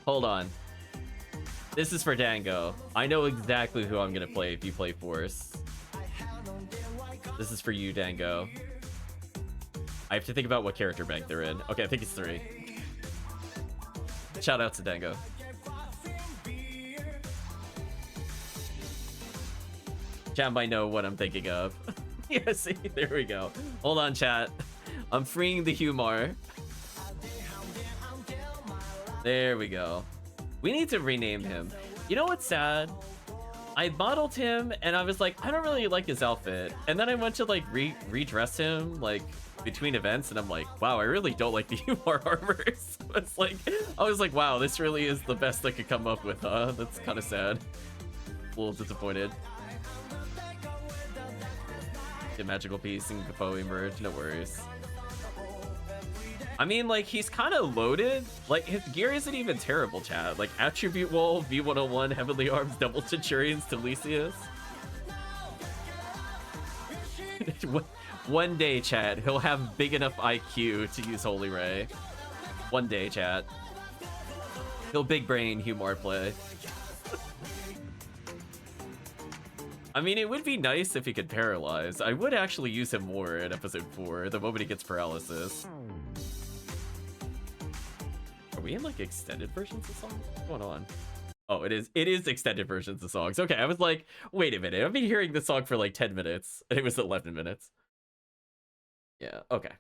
[SPEAKER 1] Hold on. This is for Dango. I know exactly who I'm gonna play if you play Force. This is for you, Dango. I have to think about what character bank they're in. Okay, I think it's 3. Shout out to Dango. Chat might know what I'm thinking of. Yeah, see, there we go. Hold on, chat. I'm freeing the HuMar. There we go. We need to rename him. You know what's sad? I modeled him and I was like, I don't really like his outfit. And then I went to like redress him like between events and I'm like, wow, I really don't like the HuMar armors. I was like, wow, this really is the best I could come up with, huh? That's kind of sad. A little disappointed. Get magical piece and Gapo emerge, no worries. I mean, like, he's kind of loaded. Like, his gear isn't even terrible, chat. Like, Attribute Wall, V101, Heavenly Arms, Double Centurions, Delicious. One day, chat, he'll have big enough IQ to use Holy Ray. One day, chat. He'll big brain HuMar play. I mean, it would be nice if he could paralyze. I would actually use him more in episode 4, the moment he gets paralysis. Are we in like extended versions of songs? What's going on? Oh, it is extended versions of songs. Okay, I was like, wait a minute. I've been hearing this song for like 10 minutes. And it was 11 minutes. Yeah, okay.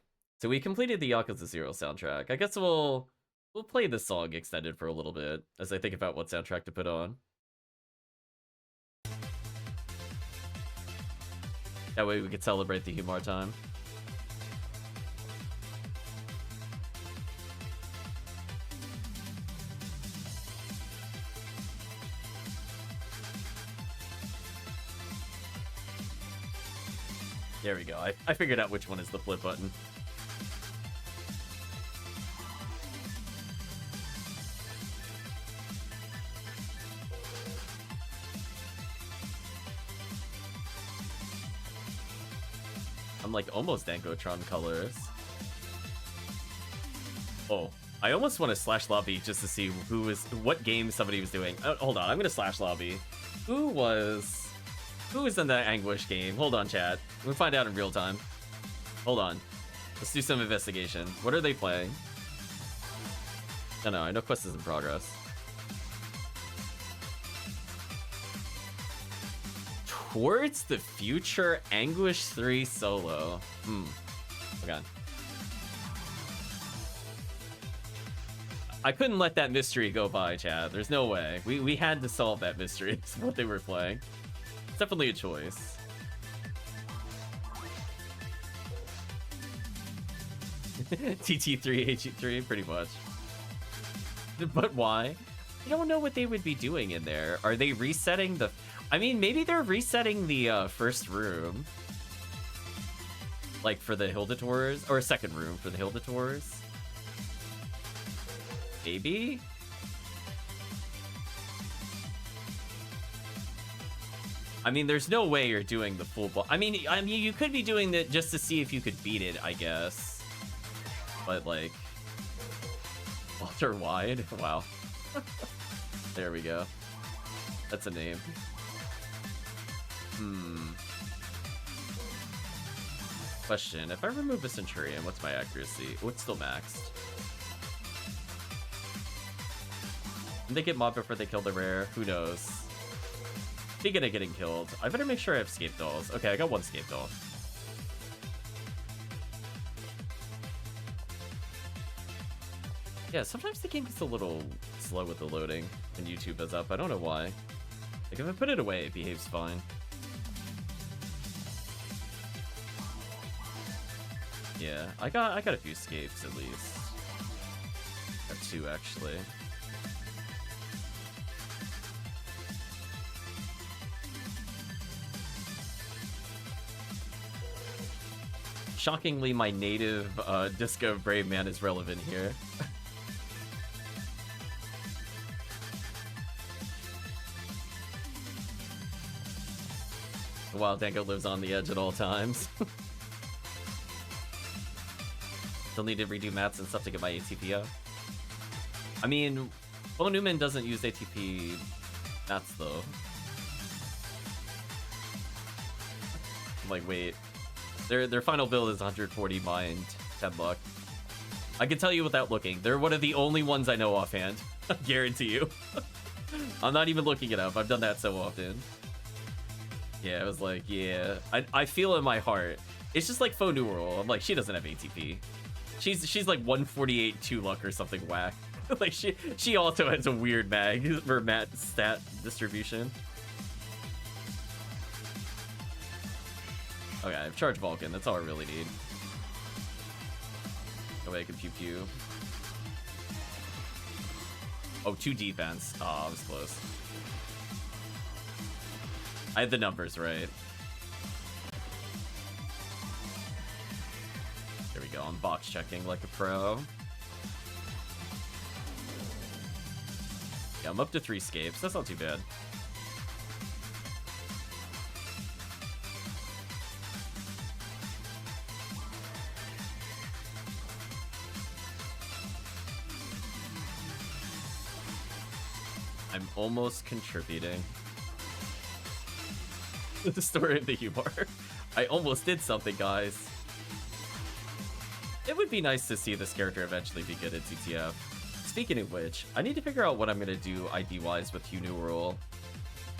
[SPEAKER 1] So we completed the Yakuza 0 soundtrack. I guess we'll play this song extended for a little bit as I think about what soundtrack to put on. That way we could celebrate the HuMar time. There we go. I figured out which one is the flip button. I'm like almost Dankotron colors. Oh, I almost want to slash lobby just to see what game somebody was doing. Oh, hold on, I'm gonna slash lobby. Who was in that Anguish game? Hold on, chat. We'll find out in real time. Hold on. Let's do some investigation. What are they playing? I know quest is in progress. Towards the Future Anguish 3 solo. Okay. I couldn't let that mystery go by, Chad. There's no way. We had to solve that mystery. It's what they were playing. It's definitely a choice. TT3, HE3, pretty much. But why? I don't know what they would be doing in there. Are they resetting the... I mean, maybe they're resetting the first room. Like for the Hilda Tours, or second room for the Hilda Tours. Maybe? I mean, there's no way you're doing the full ball. I mean, you could be doing that just to see if you could beat it, I guess. But like, ultra wide. Wow. There we go. That's a name. Question: if I remove a Centurion, what's my accuracy? Oh, it's still maxed. Did they get mobbed before they killed the rare? Who knows? Speaking of getting killed, I better make sure I have scape dolls. Okay, I got one scape doll. Yeah, sometimes the game gets a little slow with the loading when YouTube is up. I don't know why. Like, if I put it away, it behaves fine. Yeah, I got a few scapes at least. Got two actually. Shockingly, my native Disco Brave Man is relevant here. Wild Dango lives on the edge at all times. Still need to redo mats and stuff to get my ATP up. I mean, Bo Newman doesn't use ATP mats though. I'm like, wait. Their final build is 140 mind, 10 luck. I can tell you without looking. They're one of the only ones I know offhand. I guarantee you. I'm not even looking it up. I've done that so often. Yeah, I was like, yeah. I feel in my heart. It's just like Faux Numeral. I'm like, she doesn't have ATP. She's like 148 2 luck or something whack. Like she also has a weird mag or mat stat distribution. Okay, I've charged Vulcan. That's all I really need. That way I can pew pew. Oh, 2 defense. Oh, I was close. I had the numbers right. There we go. I'm box checking like a pro. Yeah, I'm up to 3 scapes. That's not too bad. I'm almost contributing. The story of the HuMar. I almost did something, guys. It would be nice to see this character eventually be good at TTF. Speaking of which, I need to figure out what I'm gonna do ID-wise with Hu Numeral.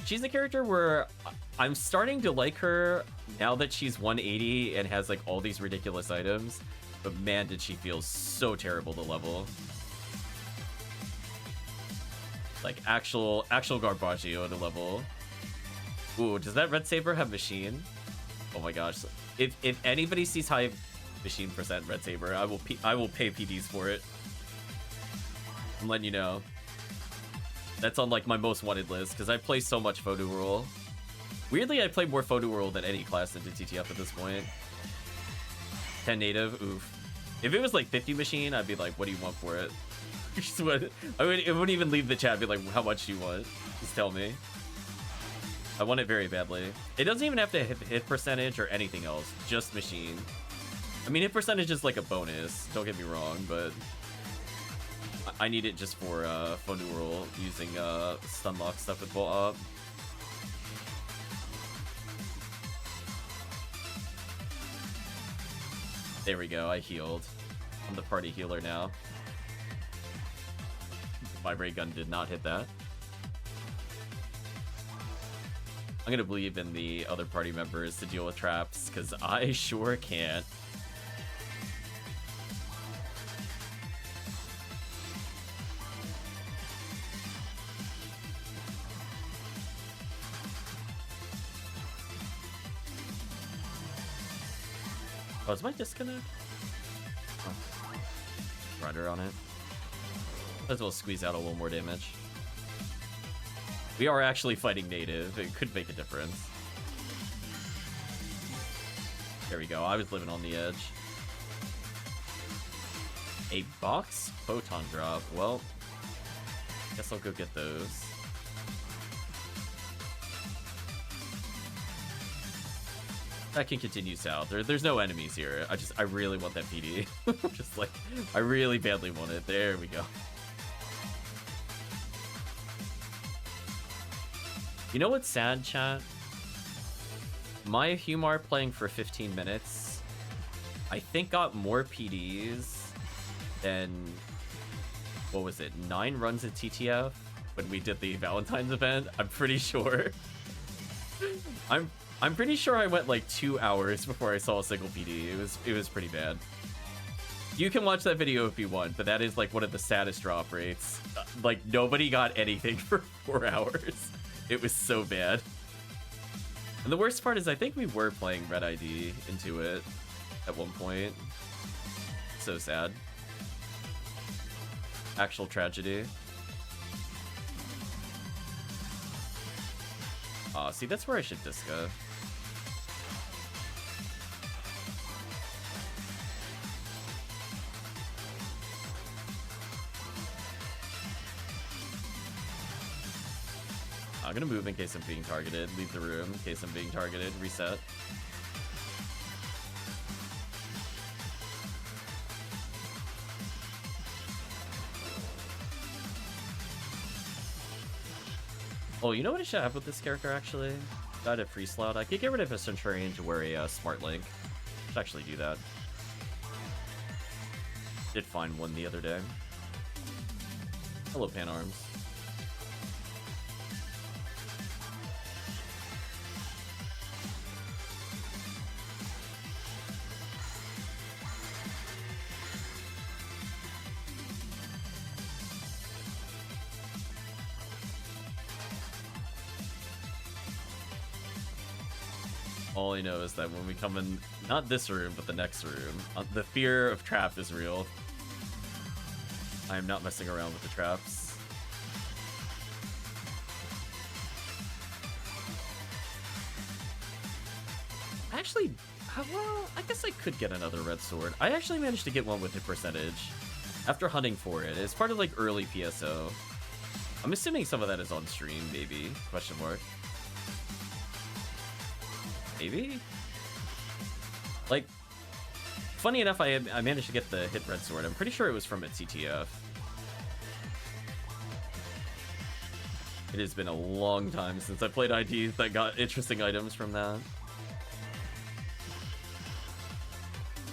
[SPEAKER 1] She's a character where I'm starting to like her now that she's 180 and has like all these ridiculous items, but man, did she feel so terrible to level. Like actual Garbaggio to level. Ooh, does that Red Saber have machine? Oh my gosh! If anybody sees high machine percent Red Saber, I will pay PDs for it. I'm letting you know. That's on like my most wanted list because I play so much Photo Rule. Weirdly, I play more Photo World than any class into TTF at this point. 10 native, oof. If it was like 50 machine, I'd be like, what do you want for it? It wouldn't even leave the chat. I'd be like, how much do you want? Just tell me. I want it very badly. It doesn't even have to hit percentage or anything else. Just machine. I mean, hit percentage is like a bonus. Don't get me wrong, but I need it just for Photo World using stun lock stuff with Bolt Up. There we go, I healed. I'm the party healer now. My ray gun did not hit that. I'm gonna believe in the other party members to deal with traps, because I sure can't. Oh, is my disconnect? Oh. Rider on it. Might as well squeeze out a little more damage. We are actually fighting native. It could make a difference. There we go. I was living on the edge. A box photon drop. Well, guess I'll go get those. That can continue south. There's no enemies here. I really want that PD. Just like, I really badly want it. There we go. You know what's sad, chat? My HuMar playing for 15 minutes, I think got more PDs than, what was it, 9 runs at TTF when we did the Valentine's event? I'm pretty sure. I'm pretty sure I went like 2 hours before I saw a single PD. It was pretty bad. You can watch that video if you want, but that is like one of the saddest drop rates. Like nobody got anything for 4 hours. It was so bad. And the worst part is I think we were playing Red ID into it at one point. So sad. Actual tragedy. See, that's where I should disco. I'm gonna move in case I'm being targeted. Leave the room in case I'm being targeted. Reset. Oh, you know what I should have with this character, actually? Got a free slot. I could get rid of a Centurion to wear a Smart Link. Should actually do that. Did find one the other day. Hello, Pan Arms. All I know is that when we come in, not this room, but the next room, the fear of trap is real. I am not messing around with the traps. Actually, well, I guess I could get another red sword. I actually managed to get one with hit percentage after hunting for it. It's part of like early PSO. I'm assuming some of that is on stream, maybe? Question mark. Maybe? Like, funny enough, I managed to get the hit red sword. I'm pretty sure it was from a TTF. It has been a long time since I played IDs that got interesting items from that.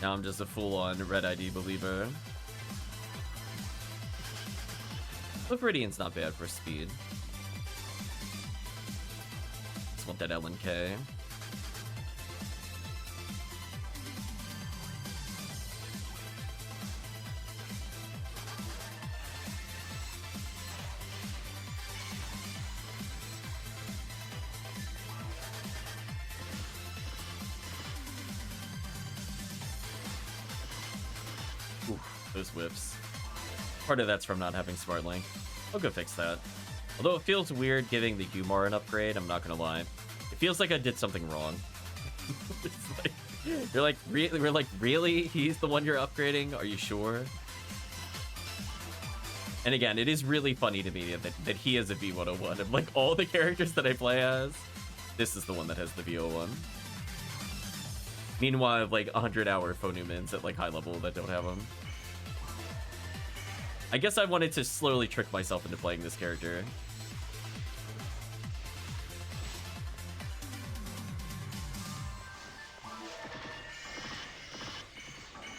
[SPEAKER 1] Now I'm just a full-on red ID believer. But Viridian's not bad for speed. Just want that LNK. Those whiffs. Part of that's from not having Smart Link. I'll go fix that. Although it feels weird giving the HuMar an upgrade, I'm not gonna lie. It It feels like I did something wrong. It's like, you're like, we're like, really? He's the one you're upgrading? Are you sure? And again, it is really funny to me that he has a V101. Of like all the characters that I play as, this is the one that has the V01. Meanwhile, I have like 100-hour Phonumans at like high level that don't have them. I guess I wanted to slowly trick myself into playing this character.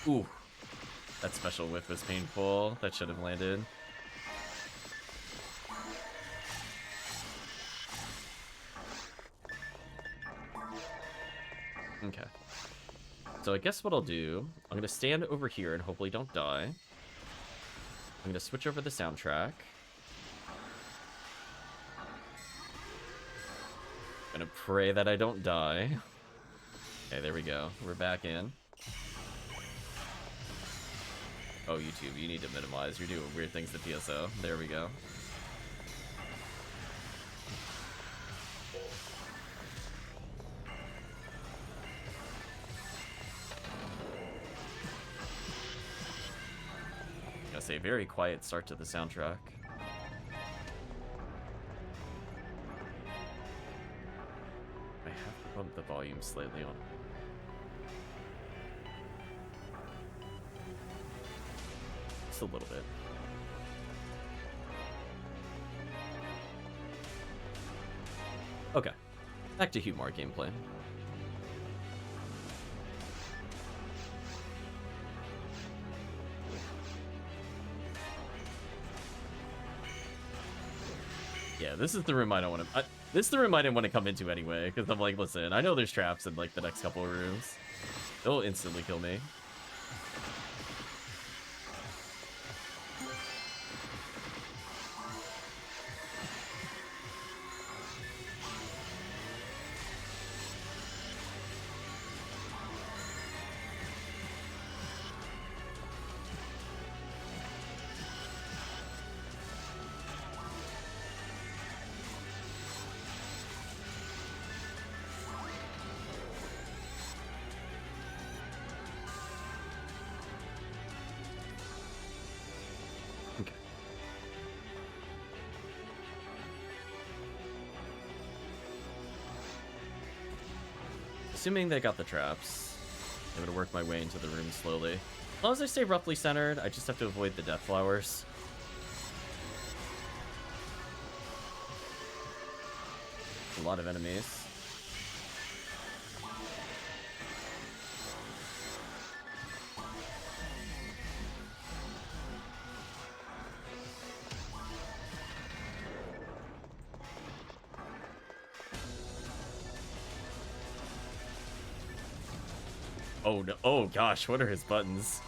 [SPEAKER 1] Ooh, that special whiff was painful. That should have landed. Okay. So I guess what I'll do, I'm going to stand over here and hopefully don't die. I'm going to switch over the soundtrack. I'm going to pray that I don't die. Okay, there we go. We're back in. Oh, YouTube, you need to minimize. You're doing weird things to PSO. There we go. A very quiet start to the soundtrack. I have to bump the volume slightly on. Just a little bit. Okay, back to HuMar gameplay. Yeah, this is the room I don't want to... this is the room I didn't want to come into anyway, because I'm like, listen, I know there's traps in, like, the next couple of rooms. They'll instantly kill me. Assuming they got the traps, I'm gonna work my way into the room slowly. As long as I stay roughly centered, I just have to avoid the death flowers. A lot of enemies. Oh no! Oh gosh, what are his buttons?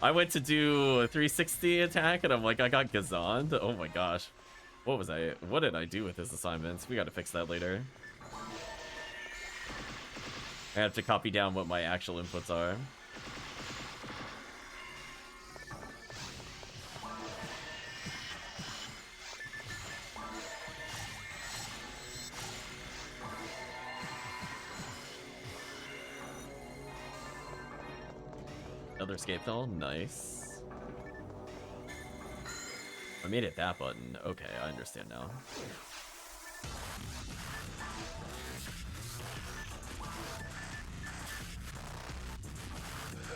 [SPEAKER 1] I went to do a 360 attack and I'm like, I got gazoned. Oh my gosh. What did I do with his assignments? We gotta fix that later. I have to copy down what my actual inputs are. Another escape tunnel, nice. I made it that button. Okay, I understand now.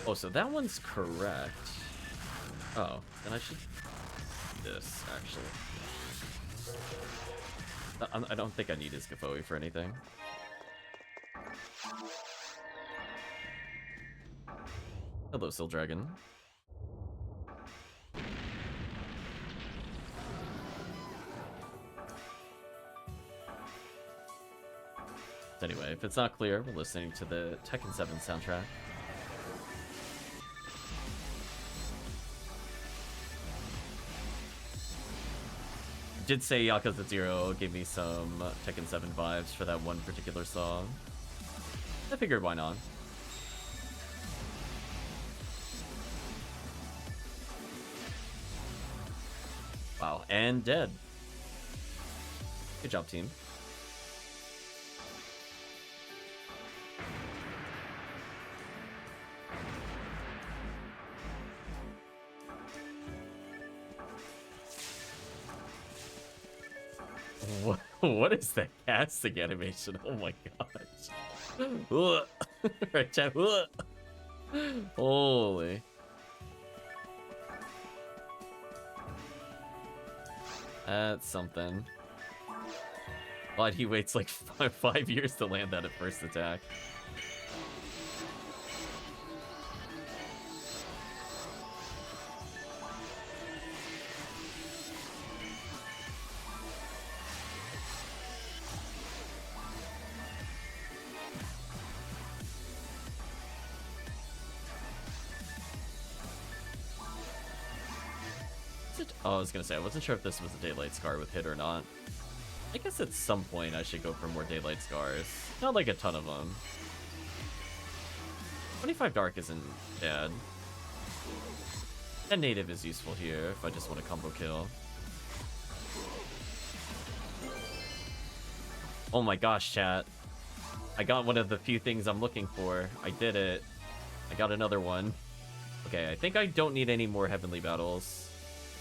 [SPEAKER 1] Oh, so that one's correct. Oh, then I should do this, actually. I don't think I need his Gafoe for anything. Hello, Still Dragon. Anyway, if it's not clear, we're listening to the Tekken 7 soundtrack. Did say Yakuza 0 gave me some Tekken 7 vibes for that one particular song. I figured why not. Wow, and dead. Good job, team. What is that casting animation? Oh my gosh. Right, chat. Holy. That's something. But he waits like five years to land that at first attack. Oh, I was gonna say, I wasn't sure if this was a Daylight Scar with hit or not. I guess at some point I should go for more Daylight Scars. Not like a ton of them. 25 Dark isn't bad. 10 Native is useful here if I just want a combo kill. Oh my gosh, chat. I got one of the few things I'm looking for. I did it. I got another one. Okay, I think I don't need any more Heavenly Battles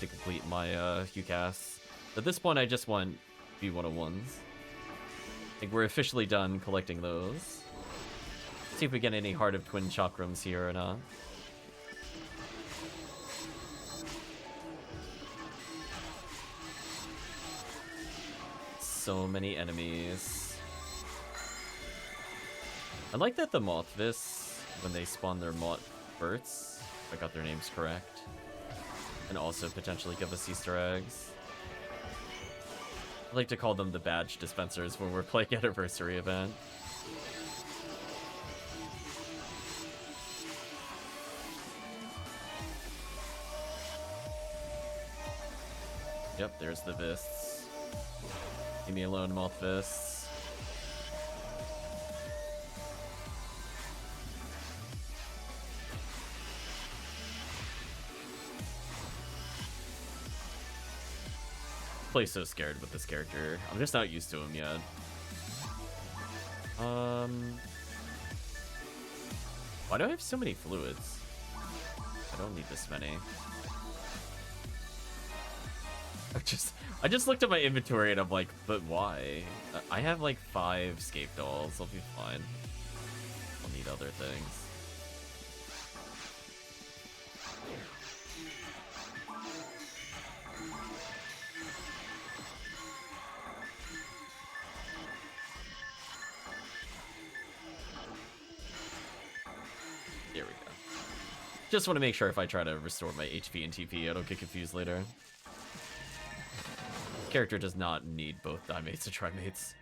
[SPEAKER 1] to complete my HuCasts. At this point, I just want V101s. I think we're officially done collecting those. See if we get any Heart of Twin Chakrams here or not. So many enemies. I like that the Mothvis, when they spawn their Moth Burts, if I got their names correct, and also potentially give us Easter eggs. I like to call them the badge dispensers when we're playing Anniversary event. Yep, there's the Vists. Leave me alone, Moth Vists. Play so scared with this character. I'm just not used to him yet. Why do I have so many fluids? I don't need this many. I just looked at my inventory and I'm like, but why? I have like 5 Scape Dolls. I'll be fine. I'll need other things. There we go. Just want to make sure if I try to restore my HP and TP, I don't get confused later. Character does not need both Dimates or Trimates.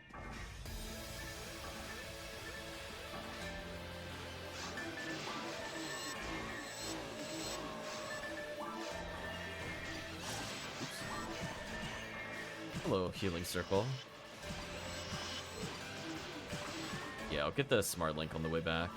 [SPEAKER 1] Hello, Healing Circle. Yeah, I'll get the Smart Link on the way back.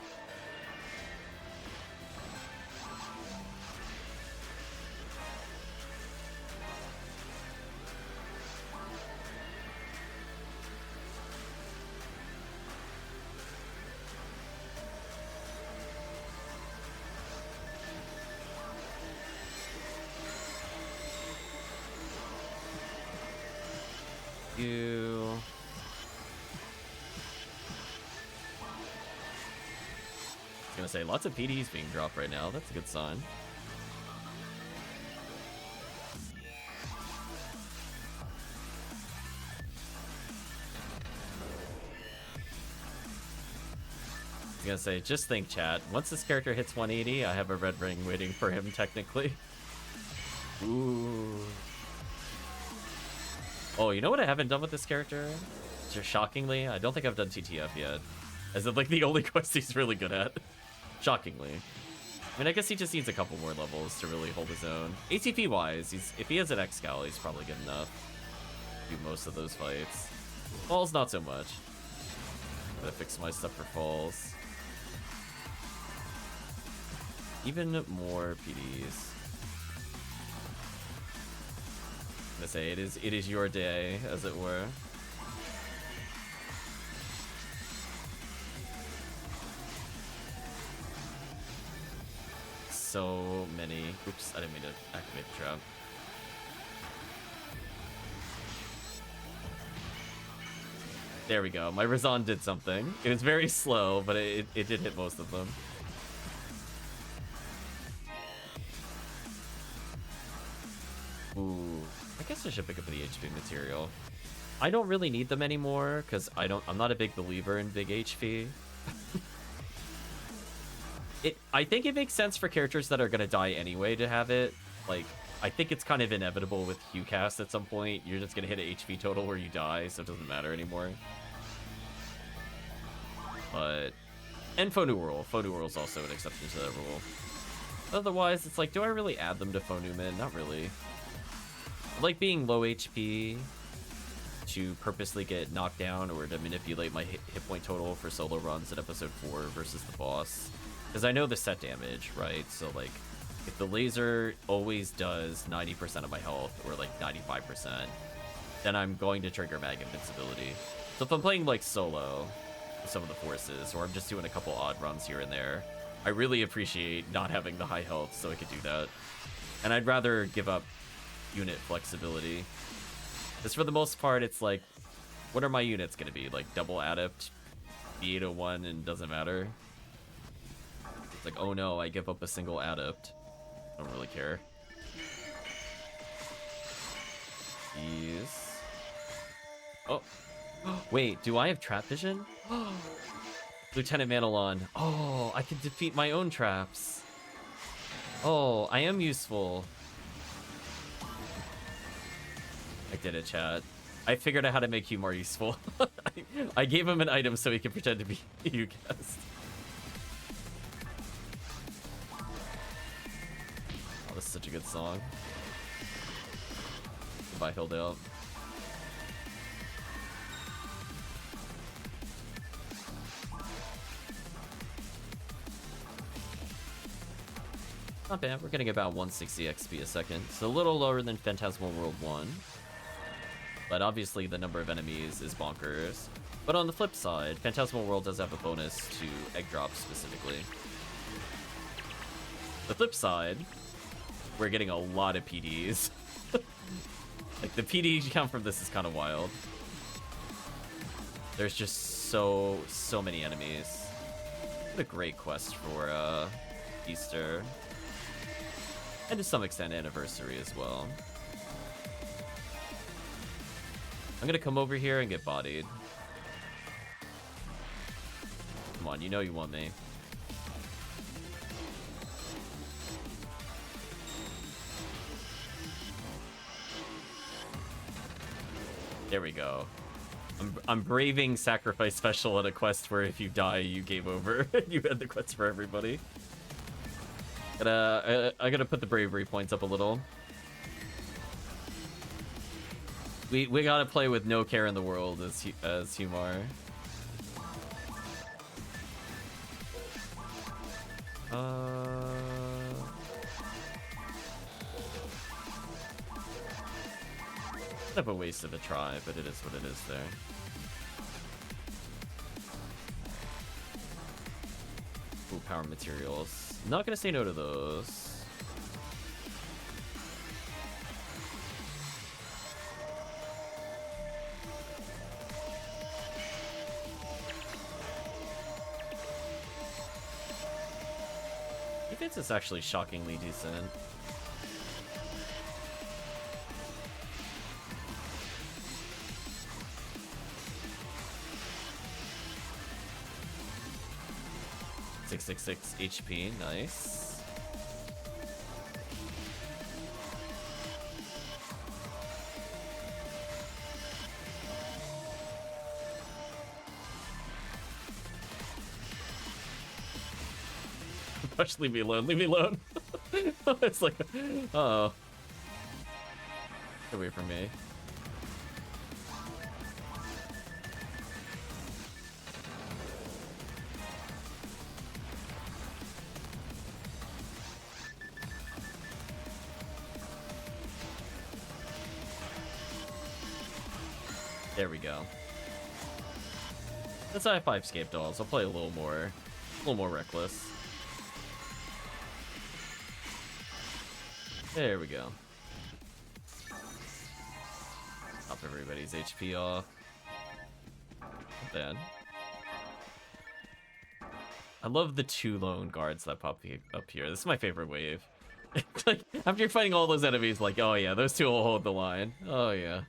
[SPEAKER 1] Say lots of PDs being dropped right now. That's a good sign. I was gonna say, just think, chat. Once this character hits 180, I have a red ring waiting for him, technically. Ooh. Oh, you know what I haven't done with this character? Just shockingly, I don't think I've done TTF yet. As in, like, the only quest he's really good at. Shockingly. I mean, I guess he just needs a couple more levels to really hold his own. ATP-wise, if he has an X-Cal, he's probably good enough to do most of those fights. Falls, not so much. Gotta fix my stuff for Falls. Even more PDs. I'm gonna say, it is your day, as it were. So many. Oops, I didn't mean to activate the trap. There we go. My Razan did something. It was very slow, but it did hit most of them. Ooh, I guess I should pick up the HP material. I don't really need them anymore because I'm not a big believer in big HP. I think it makes sense for characters that are gonna die anyway to have it. Like, I think it's kind of inevitable with HuCast at some point. You're just gonna hit an HP total where you die, so it doesn't matter anymore. But and Phonu Whirl's also an exception to that rule. Otherwise, it's like, do I really add them to Phonuman? Not really. I like being low HP to purposely get knocked down or to manipulate my hit point total for solo runs at episode 4 versus the boss. Because I know the set damage, right? So, like, if the laser always does 90% of my health, or like 95%, then I'm going to trigger mag invincibility. So if I'm playing like solo with some of the forces, or I'm just doing a couple odd runs here and there, I really appreciate not having the high health so I could do that. And I'd rather give up unit flexibility. Because for the most part, it's like, what are my units going to be? Like double adept, B801, and doesn't matter. It's like, oh no, I give up a single adept. I don't really care. Jeez. Oh. Wait, do I have trap vision? Lieutenant Manilon. Oh, I can defeat my own traps. Oh, I am useful. I did it, chat. I figured out how to make HuMar useful. I gave him an item so he could pretend to be HuCast. Oh, this is such a good song. Goodbye, Hildale. Not bad, we're getting about 160 XP a second. It's a little lower than Phantasmal World 1. But obviously the number of enemies is bonkers. But on the flip side, Phantasmal World does have a bonus to egg drops specifically. The flip side, we're getting a lot of PDs. Like, the PD count from this is kind of wild. There's just so many enemies. What a great quest for Easter. And to some extent, Anniversary as well. I'm gonna come over here and get bodied. Come on, you know you want me. There we go. I'm braving sacrifice special at a quest where if you die, you game over. You had the quest for everybody. I gotta put the bravery points up a little. We gotta play with no care in the world as HuMar. Kind of a waste of a try, but it is what it is there. Ooh, power materials. Not gonna say no to those. Defense is actually shockingly decent. .666 HP, nice. Push, leave me alone, leave me alone. It's like, uh-oh. Get away from me. There we go. That's I have 5 scape dolls. I'll play a little more reckless. There we go. Top everybody's HP off. Not bad. I love the 2 lone guards that pop up here. This is my favorite wave. Like, after you're fighting all those enemies, like, oh yeah, those 2 will hold the line. Oh yeah.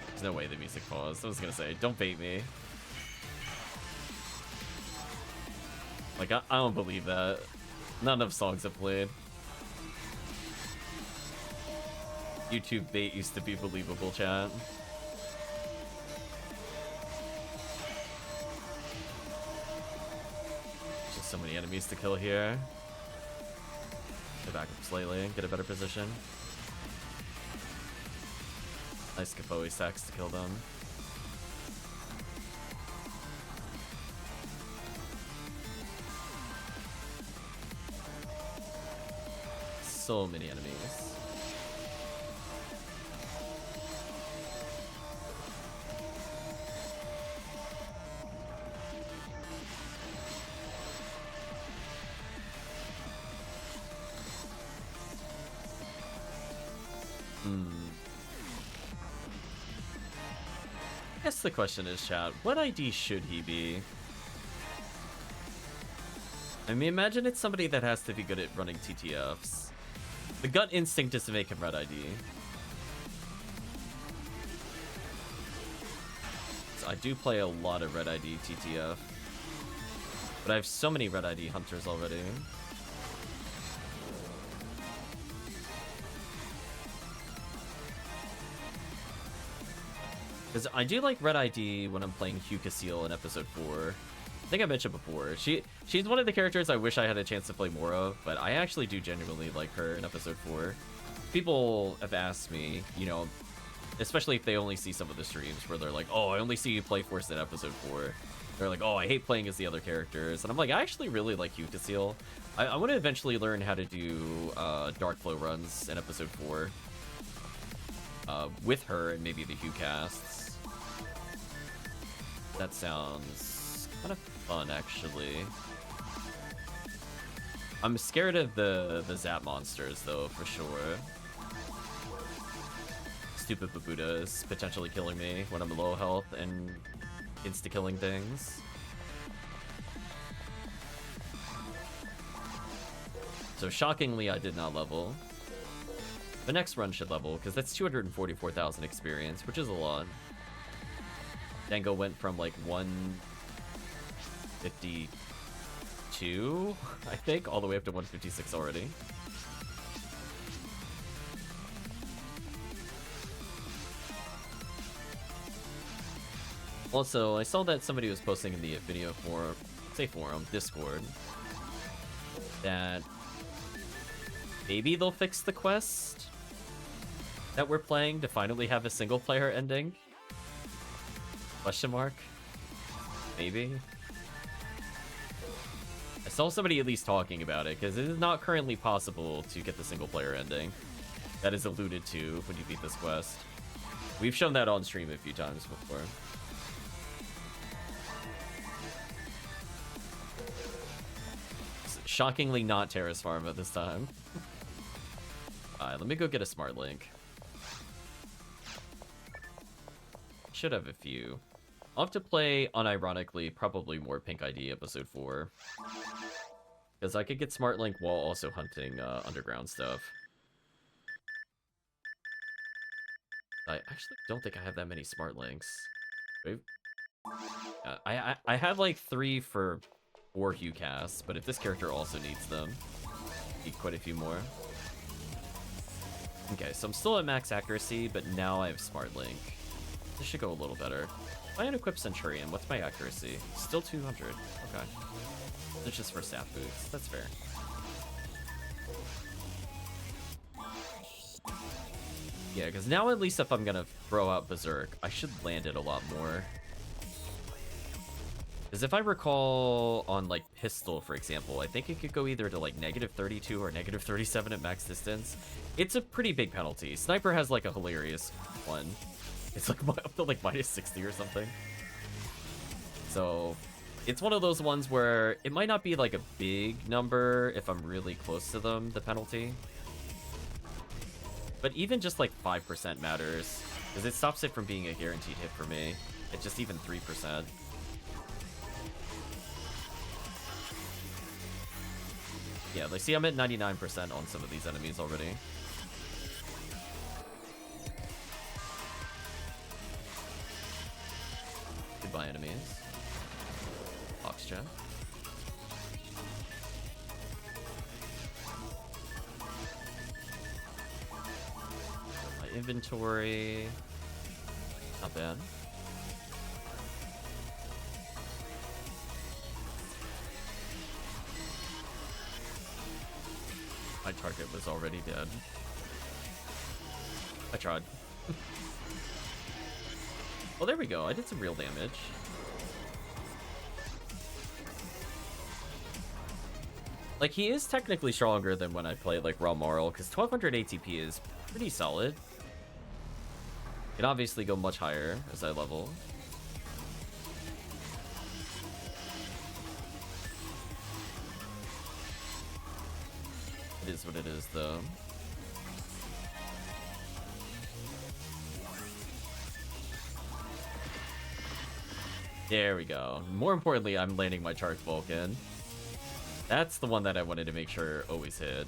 [SPEAKER 1] There's no way the music paused. I was gonna say, don't bait me. Like, I don't believe that. Not enough songs have played. YouTube bait used to be believable, chat. Just so many enemies to kill here. Get back up slightly, get a better position. Nice Kapoe stacks to kill them. So many enemies. I guess the question is, chat, what ID should he be? I mean, imagine it's somebody that has to be good at running TTFs. The gut instinct is to make him red ID. So I do play a lot of red ID TTF. But I have so many red ID hunters already. Because I do like red ID when I'm playing HuCasile in episode 4. I think I mentioned before. She's one of the characters I wish I had a chance to play more of, but I actually do genuinely like her in episode 4. People have asked me, you know, especially if they only see some of the streams where they're like, oh, I only see you play Force in episode 4. They're like, oh, I hate playing as the other characters. And I'm like, I actually really like HuCasile. I want to eventually learn how to do Dark Flow runs in episode 4 with her and maybe the HuCasts. That sounds kind of fun, actually. I'm scared of the Zap monsters, though, for sure. Stupid Babuda is potentially killing me when I'm low health and insta-killing things. So shockingly, I did not level. The next run should level, because that's 244,000 experience, which is a lot. Dango went from like 152, I think, all the way up to 156 already. Also, I saw that somebody was posting in the Ephinea forum, Discord, that maybe they'll fix the quest that we're playing to finally have a single player ending. Question mark? Maybe? I saw somebody at least talking about it, because it is not currently possible to get the single player ending. That is alluded to when you beat this quest. We've shown that on stream a few times before. It's shockingly not Terrace Farm at this time. Alright, let me go get a smart link. Should have a few. I'll have to play, unironically, probably more Pink ID episode 4. Because I could get Smart Link while also hunting underground stuff. I actually don't think I have that many Smart Links. I have like 3 for 4 HuCasts, but if this character also needs them, need quite a few more. Okay, so I'm still at max accuracy, but now I have Smart Link. This should go a little better. If I unequip Centurion, what's my accuracy? Still 200. Okay. It's just for staff boots. That's fair. Yeah, because now at least if I'm gonna throw out Berserk, I should land it a lot more. Because if I recall on, like, Pistol, for example, I think it could go either to, like, -32 or -37 at max distance. It's a pretty big penalty. Sniper has, like, a hilarious one. It's like up to like -60 or something. So it's one of those ones where it might not be like a big number if I'm really close to them, the penalty. But even just like 5% matters, because it stops it from being a guaranteed hit for me. It's just even 3%. Yeah, like see I'm at 99% on some of these enemies already. Goodbye, enemies. Oxygen. My inventory. Not bad. My target was already dead. I tried. Well, there we go. I did some real damage. Like, he is technically stronger than when I played, like, Raw Moral, because 1200 ATP is pretty solid. Can obviously go much higher as I level. It is what it is, though. There we go. More importantly, I'm landing my Charged Vulcan. That's the one that I wanted to make sure always hit.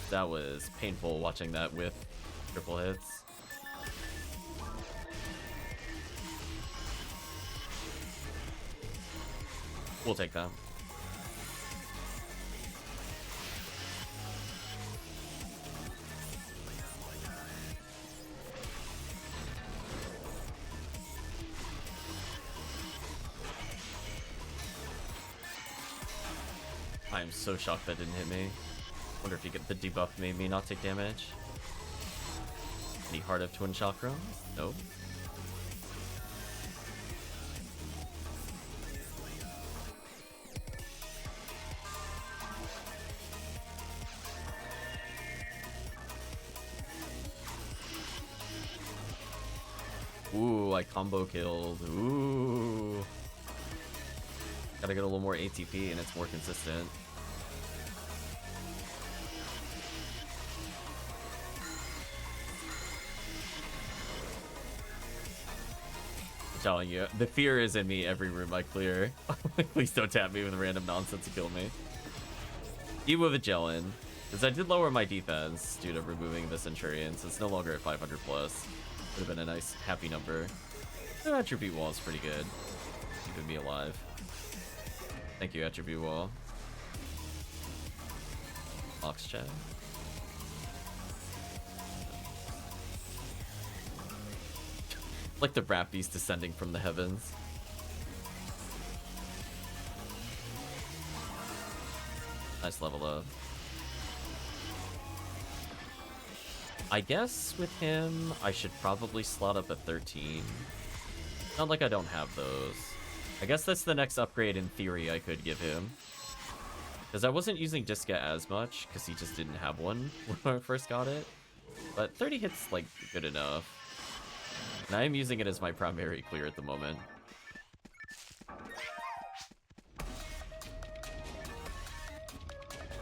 [SPEAKER 1] That was painful watching that with triple hits. We'll take that. I am so shocked that didn't hit me. Wonder if you get the debuff made me not take damage. Any Heart of Twin Chakra? Nope. Ooh, I combo killed. Ooh. Gotta get a little more ATP and it's more consistent. I'm telling you, the fear is in me every room I clear. Please don't tap me with random nonsense to kill me. Evo Vigilin, because I did lower my defense due to removing the Centurion, so it's no longer at 500 plus. Would have been a nice, happy number. The attribute wall is pretty good, keeping me alive. Thank you, attribute wall. Oxygen. Like the rat beast descending from the heavens. Nice level up. I guess with him, I should probably slot up a 13. Not like I don't have those. I guess that's the next upgrade in theory I could give him. Because I wasn't using Disca as much, because he just didn't have one when I first got it. But 30 hits, like, good enough. And I am using it as my primary clear at the moment.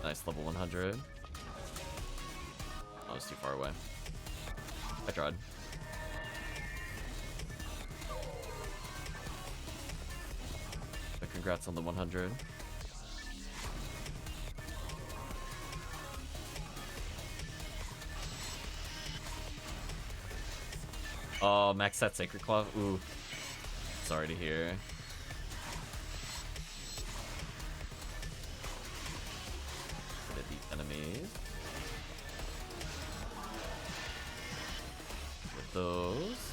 [SPEAKER 1] Nice, level 100. Oh, it's too far away. I tried. But congrats on the 100. Oh, max that Sacred Claw. Ooh. Sorry to hear. Gonna beat enemies. With those.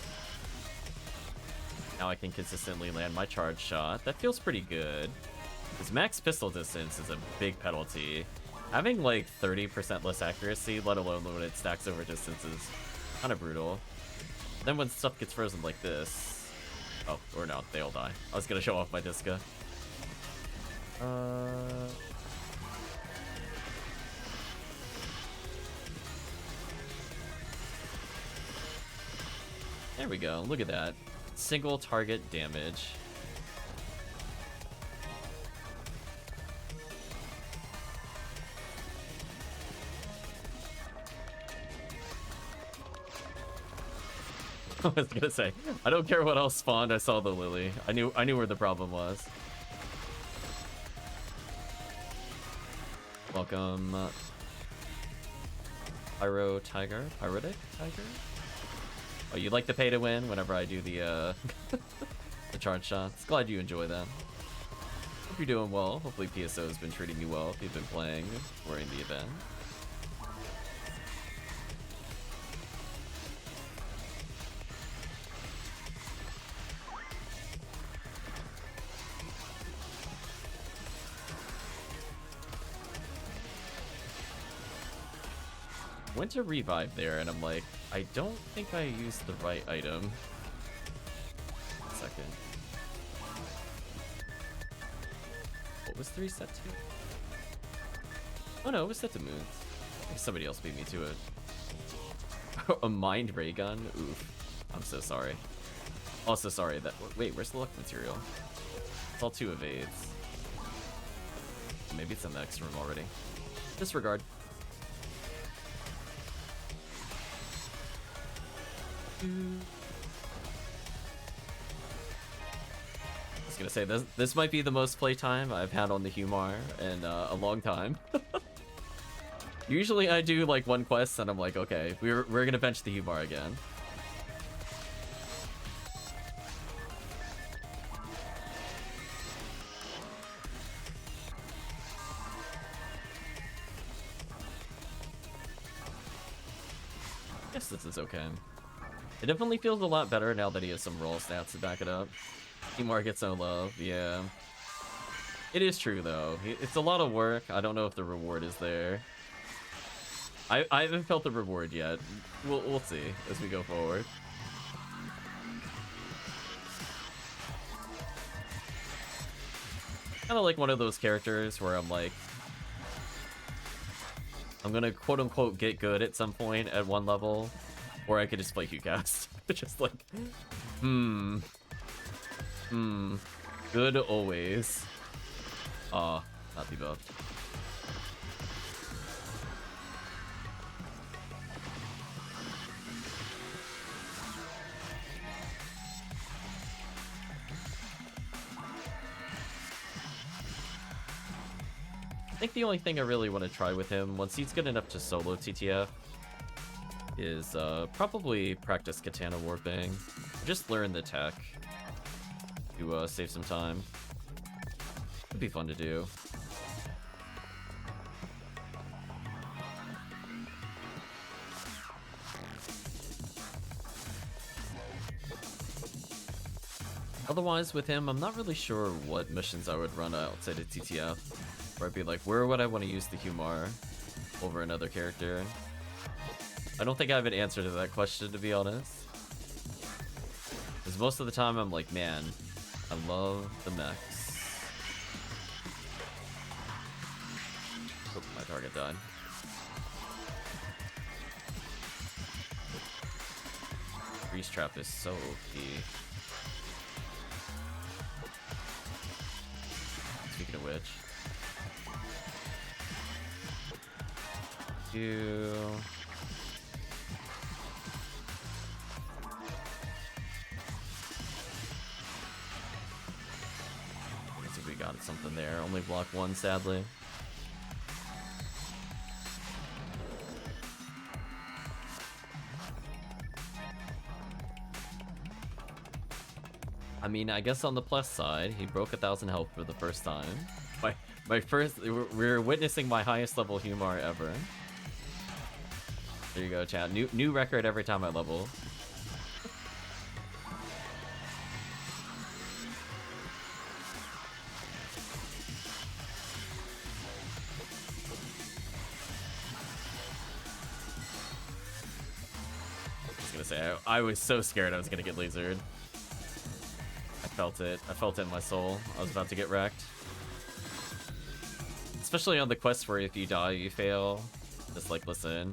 [SPEAKER 1] Now I can consistently land my charge shot. That feels pretty good. Because max pistol distance is a big penalty. Having like 30% less accuracy, let alone when it stacks over distance, is kind of brutal. Then when stuff gets frozen like this... Oh, or no, they all die. I was gonna show off my Disca. There we go, look at that. Single target damage. I was gonna say, I don't care what else spawned, I saw the Lily. I knew where the problem was. Welcome, Pyrotic Tiger? Oh, you like the pay to win whenever I do the the charge shots. Glad you enjoy that. Hope you're doing well. Hopefully PSO has been treating you well if you've been playing during the event. Went to revive there and I'm like, I don't think I used the right item. Second. What was 3 set to? Oh no, it was set to moons. I think somebody else beat me to it. A mind ray gun? Oof. I'm so sorry. Also sorry that... Wait, where's the luck material? It's all 2 evades. Maybe it's in the next room already. Disregard. I was gonna say, this might be the most playtime I've had on the HuMar in a long time. Usually I do like 1 quest and I'm like, okay, we're gonna bench the HuMar again. Guess this is okay. It definitely feels a lot better now that he has some roll stats to back it up. HuMar gets no love, yeah. It is true though. It's a lot of work. I don't know if the reward is there. I haven't felt the reward yet. We'll see as we go forward. Kind of like one of those characters where I'm like, I'm gonna quote unquote get good at some point at 1 level, or I could just play HuCast. Just like, good always. Aw, not debuffed. I think the only thing I really want to try with him, once he's good enough to solo TTF, is probably practice katana warping. Just learn the tech to save some time. It'd be fun to do. Otherwise, with him, I'm not really sure what missions I would run outside of TTF. Where I'd be like, where would I want to use the HuMar over another character? I don't think I have an answer to that question, to be honest. Because most of the time I'm like, man, I love the mechs. Oh, my target died. Freeze trap is so OP. Speaking of which. I think we got something there. Only block 1, sadly. I mean, I guess on the plus side, he broke 1,000 health for the first time. My first, we're witnessing my highest level HuMar ever. There you go, chat. New record every time I level. I was gonna say, I was so scared I was gonna get lasered. I felt it. I felt it in my soul. I was about to get wrecked. Especially on the quest where if you die, you fail. Just like, listen.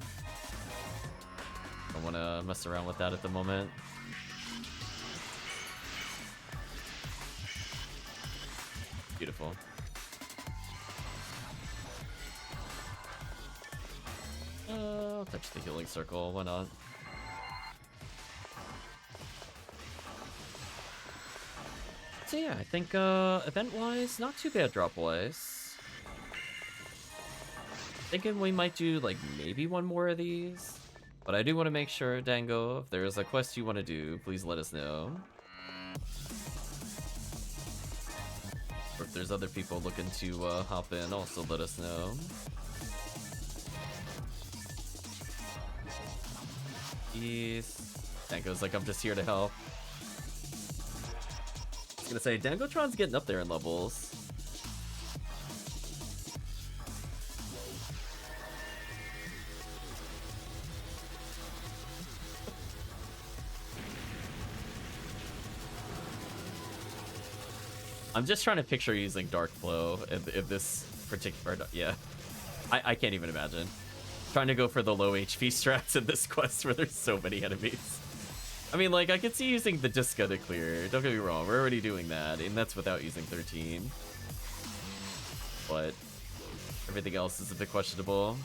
[SPEAKER 1] I don't want to mess around with that at the moment. Beautiful. I'll touch the healing circle. Why not? So yeah, I think event-wise, not too bad drop-wise. Thinking we might do like maybe one more of these. But I do want to make sure, Dango, if there's a quest you want to do, please let us know. Or if there's other people looking to hop in, also let us know. Peace. Dango's like, I'm just here to help. I was gonna say, Dangotron's getting up there in levels. I'm just trying to picture using Dark Flow if this particular... Yeah. I can't even imagine. Trying to go for the low HP strats in this quest where there's so many enemies. I mean, like, I could see using the Disca to clear. Don't get me wrong, we're already doing that, and that's without using 13. But everything else is a bit questionable.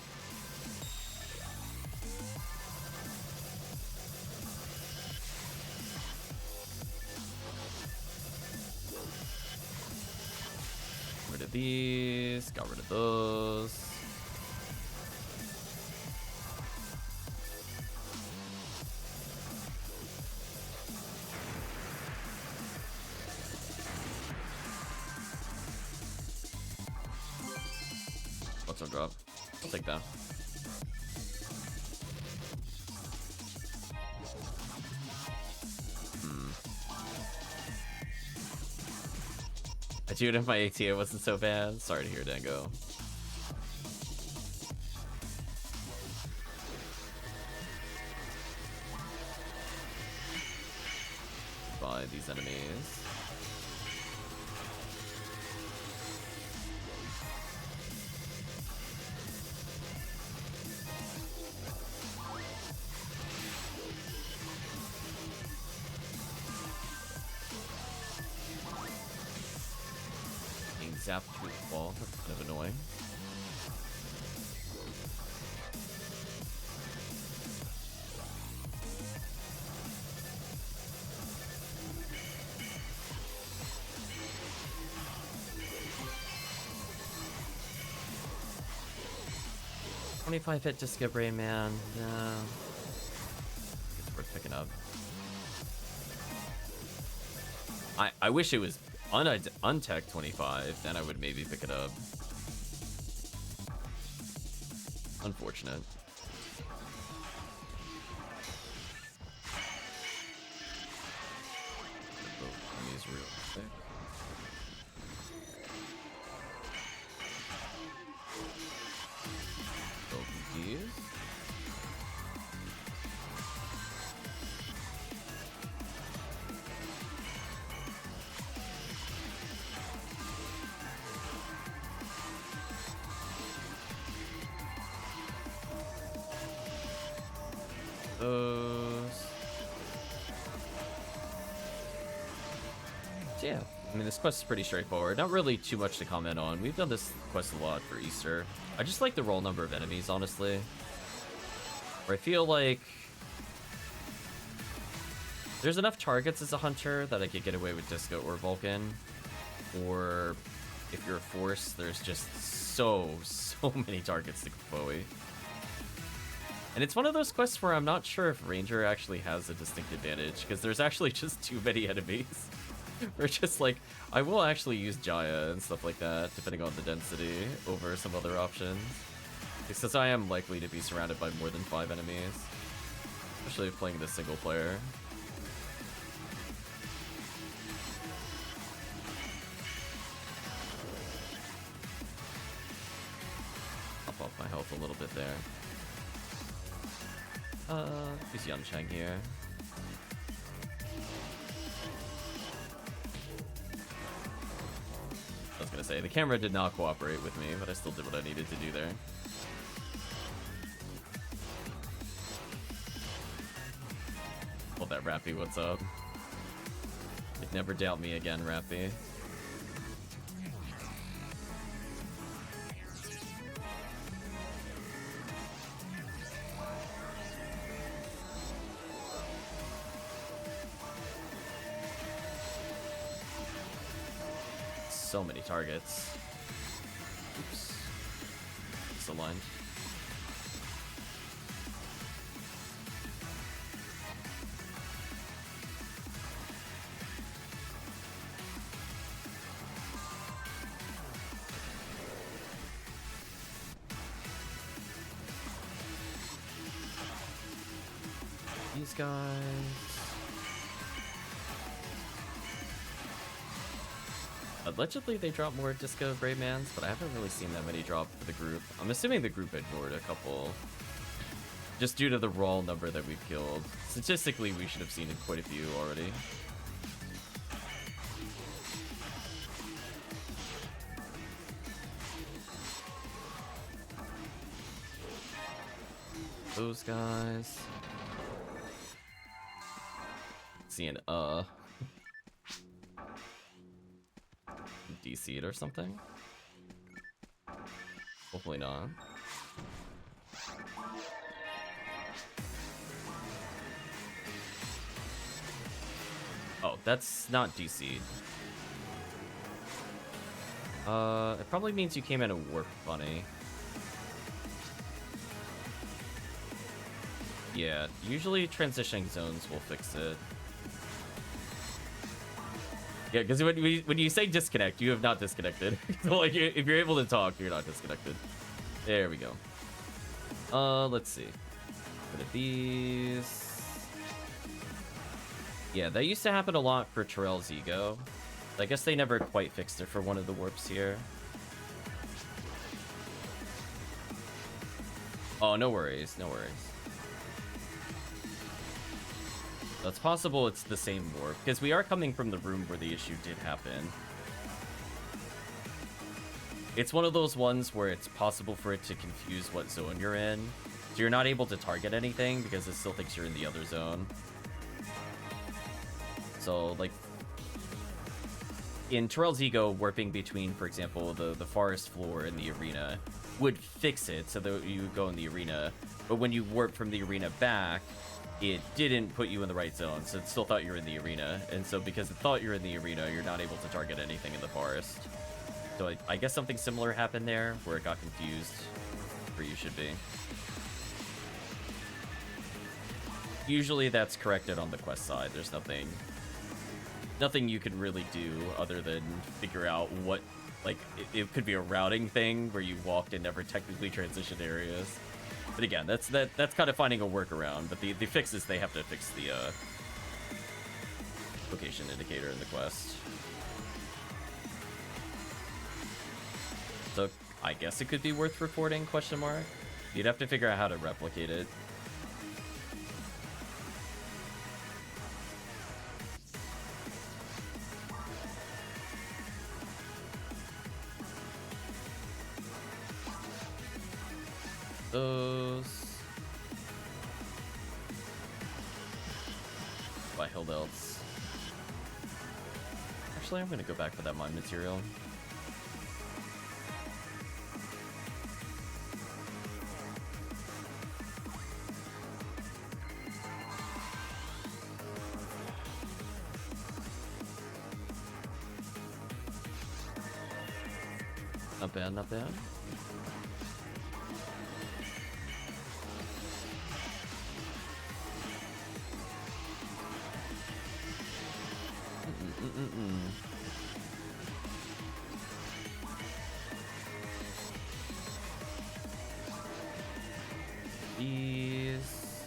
[SPEAKER 1] Get rid of these, got rid of those. Drop. I'll take that. I tuned if my ATA wasn't so bad. Sorry to hear, Dango. By these enemies. Zapped through the wall. That's kind of annoying. $25 hit to skip Rain Man. No. It's worth picking up. I wish it was untech 25, then I would maybe pick it up. Unfortunate. Enemies real quick. So confused. Yeah, I mean, this quest is pretty straightforward. Not really too much to comment on. We've done this quest a lot for Easter. I just like the roll number of enemies, honestly. Where I feel like there's enough targets as a hunter that I could get away with Disco or Vulcan. Or if you're a Force, there's just so many targets to Bowie. And it's one of those quests where I'm not sure if Ranger actually has a distinct advantage, because there's actually just too many enemies. We're just like, I will actually use Jaya and stuff like that, depending on the density, over some other options. Because I am likely to be surrounded by more than 5 enemies. Especially playing this single player. Pop off my health a little bit there. Use Yuncheng here. I was gonna say, the camera did not cooperate with me, but I still did what I needed to do there. Hold that, Rappy, what's up? You'd never doubt me again, Rappy. so many targets. Oops. Misaligned. These guys. Allegedly, they drop more Disco Greymans, but I haven't really seen that many drop for the group. I'm assuming the group ignored a couple, just due to the raw number that we've killed. Statistically, we should have seen quite a few already. Those guys. Seeing DC'd or something. Hopefully not. Oh, that's not DC'd. It probably means you came in a warp bunny. Yeah, usually transitioning zones will fix it. Yeah, because when you say disconnect, you have not disconnected. So like, if you're able to talk, you're not disconnected. There we go. Let's see. What are these? Yeah, that used to happen a lot for Terrell's ego. I guess they never quite fixed it for one of the warps here. Oh, no worries, no worries. It's possible it's the same warp, because we are coming from the room where the issue did happen. It's one of those ones where it's possible for it to confuse what zone you're in. So you're not able to target anything because it still thinks you're in the other zone. So, like, in Terrell's ego, warping between, for example, the forest floor and the arena would fix it so that you would go in the arena. But when you warp from the arena back, it didn't put you in the right zone, so it still thought you were in the arena. And so because it thought you're in the arena, you're not able to target anything in the forest. So I guess something similar happened there, where it got confused where you should be. Usually that's corrected on the quest side. There's nothing you can really do other than figure out what, like, it could be a routing thing where you walked and never technically transitioned areas. But again, that's kind of finding a workaround. But the fix is they have to fix the location indicator in the quest. So I guess it could be worth reporting, question mark. You'd have to figure out how to replicate it. Those by Hildelts. Actually, I'm gonna go back for that mine material. Not bad, not bad. These.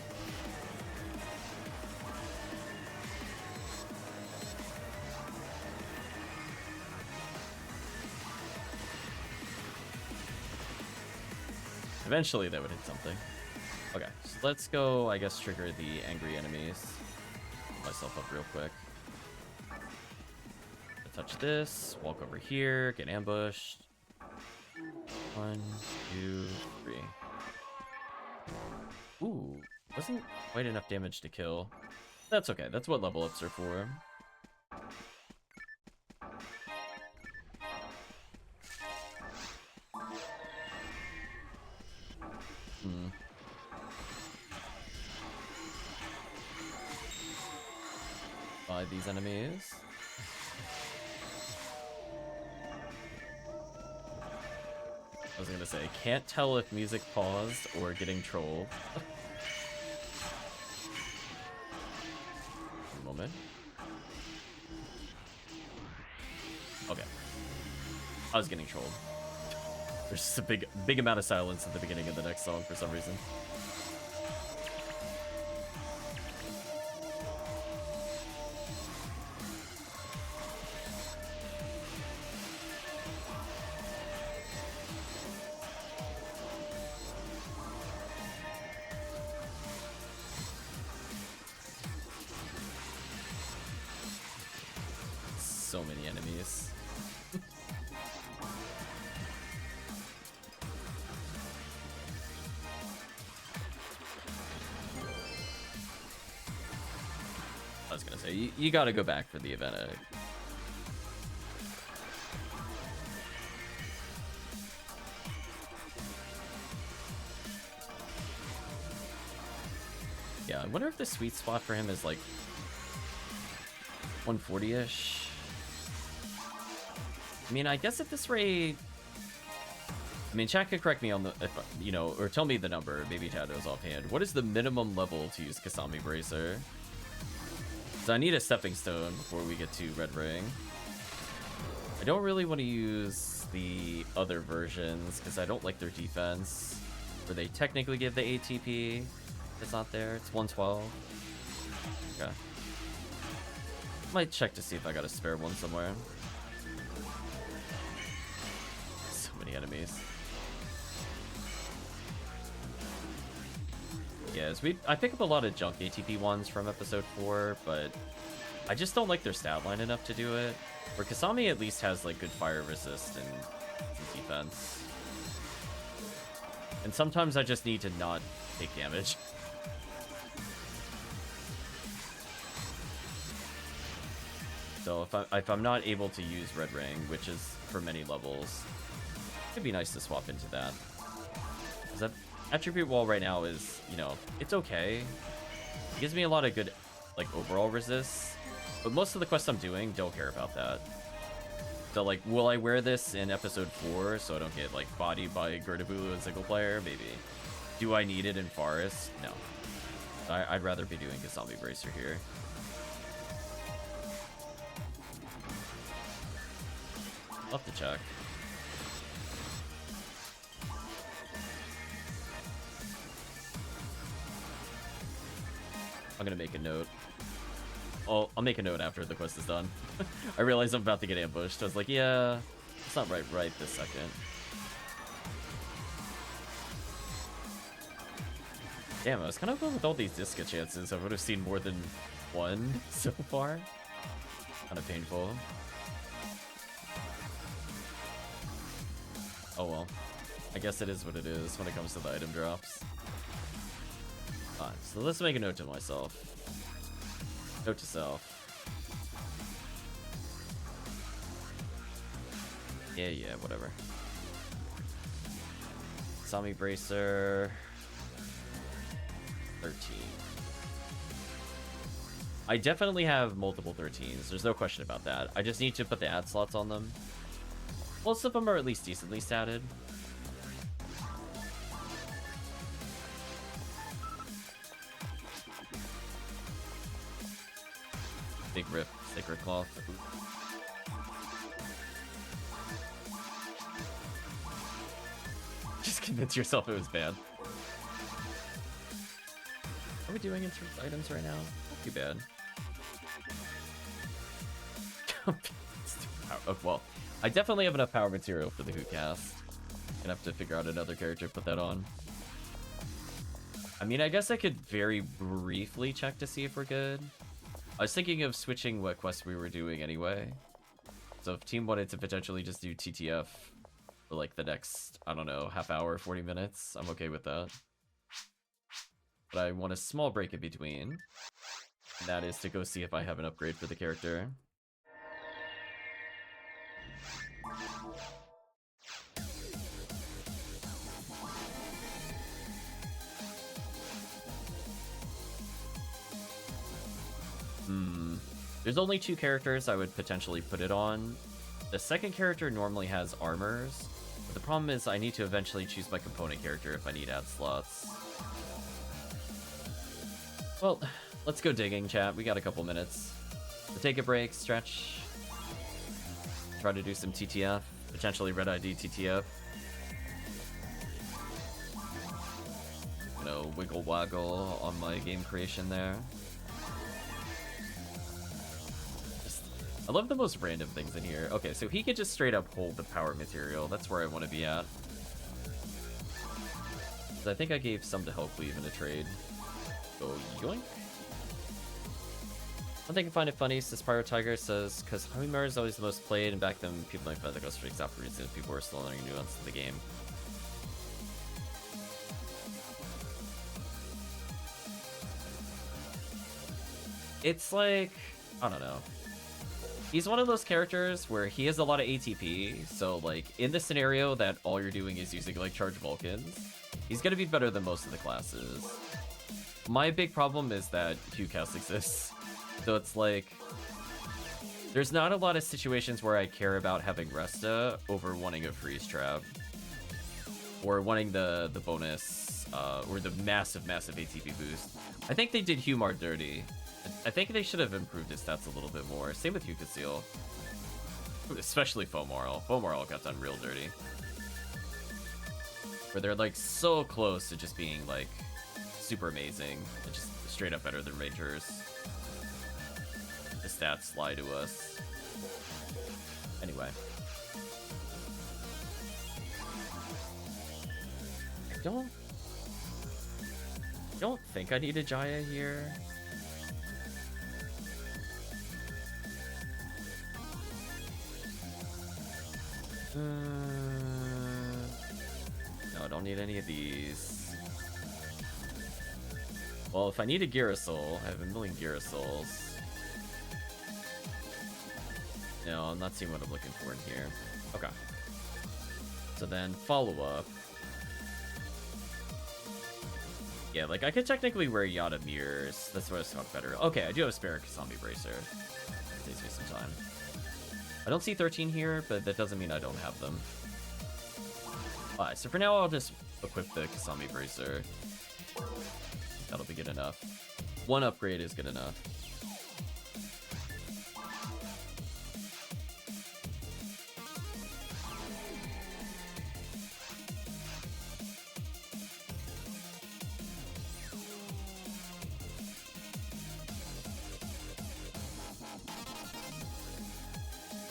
[SPEAKER 1] Eventually that would hit something. Okay, so let's go, I guess, trigger the angry enemies. Put myself up real quick. Touch this, walk over here, get ambushed. 1, 2, 3. Ooh, wasn't quite enough damage to kill. That's okay, that's what level ups are for. By these enemies. I was gonna say, can't tell if music paused or getting trolled. One moment. Okay. I was getting trolled. There's just a big amount of silence at the beginning of the next song for some reason. So many enemies. I was gonna say, you gotta go back for the event. Yeah, I wonder if the sweet spot for him is like 140-ish. I mean, I guess at this rate... I mean, chat could correct me on the... you know, or tell me the number. Maybe chat knows offhand. What is the minimum level to use Kasami Bracer? So I need a stepping stone before we get to Red Ring. I don't really want to use the other versions because I don't like their defense. Where they technically give the ATP. It's not there. It's 112. Okay. Might check to see if I got a spare one somewhere. So many enemies. Yes, I pick up a lot of junk ATP ones from episode 4, but I just don't like their stat line enough to do it. Where Kasami at least has like good fire resist and some defense. And sometimes I just need to not take damage. So if I'm not able to use Red Ring, which is for many levels, it'd be nice to swap into that. Because that attribute wall right now is, you know, it's okay. It gives me a lot of good, like, overall resists. But most of the quests I'm doing don't care about that. So, like, will I wear this in episode 4 so I don't get, like, bodied by Gertabulu in single player? Maybe. Do I need it in Forest? No. I'd rather be doing Kasami Bracer here. I'll have to check. I'm gonna make a note. I'll make a note after the quest is done. I realize I'm about to get ambushed. I was like, yeah, it's not right this second. Damn, I was kind of going with all these Disca chances. I would have seen more than one so far. Kind of painful. Oh well. I guess it is what it is when it comes to the item drops. Fine, so let's make a note to myself. Note to self. Yeah, whatever. Kasami Bracer. 13. I definitely have multiple 13s. There's no question about that. I just need to put the ad slots on them. Most of them are at least decently statted. Big rip, Sacred Cloth. Just convince yourself it was bad. How are we doing in terms of items right now? Not too bad. Oh, well, I definitely have enough power material for the Hoot cast. Gonna have to figure out another character to put that on. I mean, I guess I could very briefly check to see if we're good. I was thinking of switching what quest we were doing anyway. So if team wanted to potentially just do TTF for like the next, I don't know, half hour, 40 minutes, I'm okay with that. But I want a small break in between. And that is to go see if I have an upgrade for the character. There's only 2 characters I would potentially put it on. The second character normally has armors, but the problem is I need to eventually choose my component character if I need ad slots. Well, let's go digging, chat. We got a couple minutes. So take a break, stretch. Try to do some TTF. Potentially red ID TTF. You know, wiggle waggle on my game creation there. I love the most random things in here. Okay, so he could just straight up hold the power material. That's where I want to be at. So I think I gave some to Hellcleave in a trade. Go yoink. One thing I find it funny, says Pyro Tiger, says, because HuMar is always the most played, and back then people don't play the Ghost Streaks for reasons people were still learning nuance of the game. It's like, I don't know. He's one of those characters where he has a lot of ATP, so like in the scenario that all you're doing is using like Charge Vulcans, he's gonna be better than most of the classes. My big problem is that Q-Cast exists, so it's like there's not a lot of situations where I care about having Resta over wanting a Freeze Trap or wanting the bonus or the massive ATP boost. I think they did HuMar dirty. I think they should have improved his stats a little bit more. Same with Yukaseel. Especially Fomoral. Fomoral got done real dirty. Where they're like so close to just being like super amazing. And just straight up better than Rangers. The stats lie to us. Anyway. I don't think I need a Jaya here. No, I don't need any of these. Well, if I need a Girasol, I have a million Girasols. No, I'm not seeing what I'm looking for in here. Okay. So then, follow-up. Yeah, like, I could technically wear Yada Mirrors. That's what I was talking better. Okay, I do have a spare Kasami Bracer. Saves me some time. I don't see 13 here, but that doesn't mean I don't have them. Alright, so for now I'll just equip the Kasami Bracer. That'll be good enough. One upgrade is good enough.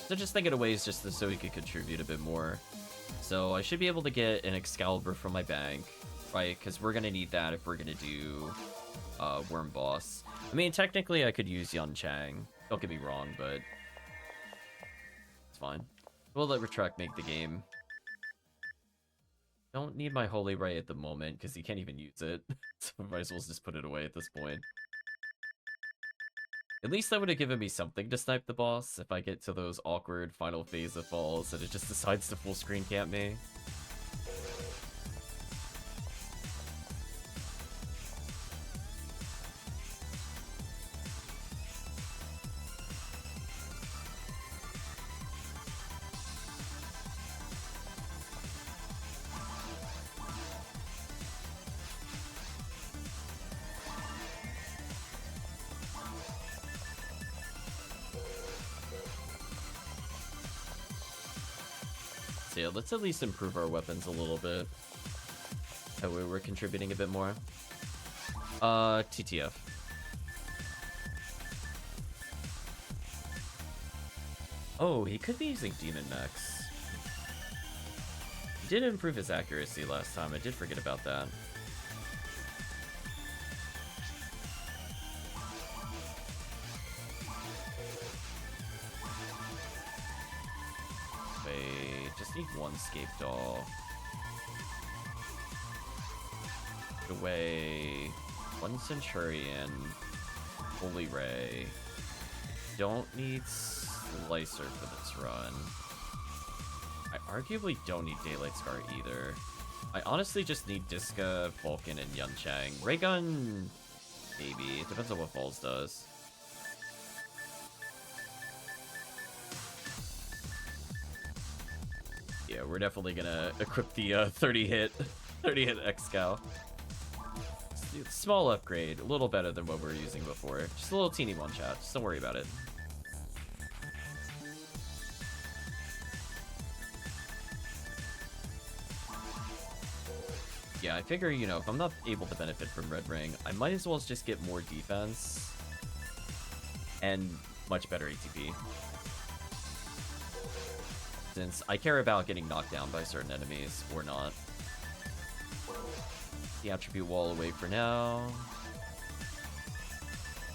[SPEAKER 1] So just thinking of ways just so he could contribute a bit more. So I should be able to get an Excalibur from my bank, right? Because we're going to need that if we're going to do Worm Boss. I mean, technically I could use Yun Chang. Don't get me wrong, but it's fine. We'll let Retract make the game. Don't need my Holy Ray at the moment because he can't even use it. So I might as well just put it away at this point. At least that would have given me something to snipe the boss if I get to those awkward final phase of falls and it just decides to full screen camp me. So yeah, let's at least improve our weapons a little bit. That way we're contributing a bit more. TTF. Oh, he could be using Demon Mechs. He did improve his accuracy last time. I did forget about that. Need one Scape Doll. Put away one Centurion. Holy Ray. Don't need Slicer for this run. I arguably don't need Daylight Scar either. I honestly just need Diska, Vulcan, and Yun Chang. Raygun, maybe. It depends on what Falls does. Yeah, we're definitely gonna equip the 30 hit X-Cow. Small upgrade, a little better than what we were using before. Just a little teeny one, chat. Just don't worry about it. Yeah, I figure, you know, if I'm not able to benefit from Red Ring, I might as well just get more defense and much better ATP. Since I care about getting knocked down by certain enemies or not. The attribute wall away for now.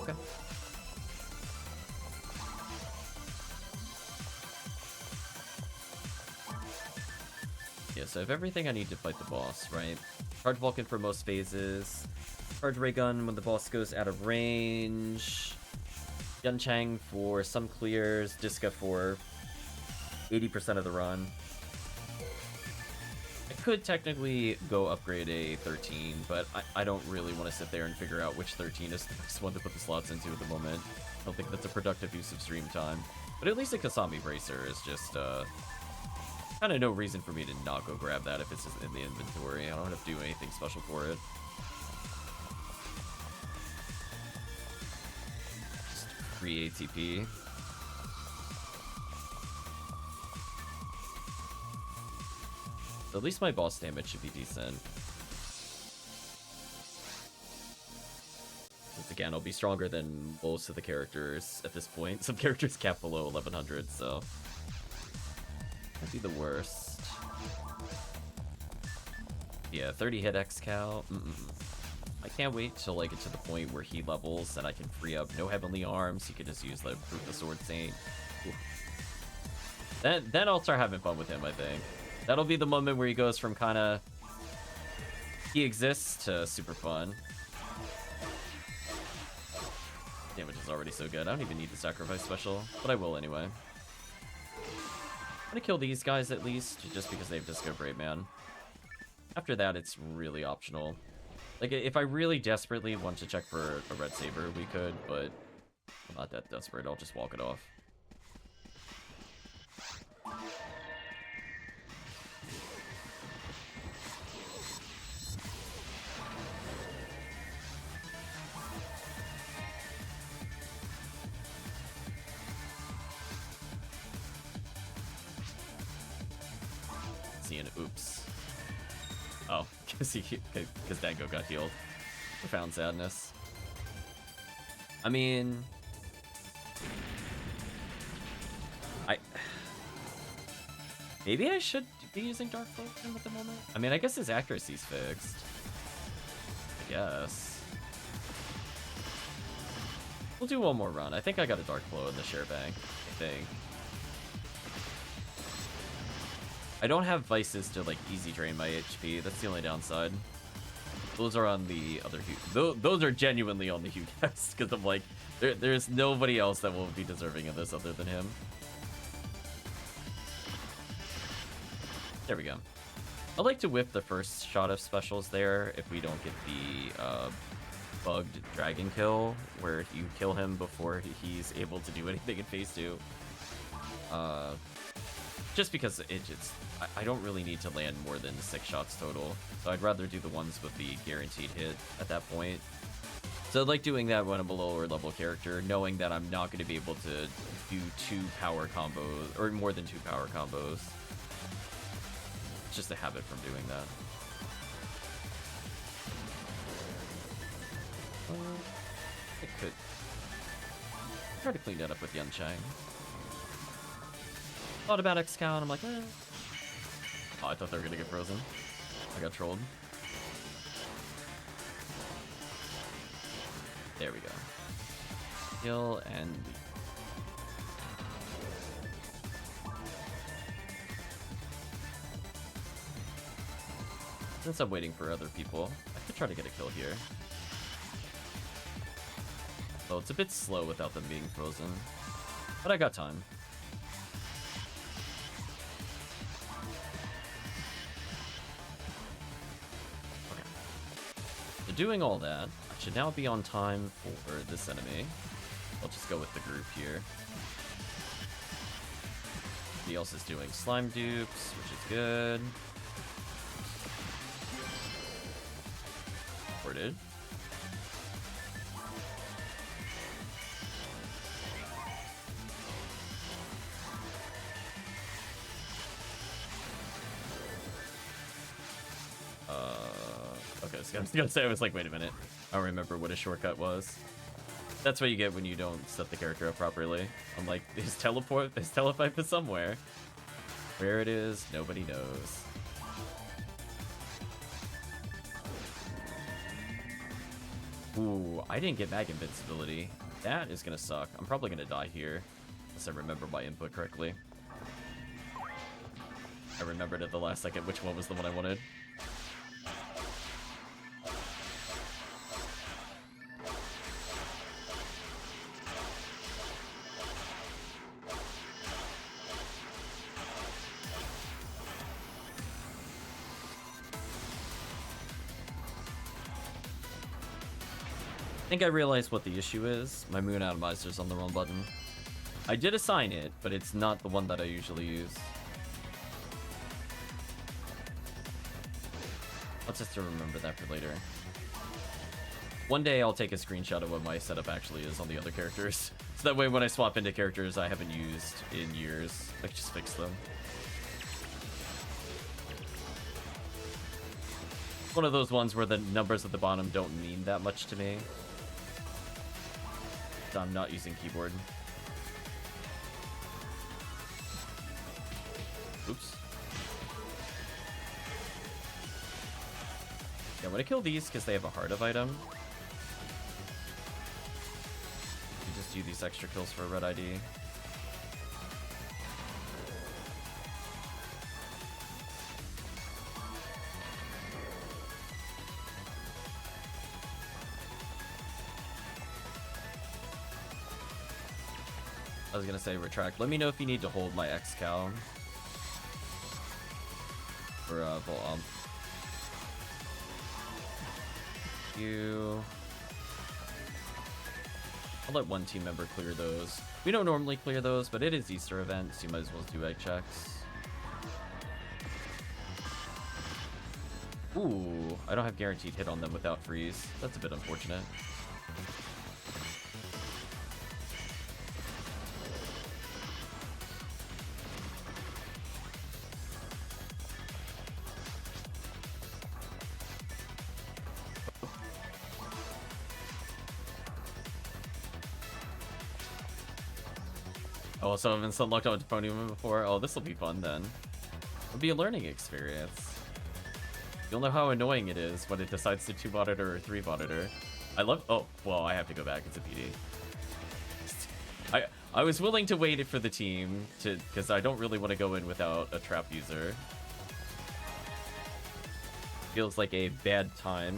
[SPEAKER 1] Okay. Yeah, so I have everything I need to fight the boss, right? Charge Vulcan for most phases. Charge Ray Gun when the boss goes out of range. Yunchang for some clears. Disca for 80% of the run. I could technically go upgrade a 13, but I don't really want to sit there and figure out which 13 is the best one to put the slots into at the moment. I don't think that's a productive use of stream time. But at least a Kasami Bracer is just, kind of no reason for me to not go grab that if it's just in the inventory. I don't have to do anything special for it. Just free ATP. So at least my boss damage should be decent. Once again, I'll be stronger than most of the characters at this point. Some characters cap below 1100, so that'd be the worst. Yeah, 30 hit X-Cow. I can't wait till I get to the point where he levels and I can free up no heavenly arms. He can just use the Proof the Sword Saint. Then I'll start having fun with him, I think. That'll be the moment where he goes from kind of he exists to super fun. Damage is already so good. I don't even need the sacrifice special, but I will anyway. I'm gonna kill these guys at least, just because they have Disco Brave Man. After that, it's really optional. Like, if I really desperately want to check for a Red Saber, we could, but I'm not that desperate. I'll just walk it off. Oops. Oh, because Dango got healed. Profound sadness. I mean, maybe I should be using Dark Vulcan at the moment. I mean, I guess his accuracy's fixed. I guess. We'll do one more run. I think I got a Dark Blow in the share bank. I think. I don't have vices to, like, easy drain my HP. That's the only downside. Those are on the other Hugh. Those are genuinely on the Hugh cast, because I'm like, there's nobody else that will be deserving of this other than him. There we go. I like to whip the first shot of specials there if we don't get the bugged dragon kill, where you kill him before he's able to do anything in phase 2. Just because I don't really need to land more than 6 shots total, so I'd rather do the ones with the guaranteed hit at that point. So I like doing that when I'm a lower level character, knowing that I'm not going to be able to do 2 power combos, or more than 2 power combos. It's just a habit from doing that. I could try to clean that up with Yunchang. Thought about X-Cow and I'm like, eh. Oh, I thought they were gonna get frozen. I got trolled. There we go. Kill and leave. Since I'm waiting for other people, I could try to get a kill here. Though it's a bit slow without them being frozen. But I got time. Doing all that, I should now be on time for this enemy. I'll just go with the group here. Nobody else is doing slime dupes, which is good. Ported. Okay, so I was gonna say, I was like, wait a minute. I don't remember what a shortcut was. That's what you get when you don't set the character up properly. I'm like, his telepipe is somewhere. Where it is, nobody knows. Ooh, I didn't get mag invincibility. That is gonna suck. I'm probably gonna die here, unless I remember my input correctly. I remembered at the last second which one was the one I wanted. I think I realized what the issue is. My moon atomizer's on the wrong button. I did assign it, but it's not the one that I usually use. Let's just remember that for later. One day I'll take a screenshot of what my setup actually is on the other characters. So that way when I swap into characters I haven't used in years, I can just fix them. One of those ones where the numbers at the bottom don't mean that much to me. I'm not using keyboard. Oops. Yeah, I'm gonna kill these because they have a heart of item. You just do these extra kills for a red ID. I was gonna say retract. Let me know if you need to hold my X cow for Volt. I'll let one team member clear those. We don't normally clear those, but it is Easter event, so you might as well do egg checks. Ooh, I don't have guaranteed hit on them without freeze. That's a bit unfortunate. Oh, so I've been unlocked on Ephinea before. Oh, this will be fun then. It'll be a learning experience. You'll know how annoying it is when it decides to 2-monitor or 3-monitor. I love. Oh, well, I have to go back. It's a PD. I was willing to wait it for the team to, because I don't really want to go in without a trap user. Feels like a bad time.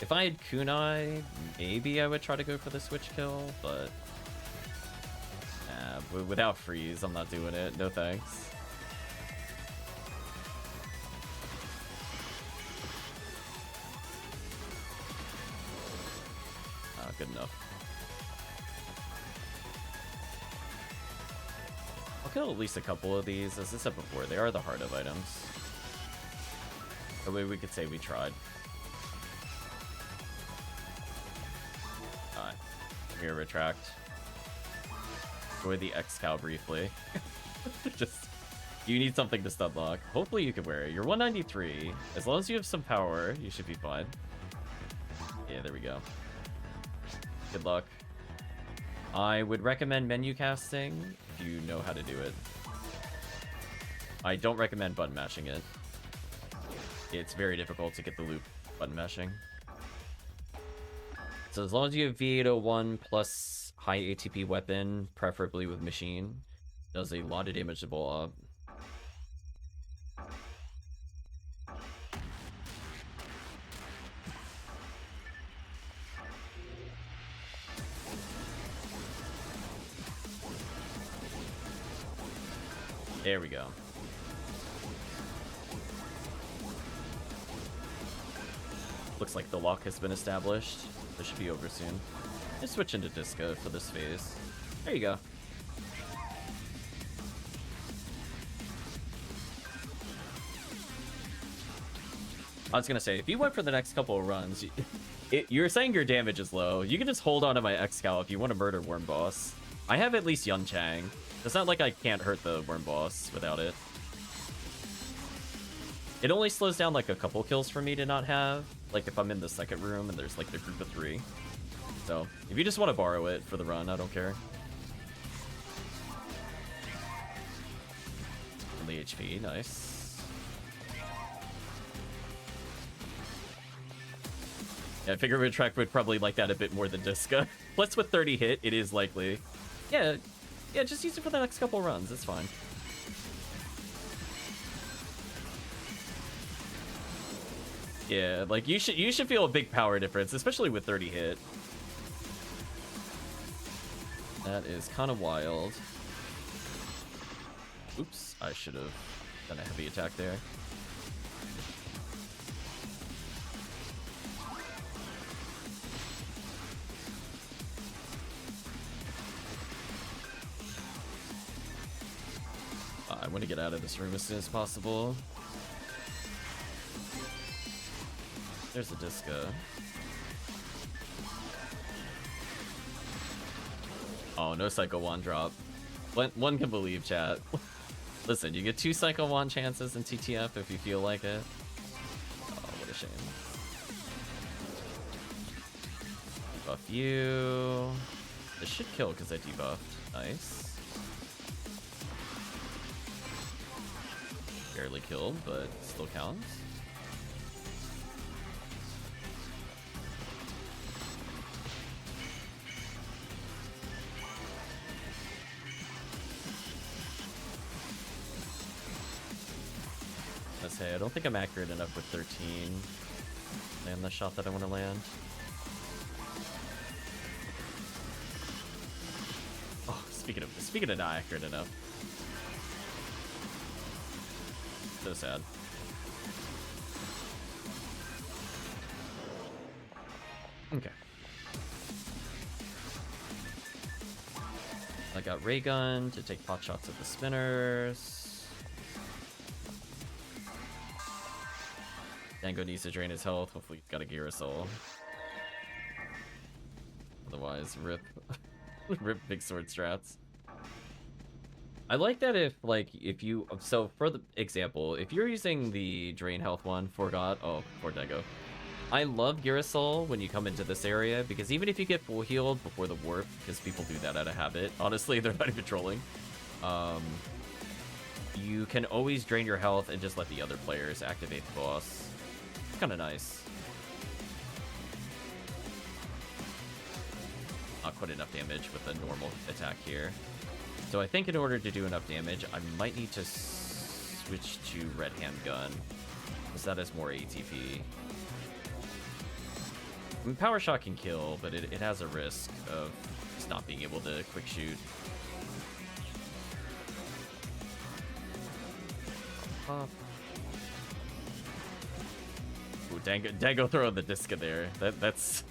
[SPEAKER 1] If I had kunai, maybe I would try to go for the switch kill, but without freeze, I'm not doing it. No thanks. Good enough. I'll kill at least a couple of these. As I said before, they are the heart of items. That way we could say we tried. Here, retract. Enjoy the X-Cow briefly. Just, you need something to stun lock. Hopefully you can wear it. You're 193. As long as you have some power, you should be fine. Yeah, there we go. Good luck. I would recommend menu casting if you know how to do it. I don't recommend button mashing it. It's very difficult to get the loop button mashing. So as long as you have V801 plus high ATP weapon, preferably with machine, does a lot of damage to blow up. There we go. Looks like the lock has been established. This should be over soon. Just switch into disco for this phase. There you go. I was gonna say, if you went for the next couple of runs, you're saying your damage is low. You can just hold on to my X-Cal if you want to murder Worm Boss. I have at least Yun Chang. It's not like I can't hurt the Worm Boss without it. It only slows down like a couple kills for me to not have. Like if I'm in the second room and there's like the group of 3. So if you just want to borrow it for the run, I don't care. And the HP, nice. Yeah, I figure Retract would probably like that a bit more than Disca. Plus with 30 hit, it is likely. Yeah, just use it for the next couple runs, it's fine. Yeah, like you should feel a big power difference, especially with 30 hit. That is kind of wild. Oops, I should have done a heavy attack there. I want to get out of this room as soon as possible. There's the Disca. Oh, no Psycho Wand drop. One can believe, chat. Listen, you get 2 Psycho Wand chances in TTF if you feel like it. Oh, what a shame. Debuff you. This should kill because I debuffed. Nice. Barely killed, but still counts. Let's say I don't think I'm accurate enough with 13. Land the shot that I want to land. Oh, speaking of not accurate enough. So sad. Okay. I got Ray Gun to take pot shots at the spinners. Dango needs to drain his health. Hopefully he's got a Girasol. Otherwise, rip. Rip big sword strats. I like that if you, so for the example, if you're using the drain health one, for Dango. I love Girasol when you come into this area, because even if you get full healed before the warp, because people do that out of habit, honestly, they're not even trolling, you can always drain your health and just let the other players activate the boss. It's kind of nice. Not quite enough damage with a normal attack here. So I think in order to do enough damage, I might need to switch to Red Hand Gun, because that has more ATP. I mean, Power Shot can kill, but it has a risk of just not being able to quick shoot. Ooh, Dango throwing the Disca there. That's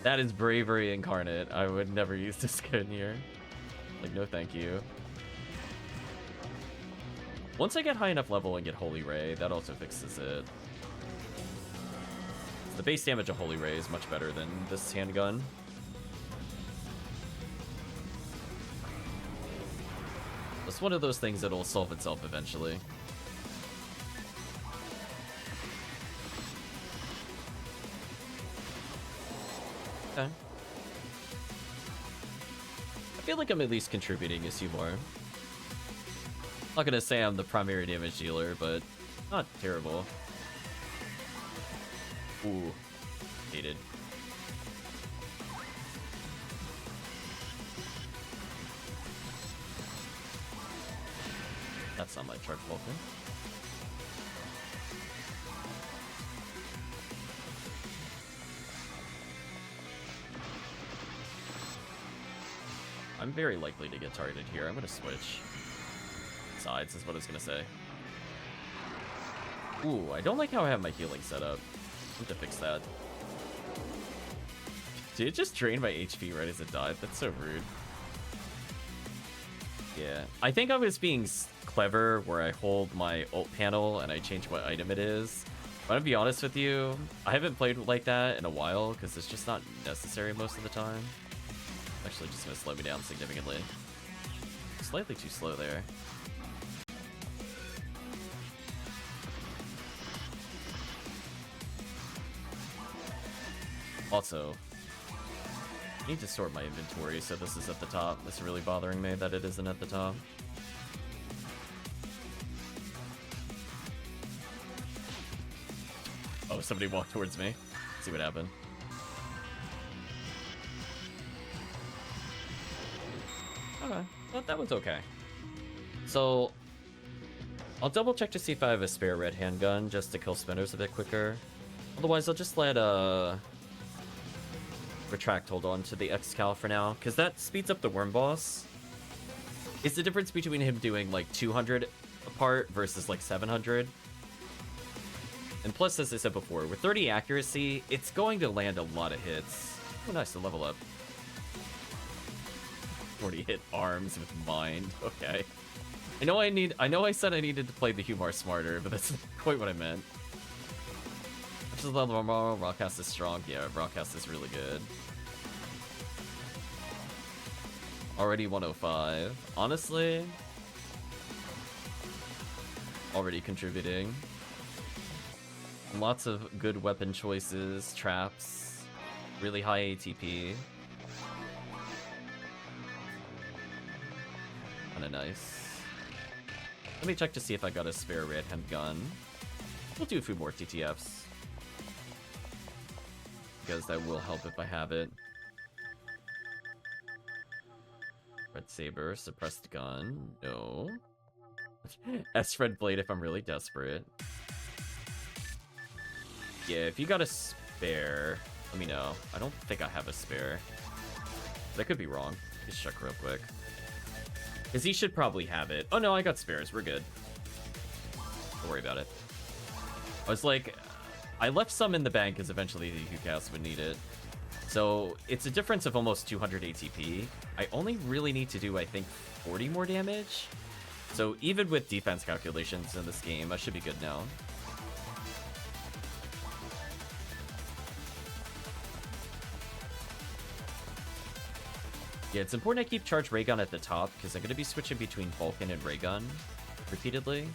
[SPEAKER 1] that is bravery incarnate. I would never use Disca in here. Like, no thank you. Once I get high enough level and get Holy Ray, that also fixes it. The base damage of Holy Ray is much better than this handgun. It's one of those things that'll solve itself eventually. Okay. I feel like I'm at least contributing as HuMar. Not gonna say I'm the primary damage dealer, but not terrible. Ooh, hated. That's not my charge Vulcan. I'm very likely to get targeted here. I'm gonna switch sides, is what I was gonna say. Ooh, I don't like how I have my healing set up. I need to fix that. Did it just drain my HP right as it died? That's so rude. Yeah, I think I was being clever where I hold my ult panel and I change what item it is. I'm gonna be honest with you, I haven't played like that in a while because it's just not necessary most of the time. Actually, just gonna slow me down significantly. Slightly too slow there. Also, I need to sort my inventory so this is at the top. It's really bothering me that it isn't at the top. Oh, somebody walked towards me. Let's see what happened. Okay, well, that was okay. So, I'll double check to see if I have a spare red handgun just to kill spinners a bit quicker. Otherwise, I'll just let Retract hold on to the Excal for now, because that speeds up the worm boss. It's the difference between him doing like 200 apart versus like 700. And plus, as I said before, with 30 accuracy, it's going to land a lot of hits. Oh, nice to level up. 40 hit arms with mind. Okay. I know I said I needed to play the HuMar smarter, but that's not quite what I meant. Just level more. Rockcast is strong. Yeah, Rockcast is really good. Already 105. Honestly, already contributing. Lots of good weapon choices, traps, really high ATP. Kinda nice. Let me check to see if I got a spare red handgun. We'll do a few more TTFs, because that will help if I have it. Red saber, suppressed gun, no. S-Red blade if I'm really desperate. Yeah, if you got a spare, let me know. I don't think I have a spare. That could be wrong. Just check real quick. Because he should probably have it. Oh no, I got spares. We're good. Don't worry about it. I was like, I left some in the bank because eventually the HuCast would need it. So it's a difference of almost 200 ATP. I only really need to do, I think, 40 more damage. So even with defense calculations in this game, I should be good now. Yeah, it's important I keep charge ray gun at the top because I'm going to be switching between Vulcan and ray gun repeatedly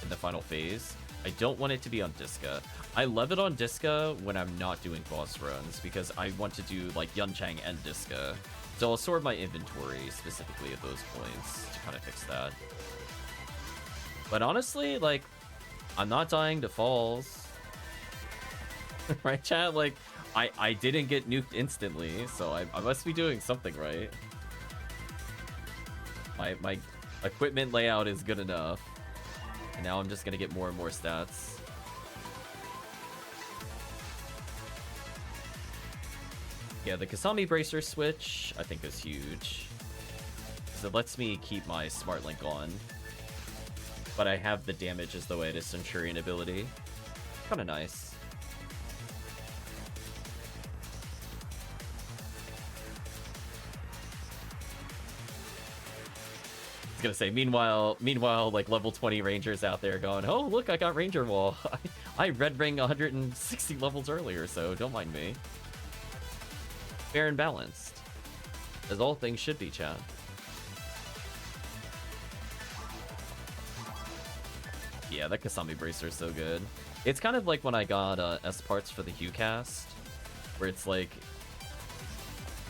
[SPEAKER 1] in the final phase. I don't want it to be on Disca. I love it on Disca when I'm not doing boss runs because I want to do like Yunchang and Disca. So I'll sort my inventory specifically at those points to kind of fix that. But honestly, like, I'm not dying to falls. Right, chat? Like, I didn't get nuked instantly, so I must be doing something right. My equipment layout is good enough. And now I'm just gonna get more and more stats. Yeah, the Kasami Bracer switch, I think, is huge. So it lets me keep my Smart Link on. But I have the damage as though I had a Centurion ability. Kinda nice. I was gonna say, meanwhile, like level 20 rangers out there going, oh look, I got Ranger Wall. I red ring 160 levels earlier, so don't mind me. Fair and balanced, as all things should be, chat. Yeah, that Kasami Bracer is so good. It's kind of like when I got S parts for the HuCast, where it's like,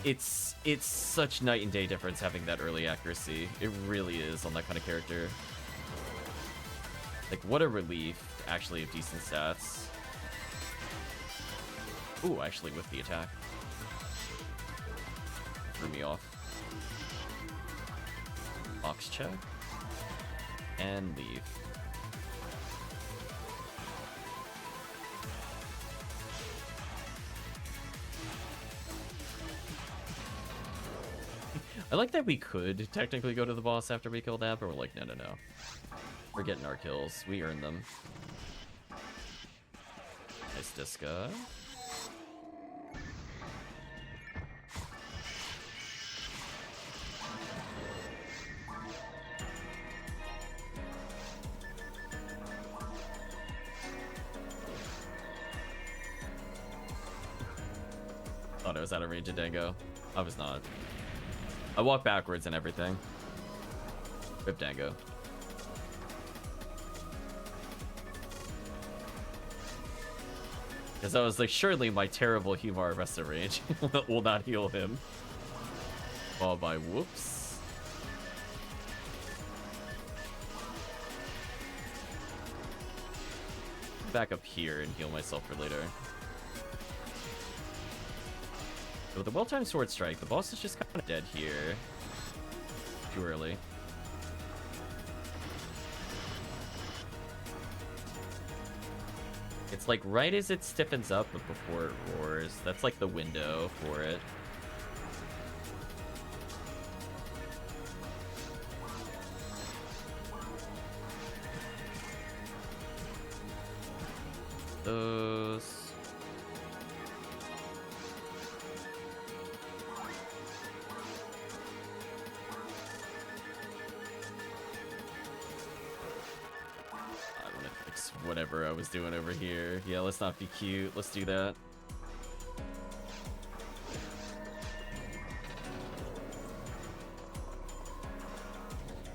[SPEAKER 1] it's such night and day difference having that early accuracy. It really is on that kind of character. Like, what a relief to actually have decent stats. Ooh, actually with the attack. Threw me off. Box check. And leave. I like that we could technically go to the boss after we kill that, but we're like, no. We're getting our kills. We earned them. Nice Disca. thought I was out of range of Dango. I was not. I walked backwards and everything. Rip Dango. Because I was like, surely my terrible HuMar rest of range will not heal him. Followed by whoops. Back up here and heal myself for later. So with the well-timed sword strike, the boss is just kind of dead here. Too early. It's like right as it stiffens up, but before it roars. That's like the window for it. Those. Whatever I was doing over here. Yeah, let's not be cute. Let's do that.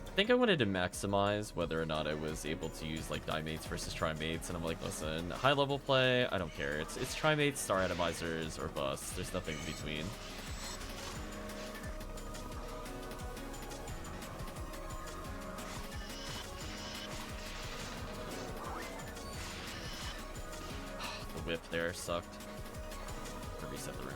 [SPEAKER 1] I think I wanted to maximize whether or not I was able to use like die mates versus try mates, and I'm like, listen, high level play, I don't care. It's try mates, star atomizers, or bust. There's nothing in between. Whip there sucked. Reset the room.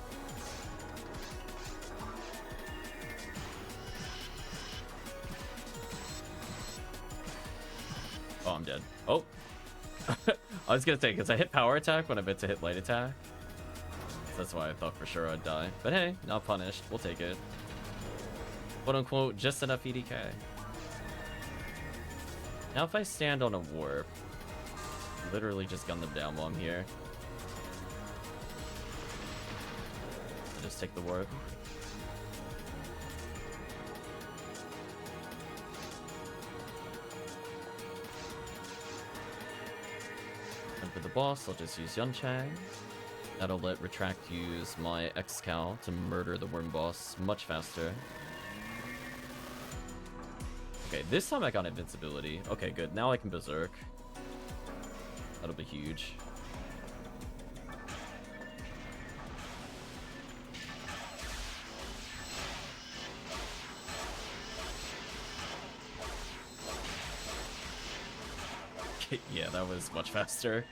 [SPEAKER 1] Oh, I'm dead. Oh. I was gonna say, because I hit power attack when I meant to hit light attack. So that's why I thought for sure I'd die. But hey, not punished. We'll take it. Quote unquote, just enough EDK. Now if I stand on a warp, literally just gun them down while I'm here. Just take the warp. And for the boss, I'll just use Yunchang. That'll let Retract use my X-Cal to murder the worm boss much faster. Okay, this time I got invincibility. Okay, good. Now I can berserk. That'll be huge. Yeah, that was much faster.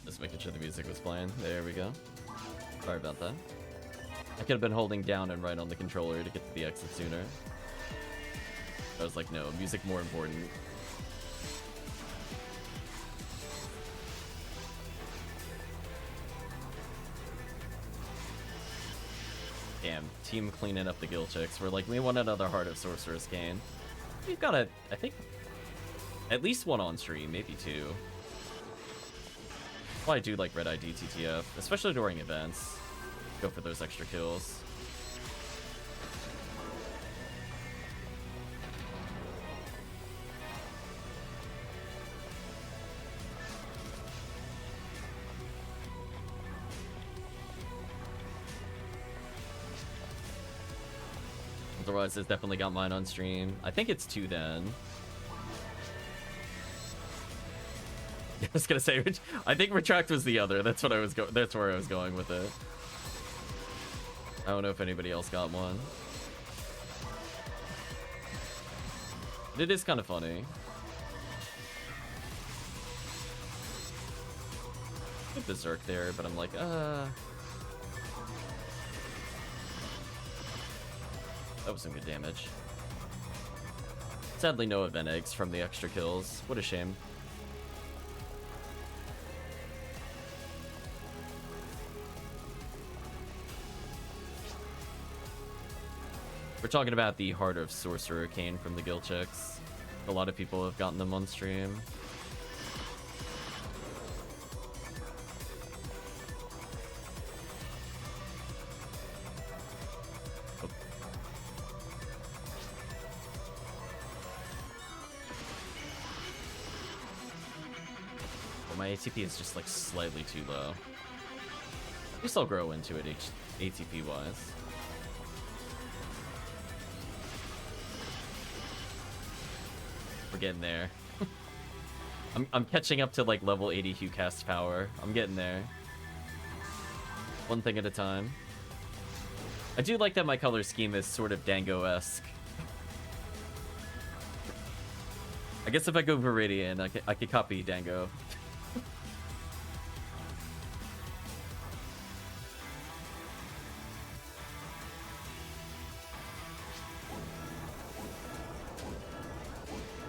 [SPEAKER 1] Just making sure the music was playing. There we go. Sorry about that. I could have been holding down and right on the controller to get to the exit sooner. I was like, no, music more important. Damn, team cleaning up the guild chicks. We're like, we want another Heart of Sorcerer's Cane. We've got a, I think, at least one on stream, maybe two. Well, I do like Red ID TTF, especially during events. Go for those extra kills. Otherwise, it's definitely got mine on stream. I think it's two then. I was gonna say, I think Retract was the other. That's what I was that's where I was going with it. I don't know if anybody else got one. It is kind of funny. Good berserk there, but I'm like, that was some good damage. Sadly, no event eggs from the extra kills. What a shame. We're talking about the Heart of Sorcerer Cane from the guild chicks. A lot of people have gotten them on stream. But my ATP is just like slightly too low. At least I'll grow into it ATP wise. We're getting there. I'm catching up to like level 80 Hue cast power. I'm getting there. One thing at a time. I do like that my color scheme is sort of Dango-esque. I guess if I go Viridian, I could copy Dango.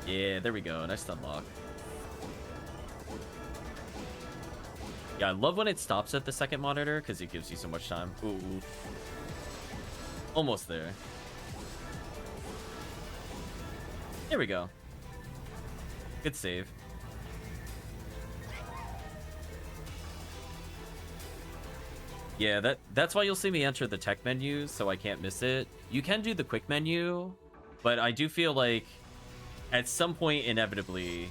[SPEAKER 1] Yeah, there we go. Nice unlock. Yeah, I love when it stops at the second monitor because it gives you so much time. Ooh. Almost there. There we go. Good save. Yeah, that's why you'll see me enter the tech menu, so I can't miss it. You can do the quick menu, but I do feel like at some point, inevitably,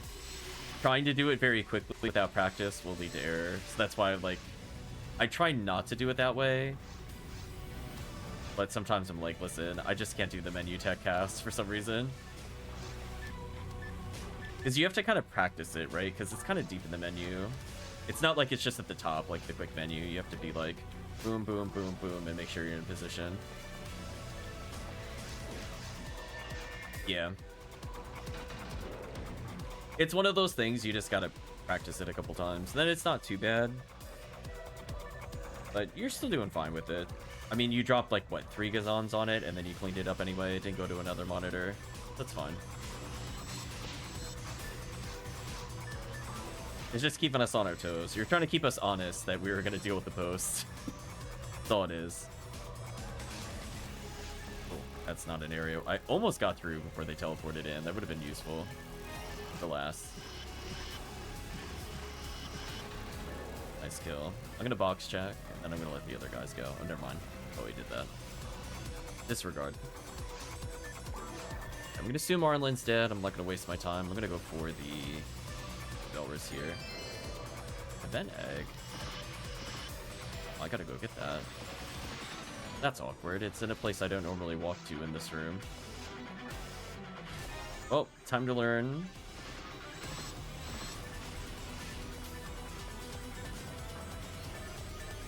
[SPEAKER 1] trying to do it very quickly without practice will lead to error. So that's why, like, I try not to do it that way. But sometimes I'm like, listen, I just can't do the menu tech cast for some reason. Because you have to kind of practice it, right? Because it's kind of deep in the menu. It's not like it's just at the top, like the quick menu. You have to be like, boom, boom, boom, boom, and make sure you're in position. Yeah. It's one of those things you just gotta practice it a couple times. Then it's not too bad. But you're still doing fine with it. I mean, you dropped like, what, 3 Gazons on it, and then you cleaned it up anyway. It didn't go to another monitor. That's fine. It's just keeping us on our toes. You're trying to keep us honest that we were gonna deal with the post. That's all it is. Oh, that's not an area. I almost got through before they teleported in. That would have been useful. Last. Nice kill. I'm gonna box check, and then I'm gonna let the other guys go. Oh, never mind. Oh, he did that. Disregard. I'm gonna assume Arlen's dead. I'm not gonna waste my time. I'm gonna go for the Belris here. Event egg. Oh, I gotta go get that. That's awkward. It's in a place I don't normally walk to in this room. Oh, time to learn.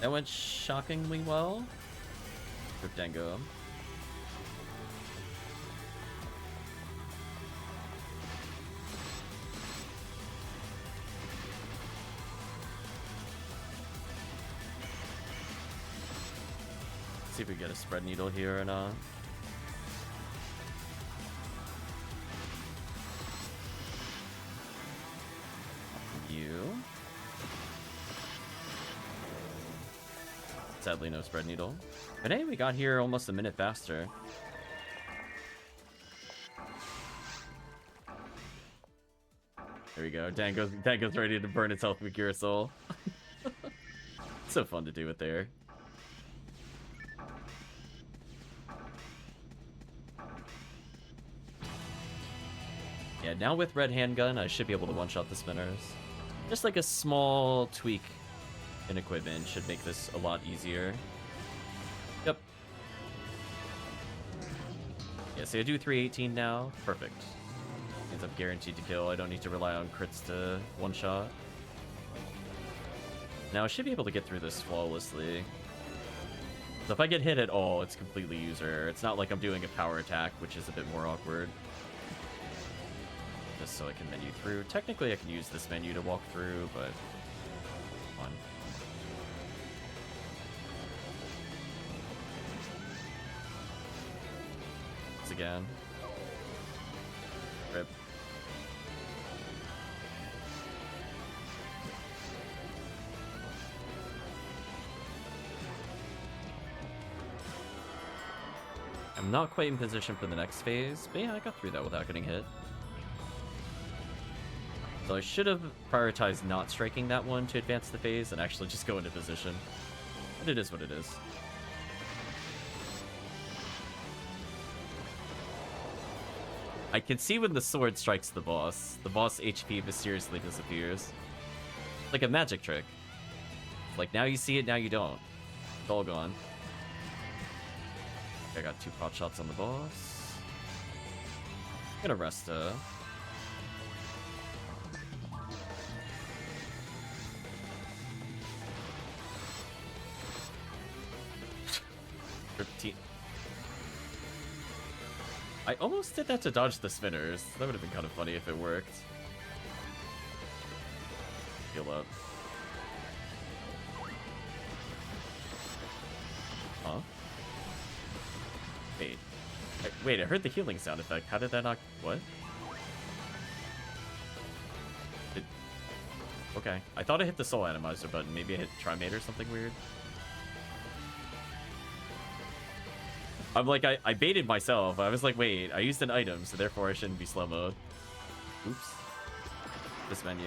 [SPEAKER 1] That went shockingly well. Good Dango. See if we get a spread needle here or not. You. Sadly, no spread needle. But hey, we got here almost a minute faster. There we go. Dango's ready to burn itself with Cure Soul. So fun to do it there. Yeah, now with red handgun, I should be able to one-shot the spinners. Just like a small tweak in equipment should make this a lot easier. Yep. Yeah, so I do 318 now. Perfect. Means I'm guaranteed to kill. I don't need to rely on crits to one-shot. Now I should be able to get through this flawlessly. So if I get hit at all, it's completely user error. It's not like I'm doing a power attack, which is a bit more awkward. Just so I can menu through. Technically, I can use this menu to walk through, but fun. Once again. Rip. I'm not quite in position for the next phase, but yeah, I got through that without getting hit. So I should have prioritized not striking that one to advance the phase and actually just go into position. But it is what it is. I can see when the sword strikes the boss HP mysteriously disappears. like a magic trick. Like, now you see it, now you don't. It's all gone. I got 2 pot shots on the boss. I'm gonna rest, 13. I almost did that to dodge the spinners. That would have been kind of funny if it worked. Heal up. Huh? Wait, I heard the healing sound effect. How did that not... What? Okay. I thought I hit the soul atomizer button. Maybe I hit Trimate or something weird. I'm like, I baited myself. I was like, wait, I used an item, so therefore I shouldn't be slow mode. Oops. This menu.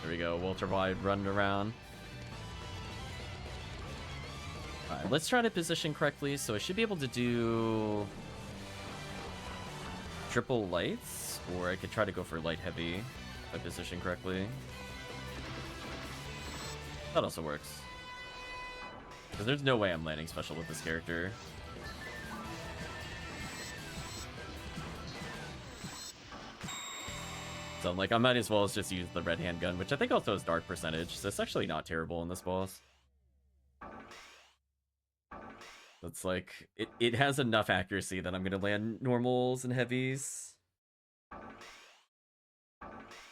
[SPEAKER 1] There we go. Ultra wide running around. Alright, let's try to position correctly. So I should be able to do triple lights, or I could try to go for light heavy if I position correctly. That also works. Because there's no way I'm landing special with this character. So I'm like, I might as well just use the red handgun, which I think also has dark percentage, so it's actually not terrible in this boss. It's like, it has enough accuracy that I'm going to land normals and heavies.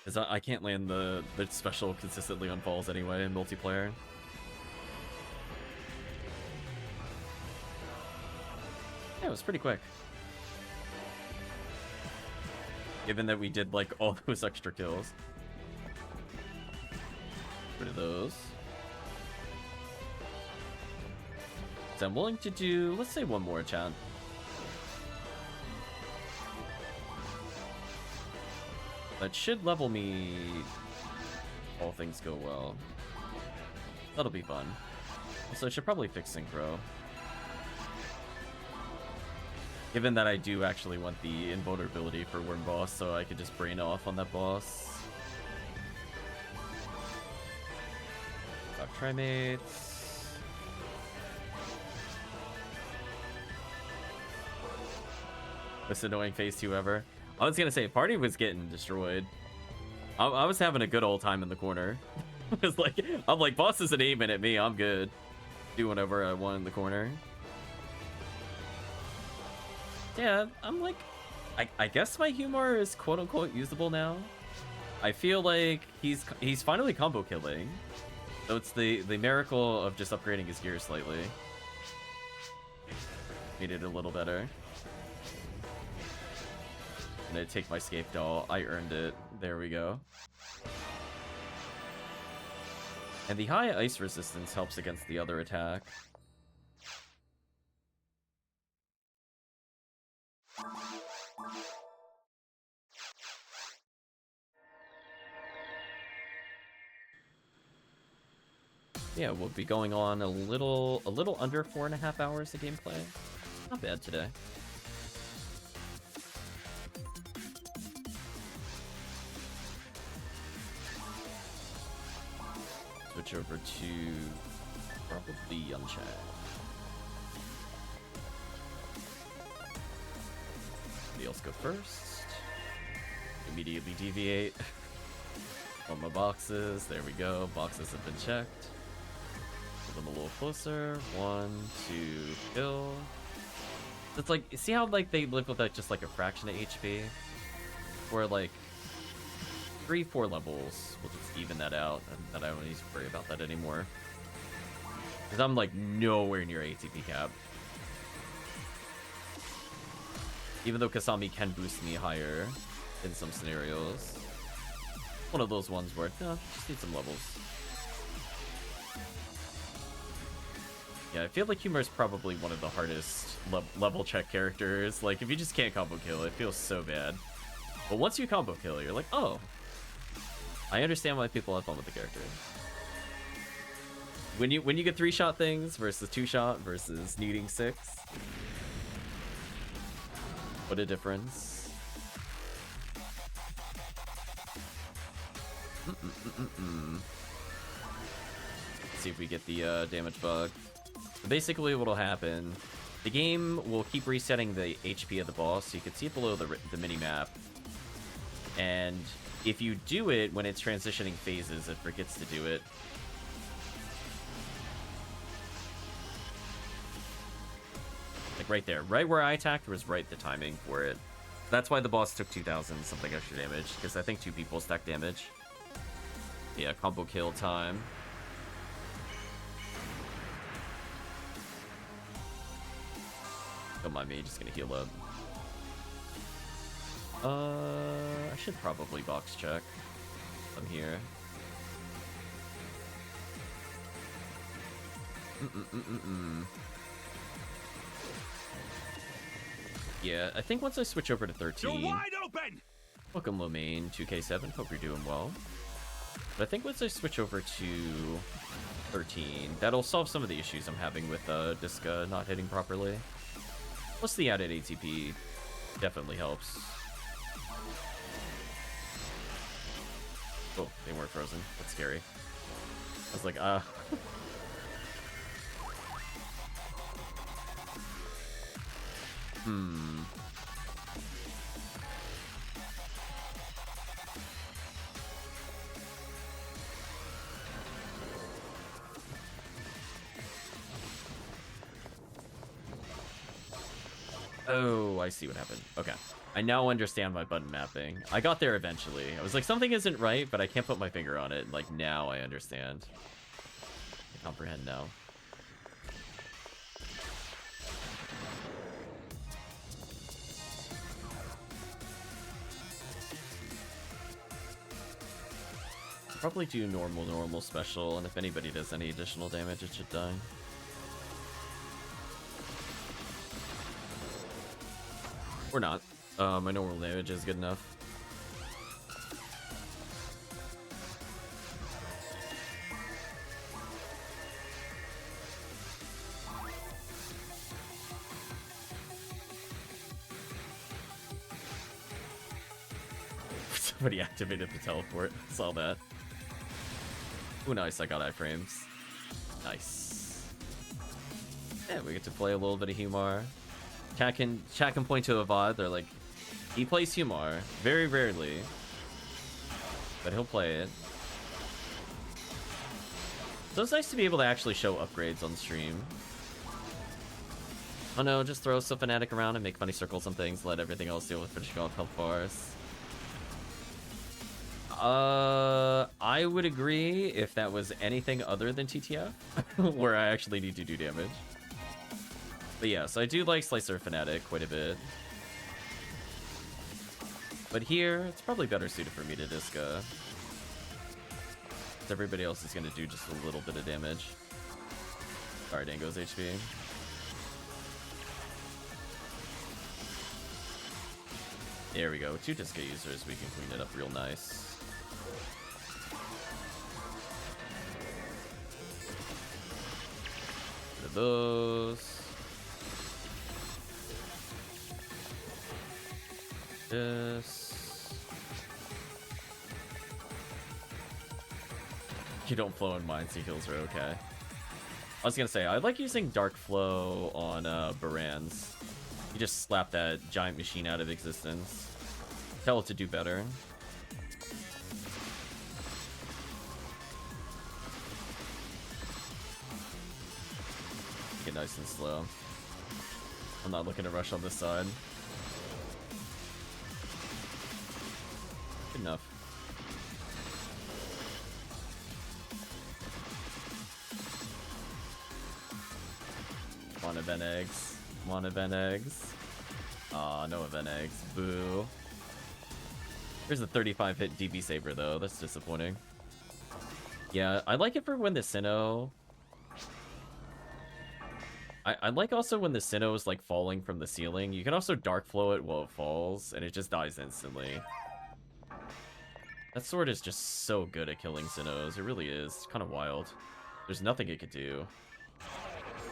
[SPEAKER 1] Because I can't land the special consistently on falls anyway in multiplayer. Yeah, it was pretty quick. Given that we did, like, all those extra kills. Rid of those. So I'm willing to do, let's say one more, chat. That should level me, all things go well. That'll be fun. Also, I should probably fix synchro. Given that I do actually want the invulnerability for Worm Boss, so I could just brain off on that boss. Talk Trimates. Most annoying phase 2 ever. I was gonna say, party was getting destroyed. I was having a good old time in the corner. I'm like, boss isn't aiming at me, I'm good. Do whatever I want in the corner. Yeah, I'm like, I guess my HuMar is quote-unquote usable now. I feel like he's finally combo killing. So it's the miracle of just upgrading his gear slightly. Made it a little better. I'm gonna take my Scape Doll. I earned it. There we go. And the high ice resistance helps against the other attack. Yeah, we'll be going on a little under 4.5 hours of gameplay. Not bad today. Switch over to probably Yunchad. Somebody else go first. Immediately deviate. On my boxes. There we go. Boxes have been checked. Them a little closer. 1, 2, kill. It's like, see how like they live with like just like a fraction of HP, where like 3-4 levels will just even that out, and that I don't need to worry about that anymore. Because I'm like nowhere near ATP cap. Even though Kasami can boost me higher in some scenarios. One of those ones where just need some levels. Yeah, I feel like HuMar is probably one of the hardest level check characters. Like, if you just can't combo kill, it feels so bad. But once you combo kill, you're like, oh, I understand why people have fun with the character. When you get 3-shot things versus 2-shot versus needing 6, what a difference. Let's see if we get the damage bug. Basically, what'll happen, the game will keep resetting the HP of the boss, so you can see it below the mini-map. And if you do it when it's transitioning phases, it forgets to do it. Like right there. Right where I attacked was right the timing for it. That's why the boss took 2,000 something extra damage, because I think 2 people stack damage. Yeah, combo kill time. Don't mind me, just gonna heal up. I should probably box check. I'm here. Yeah, I think once I switch over to 13... You're wide open! Welcome, Lomain, 2K7. Hope you're doing well. But I think once I switch over to 13, that'll solve some of the issues I'm having with Disca not hitting properly. Plus the added ATP definitely helps. Oh, they weren't frozen. That's scary. I was like, Oh, I see what happened. Okay. I now understand my button mapping. I got there eventually. I was like, something isn't right, but I can't put my finger on it. Like, now I understand. I comprehend now. Probably do normal, special, and if anybody does any additional damage, it should die. Or not. My normal damage is good enough. Somebody activated the teleport. Saw that. Ooh, nice. I got iframes. Nice. Yeah, we get to play a little bit of HuMar. Chat can point to a VOD. They're like, he plays HuMar very rarely, but he'll play it. So it's nice to be able to actually show upgrades on stream. Oh no, just throw some fanatic around and make funny circles and things. Let everything else deal with finishing off health bars. I would agree if that was anything other than TTF, where I actually need to do damage. But yeah, so I do like Slicer Fanatic quite a bit. But here, it's probably better suited for me to Disca. Everybody else is going to do just a little bit of damage. Alright, Dango's HP. There we go. 2 Disca users, we can clean it up real nice. Rid of those. This. You don't flow in mine, so heals are okay. I was gonna say, I like using Dark Flow on Barans. You just slap that giant machine out of existence. Tell it to do better. Get nice and slow. I'm not looking to rush on this side. Good enough. Want event eggs. Want event eggs. Aw, no event eggs. Boo. Here's a 35 hit DB Saber though. That's disappointing. Yeah, I like it for when the Sinnoh... I like also when the Sinnoh is like falling from the ceiling. You can also Dark Flow it while it falls, and it just dies instantly. That sword is just so good at killing Sinnohs. It really is. It's kind of wild. There's nothing it could do.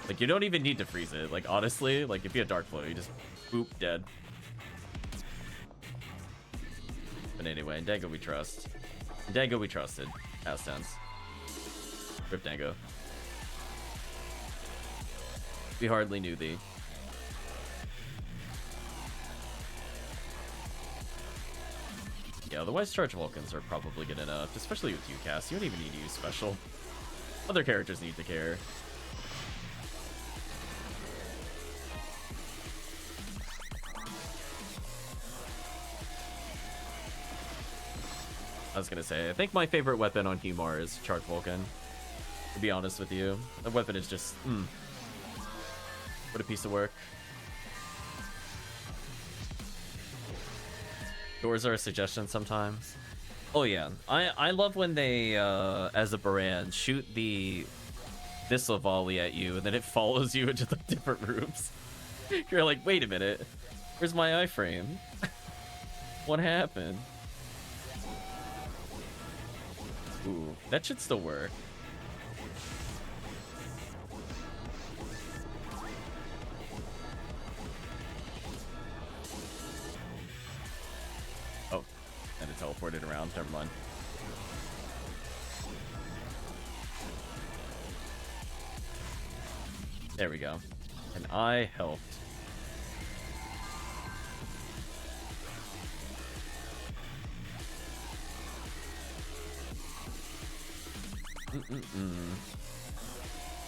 [SPEAKER 1] Like, you don't even need to freeze it. Like, honestly, like, if you have Dark Flow, you just boop, dead. But anyway, in Dango we trust. Dango we trusted. Past tense. Rip Dango. We hardly knew thee. Yeah, otherwise Charge Vulcans are probably good enough, especially with you, Cass. You don't even need to use special. Other characters need to care. I was gonna say, I think my favorite weapon on HuMar is Charge Vulcan. To be honest with you, the weapon is just, what a piece of work. Doors are a suggestion sometimes. Oh yeah, I love when they, as a Baran, shoot the missile volley at you, and then it follows you into the different rooms. You're like, wait a minute, where's my iframe? What happened? Ooh, that should still work. Oh, and it teleported around. Never mind. There we go. And I helped.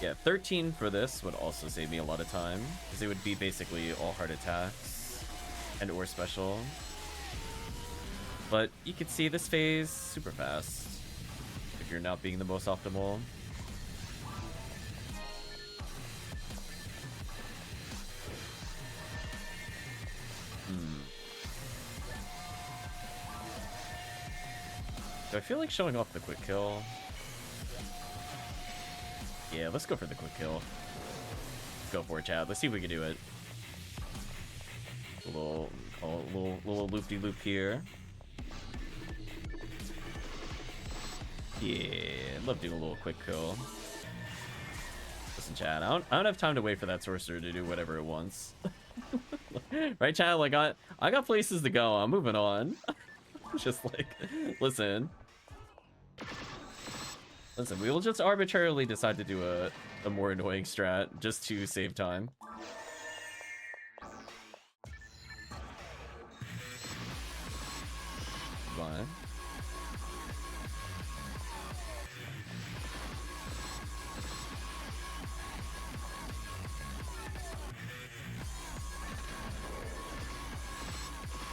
[SPEAKER 1] Yeah, 13 for this would also save me a lot of time, because it would be basically all hard attacks and or special. But you can see this phase super fast if you're not being the most optimal. Do I feel like showing off the quick kill? Yeah, let's go for the quick kill. Let's go for it, Chad. Let's see if we can do it. A little loop-de-loop here. Yeah, love doing a little quick kill. Listen, Chad, I don't have time to wait for that sorcerer to do whatever it wants. Right, Chad? Like, I got places to go. I'm moving on. Just like, listen, we will just arbitrarily decide to do a more annoying strat just to save time. Fine.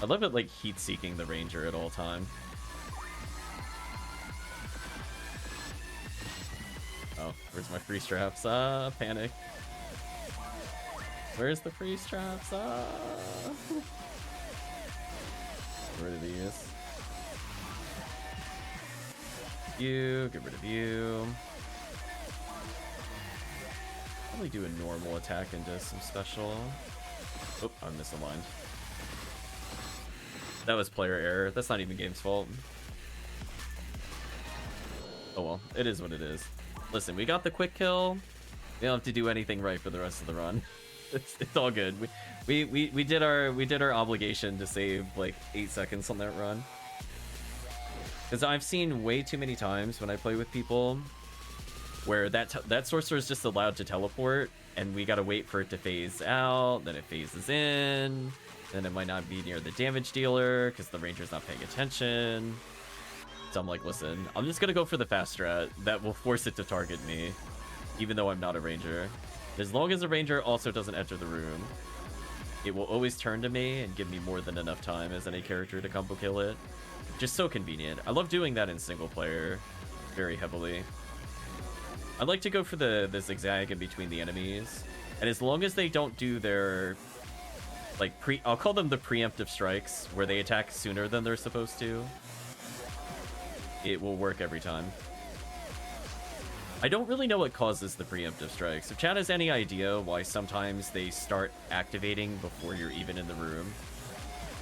[SPEAKER 1] I love it, like, heat-seeking the ranger at all time. Oh, where's my free straps? Panic. Where's the free straps? Get rid of these. Get rid of you. Probably do a normal attack into some special. Oh, I'm misaligned. That was player error. That's not even game's fault. Oh well, it is what it is. Listen, we got the quick kill. We don't have to do anything right for the rest of the run. It's all good. We did our obligation to save like 8 seconds on that run. Because I've seen way too many times when I play with people where that sorcerer is just allowed to teleport, and we gotta wait for it to phase out. Then it phases in. Then it might not be near the damage dealer because the ranger's not paying attention. So I'm like, listen, I'm just gonna go for the fast strat that will force it to target me, even though I'm not a ranger. As long as the ranger also doesn't enter the room, it will always turn to me and give me more than enough time as any character to combo kill it. Just so convenient. I love doing that in single player very heavily. I like to go for the zigzag in between the enemies, and as long as they don't do their like I'll call them the preemptive strikes, where they attack sooner than they're supposed to, it will work every time. I don't really know what causes the preemptive strikes. If Chad has any idea why sometimes they start activating before you're even in the room,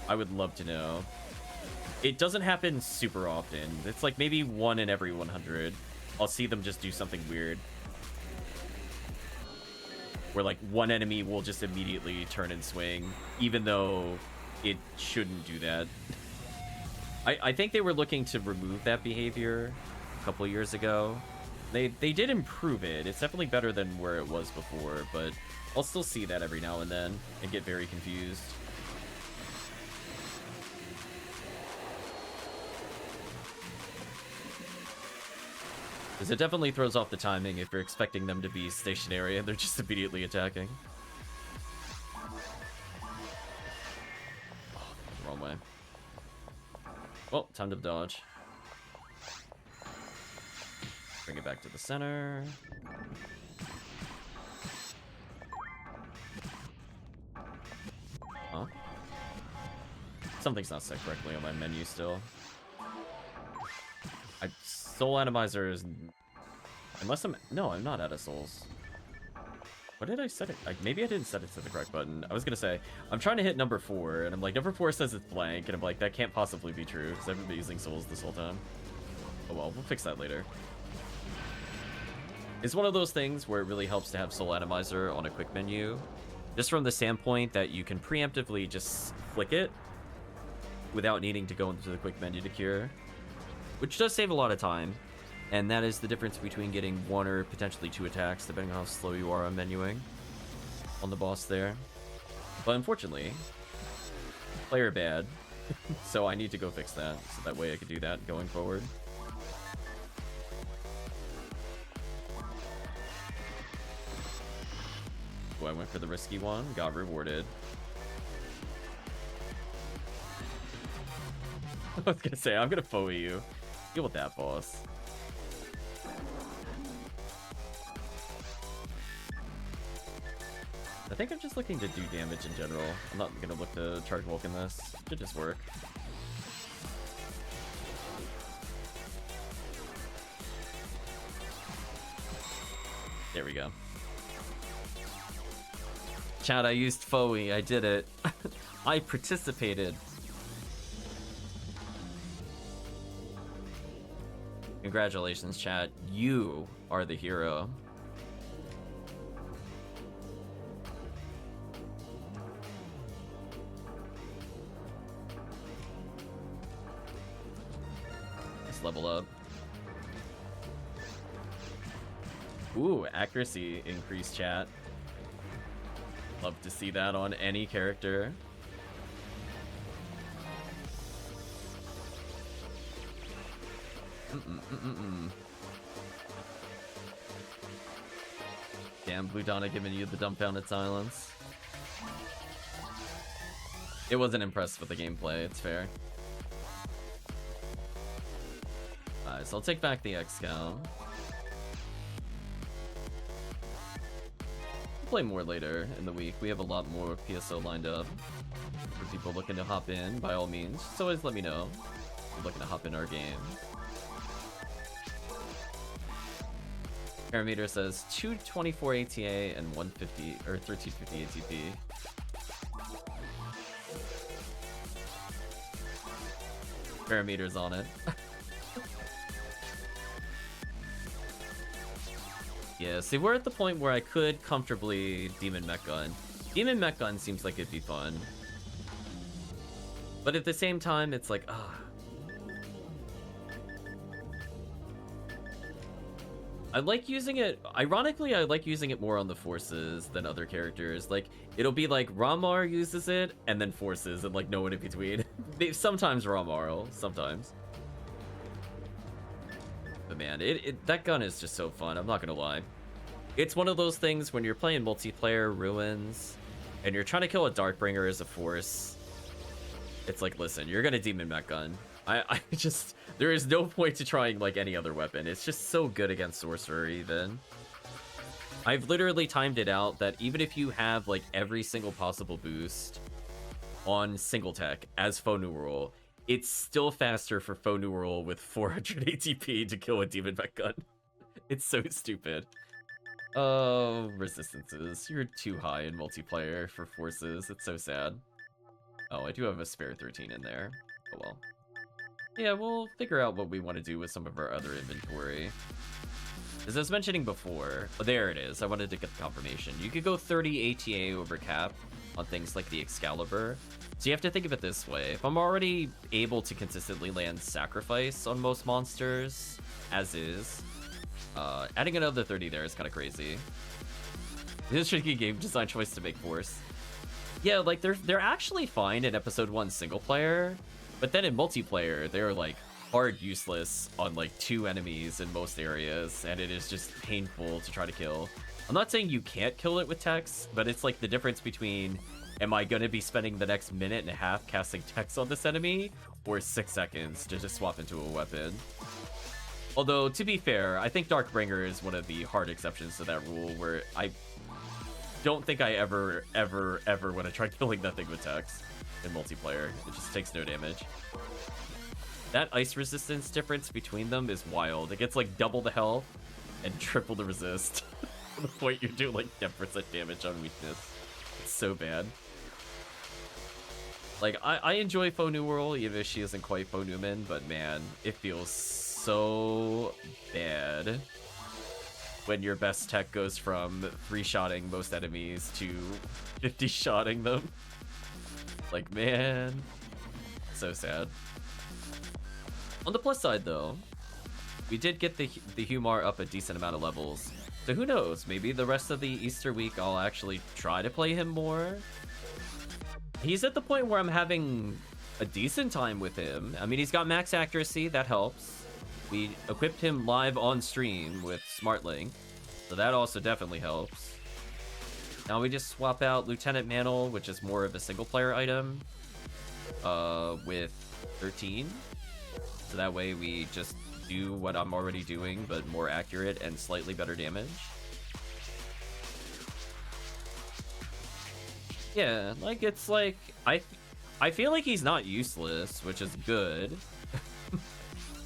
[SPEAKER 1] I would love to know. It doesn't happen super often. It's like maybe 1 in every 100. I'll see them just do something weird, where like one enemy will just immediately turn and swing, even though it shouldn't do that. I think they were looking to remove that behavior a couple years ago. They did improve it. It's definitely better than where it was before, but I'll still see that every now and then and get very confused. Because it definitely throws off the timing if you're expecting them to be stationary and they're just immediately attacking. Oh, wrong way. Oh, time to dodge. Bring it back to the center. Huh? Something's not set correctly on my menu still. Soul Atomizer is... Unless I'm... No, I'm not out of souls. What did I set it? Maybe I didn't set it to the correct button. I was gonna say, I'm trying to hit number 4, and I'm like, number 4 says it's blank, and I'm like, that can't possibly be true, because I've been using souls this whole time. Oh well, we'll fix that later. It's one of those things where it really helps to have Soul Atomizer on a quick menu, just from the standpoint that you can preemptively just flick it without needing to go into the quick menu to cure, which does save a lot of time. And that is the difference between getting 1 or potentially 2 attacks, depending on how slow you are on menuing on the boss there. But unfortunately, player bad, so I need to go fix that, so that way I can do that going forward. Oh, I went for the risky one, got rewarded. I was gonna say, I'm gonna foe you. Deal with that, boss. I think I'm just looking to do damage in general. I'm not gonna look to charge Wolk in this. Should just work. There we go. Chat, I used Foe. I did it. I participated. Congratulations, chat. You are the hero. Let's level up. Ooh, accuracy increase, chat. Love to see that on any character. Damn, Blue Donna giving you the dumbfounded silence. It wasn't impressed with the gameplay, it's fair. Alright, so I'll take back the X-Scout. Play more later in the week. We have a lot more PSO lined up for people looking to hop in, by all means. Just always let me know if you're looking to hop in our game. Parameter says 224 ATA and 150 or 1350 ATP. Parameters on it. Yeah, see, we're at the point where I could comfortably Demon Mech Gun. Demon Mech Gun seems like it'd be fun. But at the same time, it's like, I like using it, ironically, I like using it more on the forces than other characters. Like, it'll be like HuMar uses it, and then forces, and like no one in between. Sometimes HuMar, sometimes. But man, that gun is just so fun, I'm not gonna lie. It's one of those things when you're playing multiplayer Ruins, and you're trying to kill a Darkbringer as a force, it's like, listen, you're gonna Demon Mech Gun. I just, there is no point to trying like any other weapon. It's just so good against Sorcerer even. I've literally timed it out that even if you have like every single possible boost on single tech as Faux Numeral, it's still faster for Faux Numeral with 400 ATP to kill a Demon Mech Gun. It's so stupid. Oh, resistances. You're too high in multiplayer for forces. It's so sad. Oh, I do have a spare 13 in there. Oh well. Yeah, we'll figure out what we want to do with some of our other inventory. As I was mentioning before, oh, there it is. I wanted to get the confirmation. You could go 30 ATA over cap on things like the Excalibur. So you have to think of it this way. If I'm already able to consistently land Sacrifice on most monsters, as is, adding another 30 there is kind of crazy. This is a tricky game design choice to make Force. Yeah, like they're actually fine in episode 1 single player, but then in multiplayer they're like hard useless on like 2 enemies in most areas, and it is just painful to try to kill. I'm not saying you can't kill it with Tex, but it's like the difference between, am I going to be spending the next minute and a half casting Tex on this enemy, or 6 seconds to just swap into a weapon? Although, to be fair, I think Darkbringer is one of the hard exceptions to that rule, where I don't think I ever want to try killing that thing with Tex in multiplayer. It just takes no damage. That ice resistance difference between them is wild. It gets like double the health and triple the resist. To the point you're doing like 10% damage on weakness. It's so bad. Like, I enjoy Faux New World, even if she isn't quite Faux Newman, but man, it feels so bad when your best tech goes from 3-shotting most enemies to 50-shotting them. Like, man, so sad. On the plus side, though, we did get the HuMar up a decent amount of levels. So who knows, maybe the rest of the Easter week I'll actually try to play him more. He's at the point where I'm having a decent time with him. I mean, he's got max accuracy, that helps. We equipped him live on stream with Smart Link, so that also definitely helps. Now we just swap out Lieutenant Mantle, which is more of a single player item, with 13. So that way we just do what I'm already doing, but more accurate and slightly better damage. Yeah, like, it's like, I feel like he's not useless, which is good.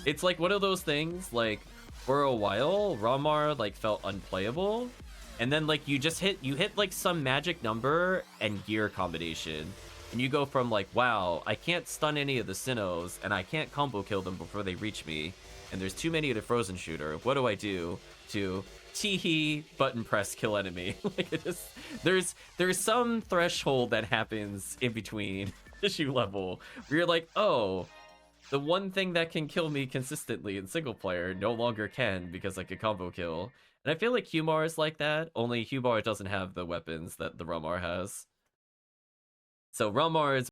[SPEAKER 1] It's like one of those things, like, for a while, HuMar, like, felt unplayable, and then, like, you hit, like, some magic number and gear combination, and you go from, like, wow, I can't stun any of the Sinnohs, and I can't combo kill them before they reach me, and there's too many of the Frozen Shooter, what do I do? To tee-hee, button press, kill enemy. Like, it just, there's some threshold that happens in between issue level where you're like, oh, the one thing that can kill me consistently in single player no longer can because I could combo kill. And I feel like HuMar is like that, only HuMar doesn't have the weapons that the HuMar has. So HuMar is